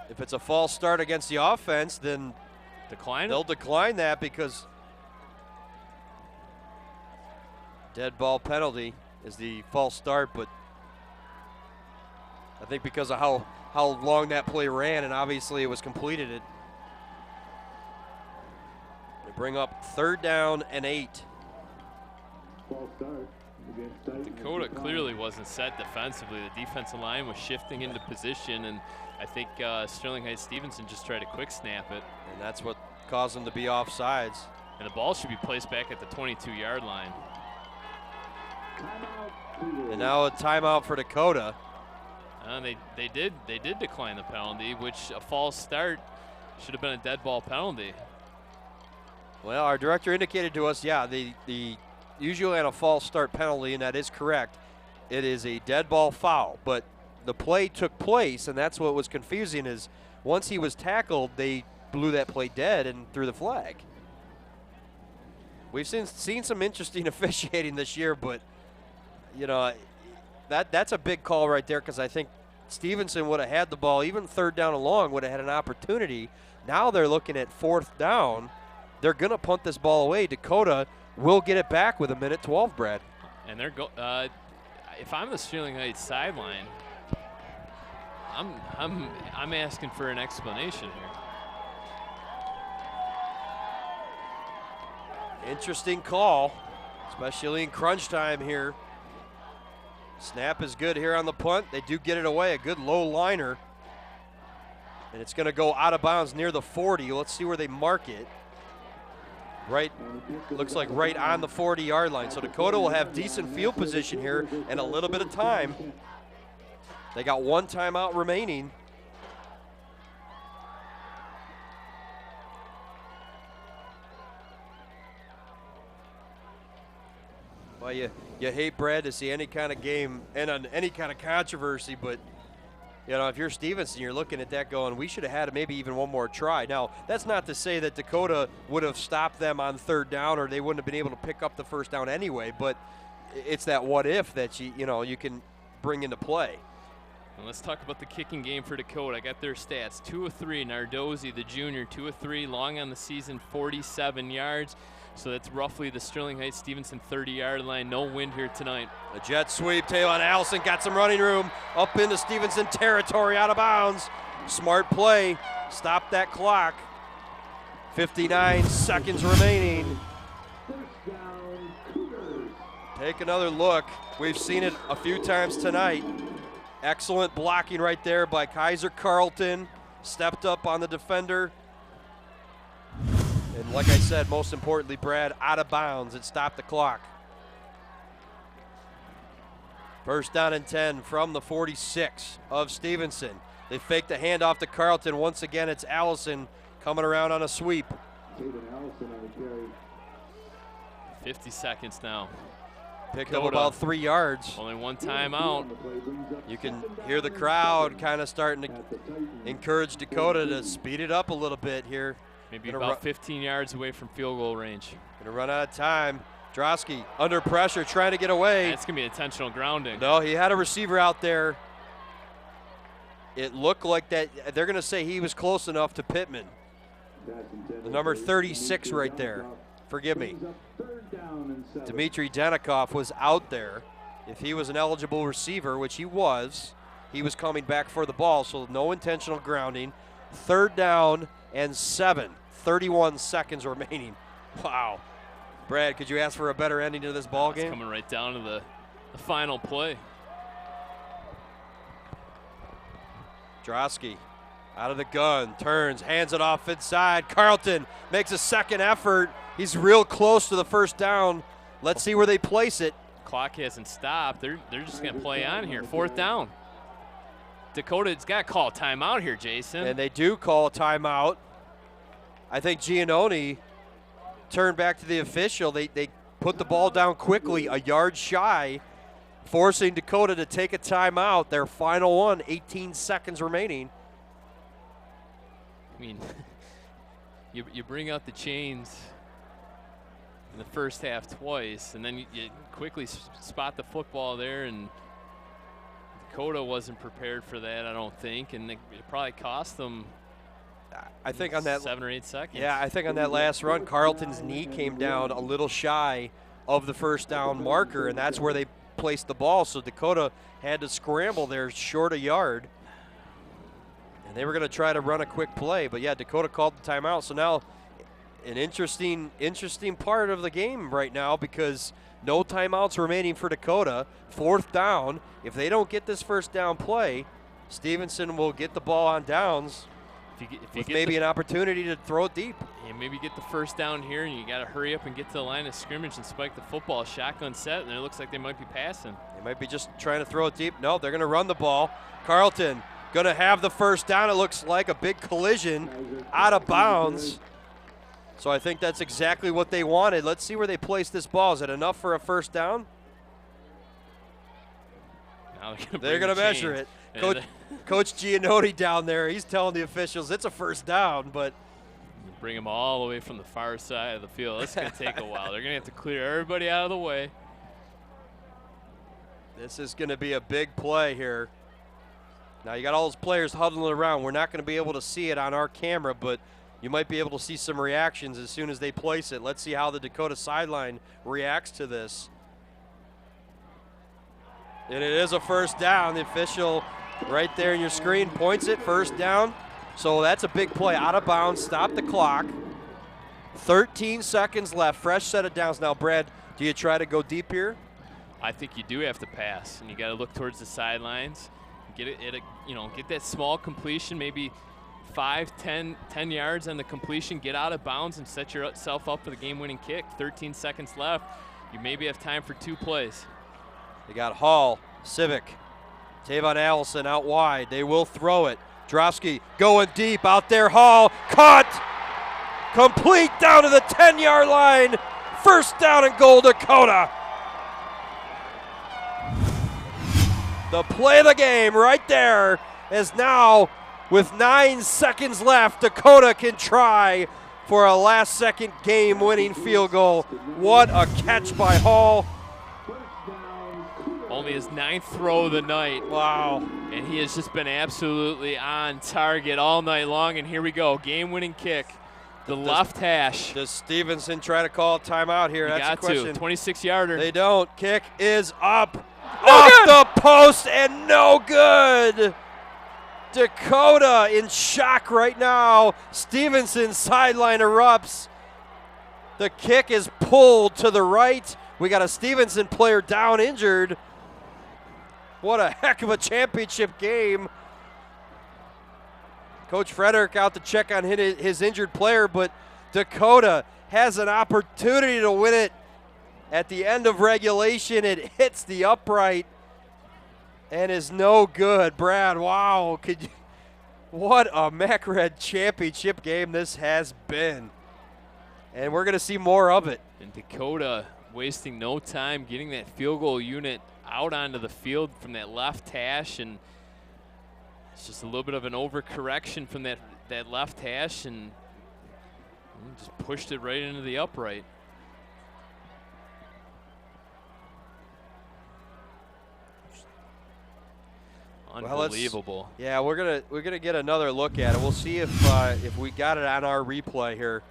If it's a false start against the offense, then they'll decline that because dead ball penalty is the false start, but I think because of how long that play ran and obviously it was completed, they bring up 3rd down and 8. Dakota clearly wasn't set defensively. The defensive line was shifting into position, and I think Sterling Heights Stevenson just tried to quick snap it. And that's what caused them to be offsides. And the ball should be placed back at the 22-yard line. And now a timeout for Dakota. They did decline the penalty, which a false start should have been a dead ball penalty. Well, our director indicated to us, yeah, the usually on a false start penalty, and that is correct, it is a dead ball foul. But the play took place, and that's what was confusing is once he was tackled, they blew that play dead and threw the flag. We've seen some interesting officiating this year, but, that's a big call right there because I think Stevenson would have had the ball, even 3rd down and long, would have had an opportunity. Now they're looking at 4th down. They're going to punt this ball away. Dakota will get it back with 1:12, Brad. And they're if I'm the Sterling Heights sideline, I'm asking for an explanation here. Interesting call, especially in crunch time here. Snap is good here on the punt. They do get it away, a good low liner. And it's going to go out of bounds near the 40. Let's see where they mark it. Right, looks like right on the 40-yard line. So Dakota will have decent field position here and a little bit of time They got 1 timeout remaining. Well, you hate, Brad, to see any kind of game and on any kind of controversy, but you know, if you're Stevenson, you're looking at that going, we should have had maybe even one more try. Now, that's not to say that Dakota would have stopped them on 3rd down or they wouldn't have been able to pick up the 1st down anyway, but it's that what if that you can bring into play. And let's talk about the kicking game for Dakota. I got their stats. 2 of 3. Nardozzi, the junior, 2 of 3. Long on the season, 47 yards. So that's roughly the Sterling Heights Stevenson 30-yard line. No wind here tonight. A jet sweep. Taylon Allison got some running room up into Stevenson territory, out of bounds. Smart play. Stop that clock. 59 seconds remaining. Take another look. We've seen it a few times tonight. Excellent blocking right there by Kaiser Carlton. Stepped up on the defender. And like I said, most importantly, Brad, out of bounds. It stopped the clock. 1st down and 10 from the 46 of Stevenson. They fake the handoff to Carlton. Once again, it's Allison coming around on a sweep. 50 seconds now. Picked up about 3 yards. Only 1 timeout. You can hear the crowd kind of starting to encourage Dakota to speed it up a little bit here. Maybe about 15 yards away from field goal range. Gonna run out of time. Drosky under pressure, trying to get away. That's gonna be intentional grounding. No, he had a receiver out there. It looked like that. They're gonna say he was close enough to Pittman. The number 36 right there. Forgive me. Dmitry Denikov was out there. If he was an eligible receiver, which he was coming back for the ball, so no intentional grounding. 3rd down and 7. 31 seconds remaining. Wow. Brad, could you ask for a better ending to this ball game? Coming right down to the final play. Drosky out of the gun, turns, hands it off inside. Carlton makes a second effort. He's real close to the 1st down. Let's see where they place it. Clock hasn't stopped. They're just going to play on here. 4th down. Dakota's got to call a timeout here, Jason. And they do call a timeout. I think Giannone turned back to the official. They put the ball down quickly, a yard shy, forcing Dakota to take a timeout. Their final one, 18 seconds remaining. I mean, you bring out the chains in the first half twice, and then you quickly spot the football there, and Dakota wasn't prepared for that, I don't think, and it probably cost them, I think, on that 7 or 8 seconds. Yeah, I think on that last run, Carlton's knee came down a little shy of the 1st down marker, and that's where they placed the ball. So Dakota had to scramble there short a yard, and they were going to try to run a quick play. But yeah, Dakota called the timeout. So now an interesting part of the game right now, because no timeouts remaining for Dakota. 4th down. If they don't get this 1st down play, Stevenson will get the ball on downs. If you get maybe an opportunity to throw it deep. Yeah, maybe get the 1st down here, and you got to hurry up and get to the line of scrimmage and spike the football. Shotgun set, and it looks like they might be passing. They might be just trying to throw it deep. No, they're going to run the ball. Carlton going to have the 1st down. It looks like a big collision out of bounds. So I think that's exactly what they wanted. Let's see where they place this ball. Is it enough for a 1st down? Now they're going to measure it. Coach Giannone down there, he's telling the officials it's a 1st down, but bring them all the way from the far side of the field. That's going to take a while. They're going to have to clear everybody out of the way. This is going to be a big play here. Now you got all those players huddling around. We're not going to be able to see it on our camera, but you might be able to see some reactions as soon as they place it. Let's see how the Dakota sideline reacts to this. And it is a 1st down. The official right there in your screen points it, 1st down. So that's a big play. Out of bounds, stop the clock. 13 seconds left, fresh set of downs. Now, Brad, do you try to go deep here? I think you do have to pass, and you got to look towards the sidelines. Get it, get that small completion, maybe 5, 10 yards on the completion. Get out of bounds and set yourself up for the game-winning kick. 13 seconds left. You maybe have time for 2 plays. They got Hall, Civic, Tavon Allison out wide. They will throw it. Drofsky going deep out there. Hall caught. Complete down to the 10-yard line. First down and goal, Dakota. The play of the game right there is now with 9 seconds left. Dakota can try for a last-second game-winning field goal. What a catch by Hall. Only his 9th throw of the night. Wow. And he has just been absolutely on target all night long. And here we go, game-winning kick. The left hash. Does Stevenson try to call a timeout here? That's the question. 26-yarder. They don't. Kick is up. Off the post and no good. Dakota in shock right now. Stevenson sideline erupts. The kick is pulled to the right. We got a Stevenson player down injured. What a heck of a championship game. Coach Frederick out to check on his injured player, but Dakota has an opportunity to win it at the end of regulation. It hits the upright and is no good. Brad, wow. What a MacRed championship game this has been. And we're going to see more of it. And Dakota wasting no time getting that field goal unit out onto the field from that left hash, and it's just a little bit of an overcorrection from that left hash, and just pushed it right into the upright. Unbelievable. Well, we're gonna get another look at it. We'll see if we got it on our replay here.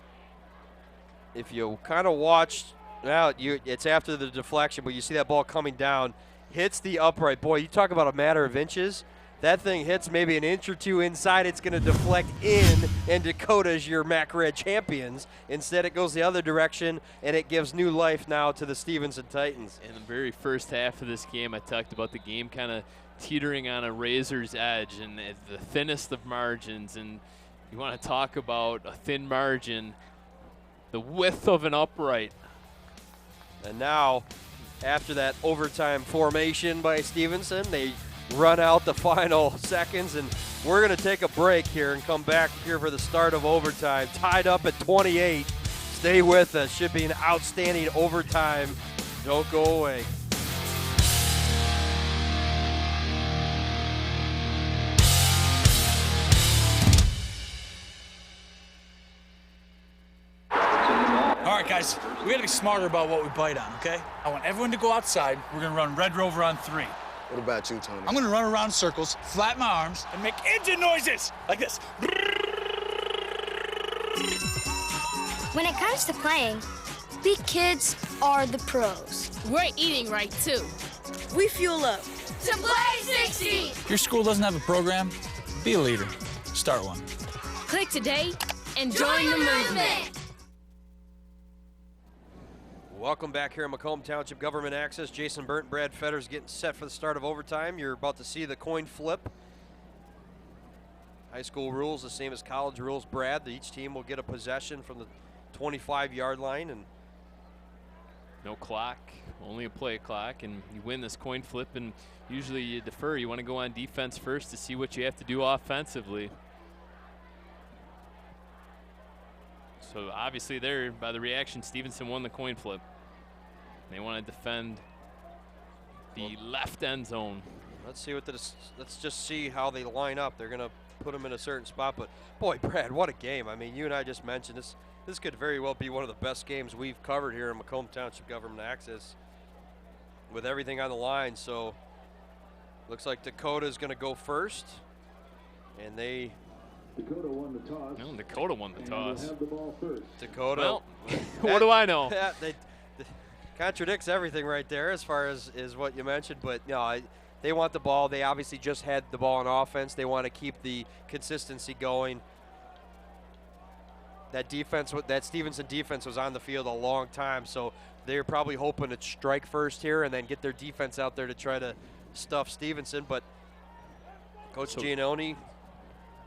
If you kind of watched, now it's after the deflection, but you see that ball coming down, hits the upright. Boy, you talk about a matter of inches. That thing hits maybe an inch or two inside. It's going to deflect in, and Dakota's your MacRed champions. Instead, it goes the other direction, and it gives new life now to the Stevenson Titans. In the very first half of this game, I talked about the game kind of teetering on a razor's edge and the thinnest of margins. And you want to talk about a thin margin, the width of an upright. And now, after that overtime formation by Stevenson, they run out the final seconds, and we're going to take a break here and come back here for the start of overtime. Tied up at 28. Stay with us. Should be an outstanding overtime. Don't go away. All right, guys, we got to be smarter about what we bite on, okay? I want everyone to go outside. We're going to run Red Rover on 3. What about you, Tony? I'm going to run around in circles, flatten my arms, and make engine noises like this. When it comes to playing, we kids are the pros. We're eating right, too. We fuel up. To play 60! If your school doesn't have a program, be a leader. Start one. Click today and join the movement. Welcome back here in Macomb Township Government Access. Jason Burnt, Brad Fetters getting set for the start of overtime. You're about to see the coin flip. High school rules the same as college rules, Brad. Each team will get a possession from the 25-yard line, and no clock, only a play clock, and you win this coin flip, and usually you defer. You want to go on defense first to see what you have to do offensively. So obviously there, by the reaction, Stevenson won the coin flip. They want to defend the left end zone. Let's just see how they line up. They're going to put them in a certain spot, but boy, Brad, what a game. I mean, you and I just mentioned this could very well be one of the best games we've covered here in Macomb Township Government Access with everything on the line. So looks like Dakota is going to go first, and Dakota won the toss. No, Dakota won the toss. Have the ball first. Dakota. Well, what do I know? That contradicts everything right there as far as what you mentioned, but no, they want the ball. They obviously just had the ball on offense. They want to keep the consistency going. That defense, that Stevenson defense was on the field a long time, so they're probably hoping to strike first here and then get their defense out there to try to stuff Stevenson. But Coach Giannone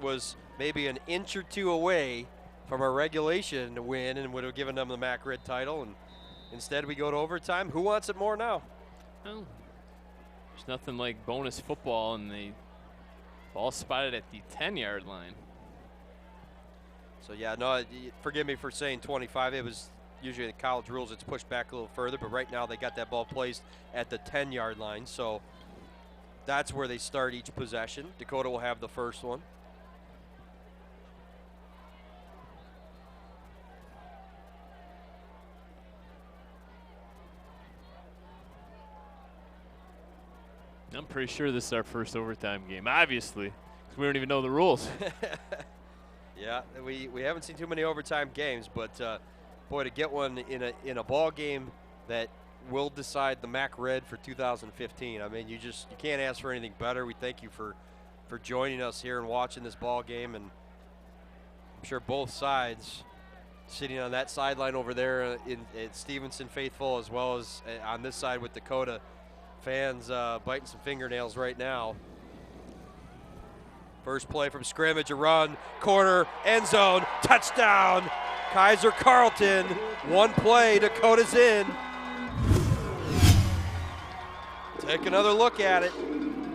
was maybe an inch or two away from a regulation win and would have given them the MacRed title, and instead we go to overtime. Who wants it more now? Well, There's nothing like bonus football, and the ball spotted at the 10-yard line. So yeah, no, forgive me for saying 25. It was usually the college rules, it's pushed back a little further, but right now they got that ball placed at the 10-yard line. So that's where they start each possession. Dakota will have the first one. I'm pretty sure this is our first overtime game, obviously, because we don't even know the rules. Yeah, we haven't seen too many overtime games, but boy, to get one in a ball game that will decide the MAC Red for 2015. I mean, you can't ask for anything better. We thank you for joining us here and watching this ball game, and I'm sure both sides sitting on that sideline over there at Stevenson faithful, as well as on this side with Dakota fans biting some fingernails right now. First play from scrimmage, a run, corner, end zone, touchdown, Kaiser Carlton. One play, Dakota's in. Take another look at it.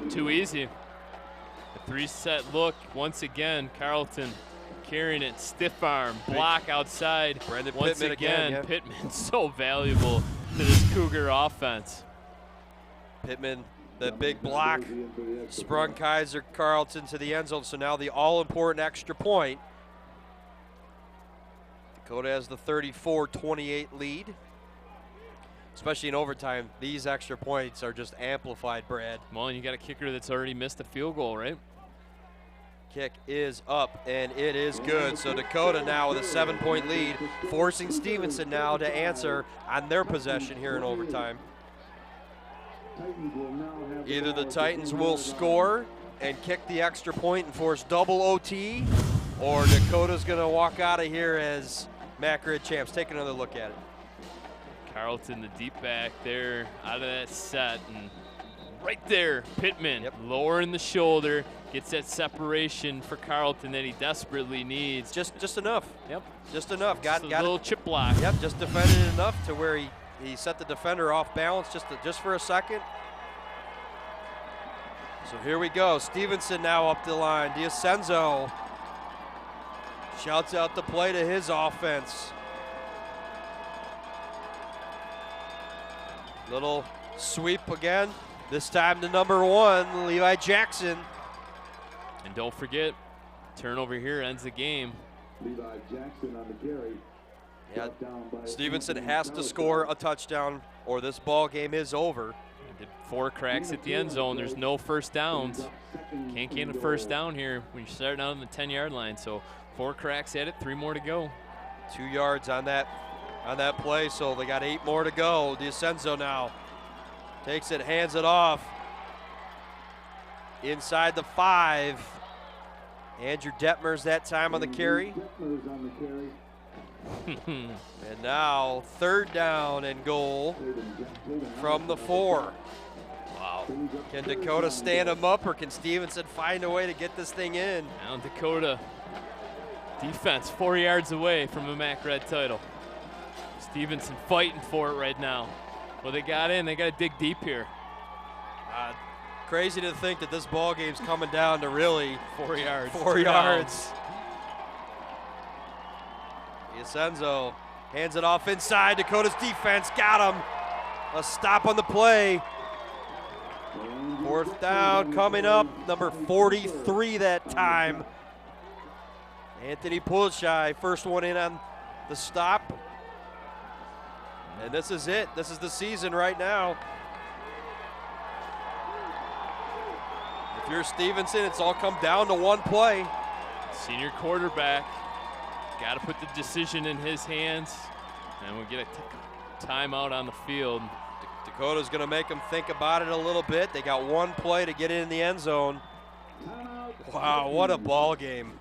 Too easy. A 3-set look. Once again, Carlton carrying it, stiff arm, block outside. Brandon Once Pittman again, yeah. Pittman so valuable to this Cougar offense. Pittman, the big block, sprung Kaiser Carlton to the end zone, so now the all-important extra point. Dakota has the 34-28 lead. Especially in overtime, these extra points are just amplified, Brad. Well, and you got a kicker that's already missed a field goal, right? Kick is up, and it is good. So Dakota now with a 7-point lead, forcing Stevenson now to answer on their possession here in overtime. Either the Titans will score and kick the extra point and force double OT, or Dakota's going to walk out of here as MAC Red champs. Take another look at it. Carlton, the deep back there, out of that set, and right there, Pittman lowering the shoulder, gets that separation for Carlton that he desperately needs. Just enough. Yep. Just enough. Got a little chip block. Yep, just defended it enough to where he set the defender off balance just for a second. So here we go. Stevenson now up the line. D'Ascenzo shouts out the play to his offense. Little sweep again. This time to number 1, Levi Jackson. And don't forget, turnover here ends the game. Levi Jackson on the carry. Yeah, Stevenson has to score a touchdown or this ball game is over. Did 4 cracks at the end zone. There's no first downs. Can't get a first down here when you're starting out on the 10-yard line. So 4 cracks at it, 3 more to go. 2 yards on that play, so they got 8 more to go. D'Ascenzo now takes it, hands it off. Inside the 5. Andrew Detmers that time on the carry. And now 3rd down and goal from the 4. Wow. Can Dakota stand him up, or can Stevenson find a way to get this thing in? Now Dakota defense 4 yards away from a MAC Red title. Stevenson fighting for it right now. Well, they got in. They got to dig deep here. Crazy to think that this ball game's coming down to really 4 yards. 4 yards. D'Ascenzo hands it off inside. Dakota's defense got him. A stop on the play. 4th down coming up. Number 43 that time. Anthony Pulshai, first one in on the stop. And this is it. This is the season right now. If you're Stevenson, it's all come down to one play. Senior quarterback. Got to put the decision in his hands. And we'll get a timeout on the field. Dakota's going to make them think about it a little bit. They got one play to get in the end zone. Wow, what a ball game.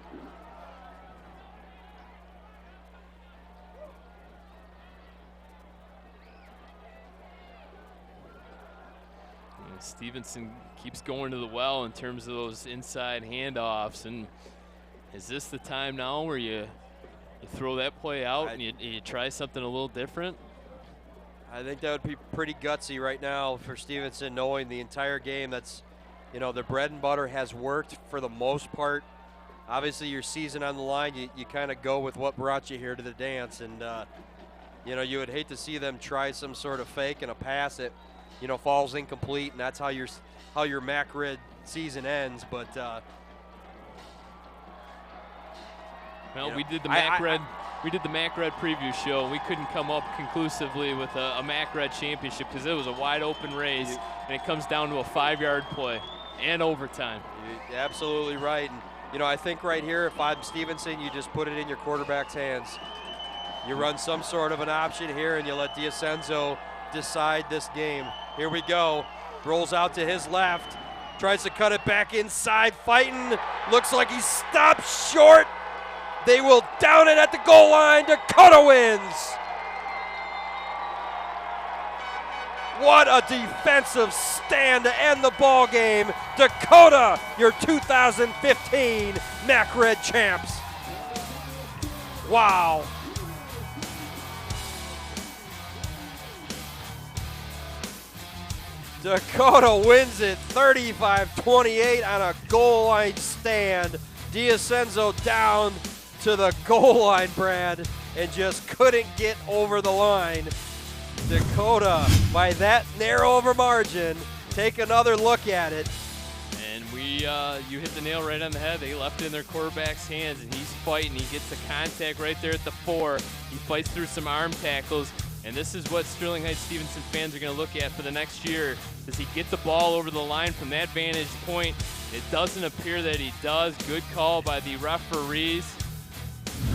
Stevenson keeps going to the well in terms of those inside handoffs. And is this the time now where you throw that play out and you try something a little different? I think that would be pretty gutsy right now for Stevenson, knowing the entire game that's, you know, their bread and butter has worked for the most part. Obviously, your season on the line, you kind of go with what brought you here to the dance. And, you know, you would hate to see them try some sort of fake and a pass that, you know, falls incomplete, and that's how your Mac Red season ends. But, well, know, we did the Mac Red. We did the Mac Red preview show, and we couldn't come up conclusively with a Mac Red championship because it was a wide open race, and it comes down to a 5-yard play and overtime. You're absolutely right. And, you know, I think right here, if I'm Stevenson, you just put it in your quarterback's hands. You run some sort of an option here, and you let DiAcenzo decide this game. Here we go. Rolls out to his left. Tries to cut it back inside. Fighting. Looks like he stopped short. They will down it at the goal line. Dakota wins. What a defensive stand to end the ball game. Dakota, your 2015 Mac Red champs. Wow. Dakota wins it 35-28 on a goal line stand. DiAcenzo down to the goal line, Brad, and just couldn't get over the line. Dakota, by that narrow of a margin, take another look at it. And you hit the nail right on the head. They left it in their quarterback's hands, and he's fighting. He gets the contact right there at the 4. He fights through some arm tackles, and this is what Sterling Heights Stevenson fans are going to look at for the next year. Does he get the ball over the line from that vantage point? It doesn't appear that he does. Good call by the referees.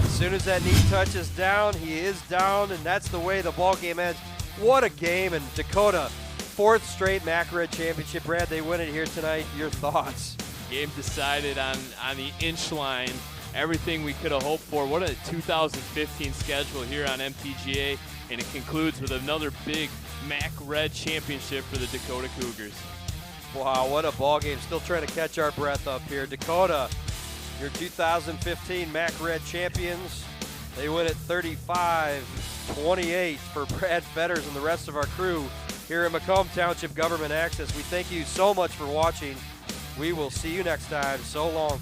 As soon as that knee touches down, he is down, and that's the way the ball game ends. What a game, and Dakota, 4th straight Mac Red championship. Brad, they win it here tonight. Your thoughts? Game decided on the inch line. Everything we could have hoped for. What a 2015 schedule here on MTGA, and it concludes with another big Mac Red championship for the Dakota Cougars. Wow, what a ball game. Still trying to catch our breath up here. Dakota, your 2015 Mac Red champions. They win it 35-28 for Brad Fetters and the rest of our crew here at Macomb Township Government Access. We thank you so much for watching. We will see you next time. So long.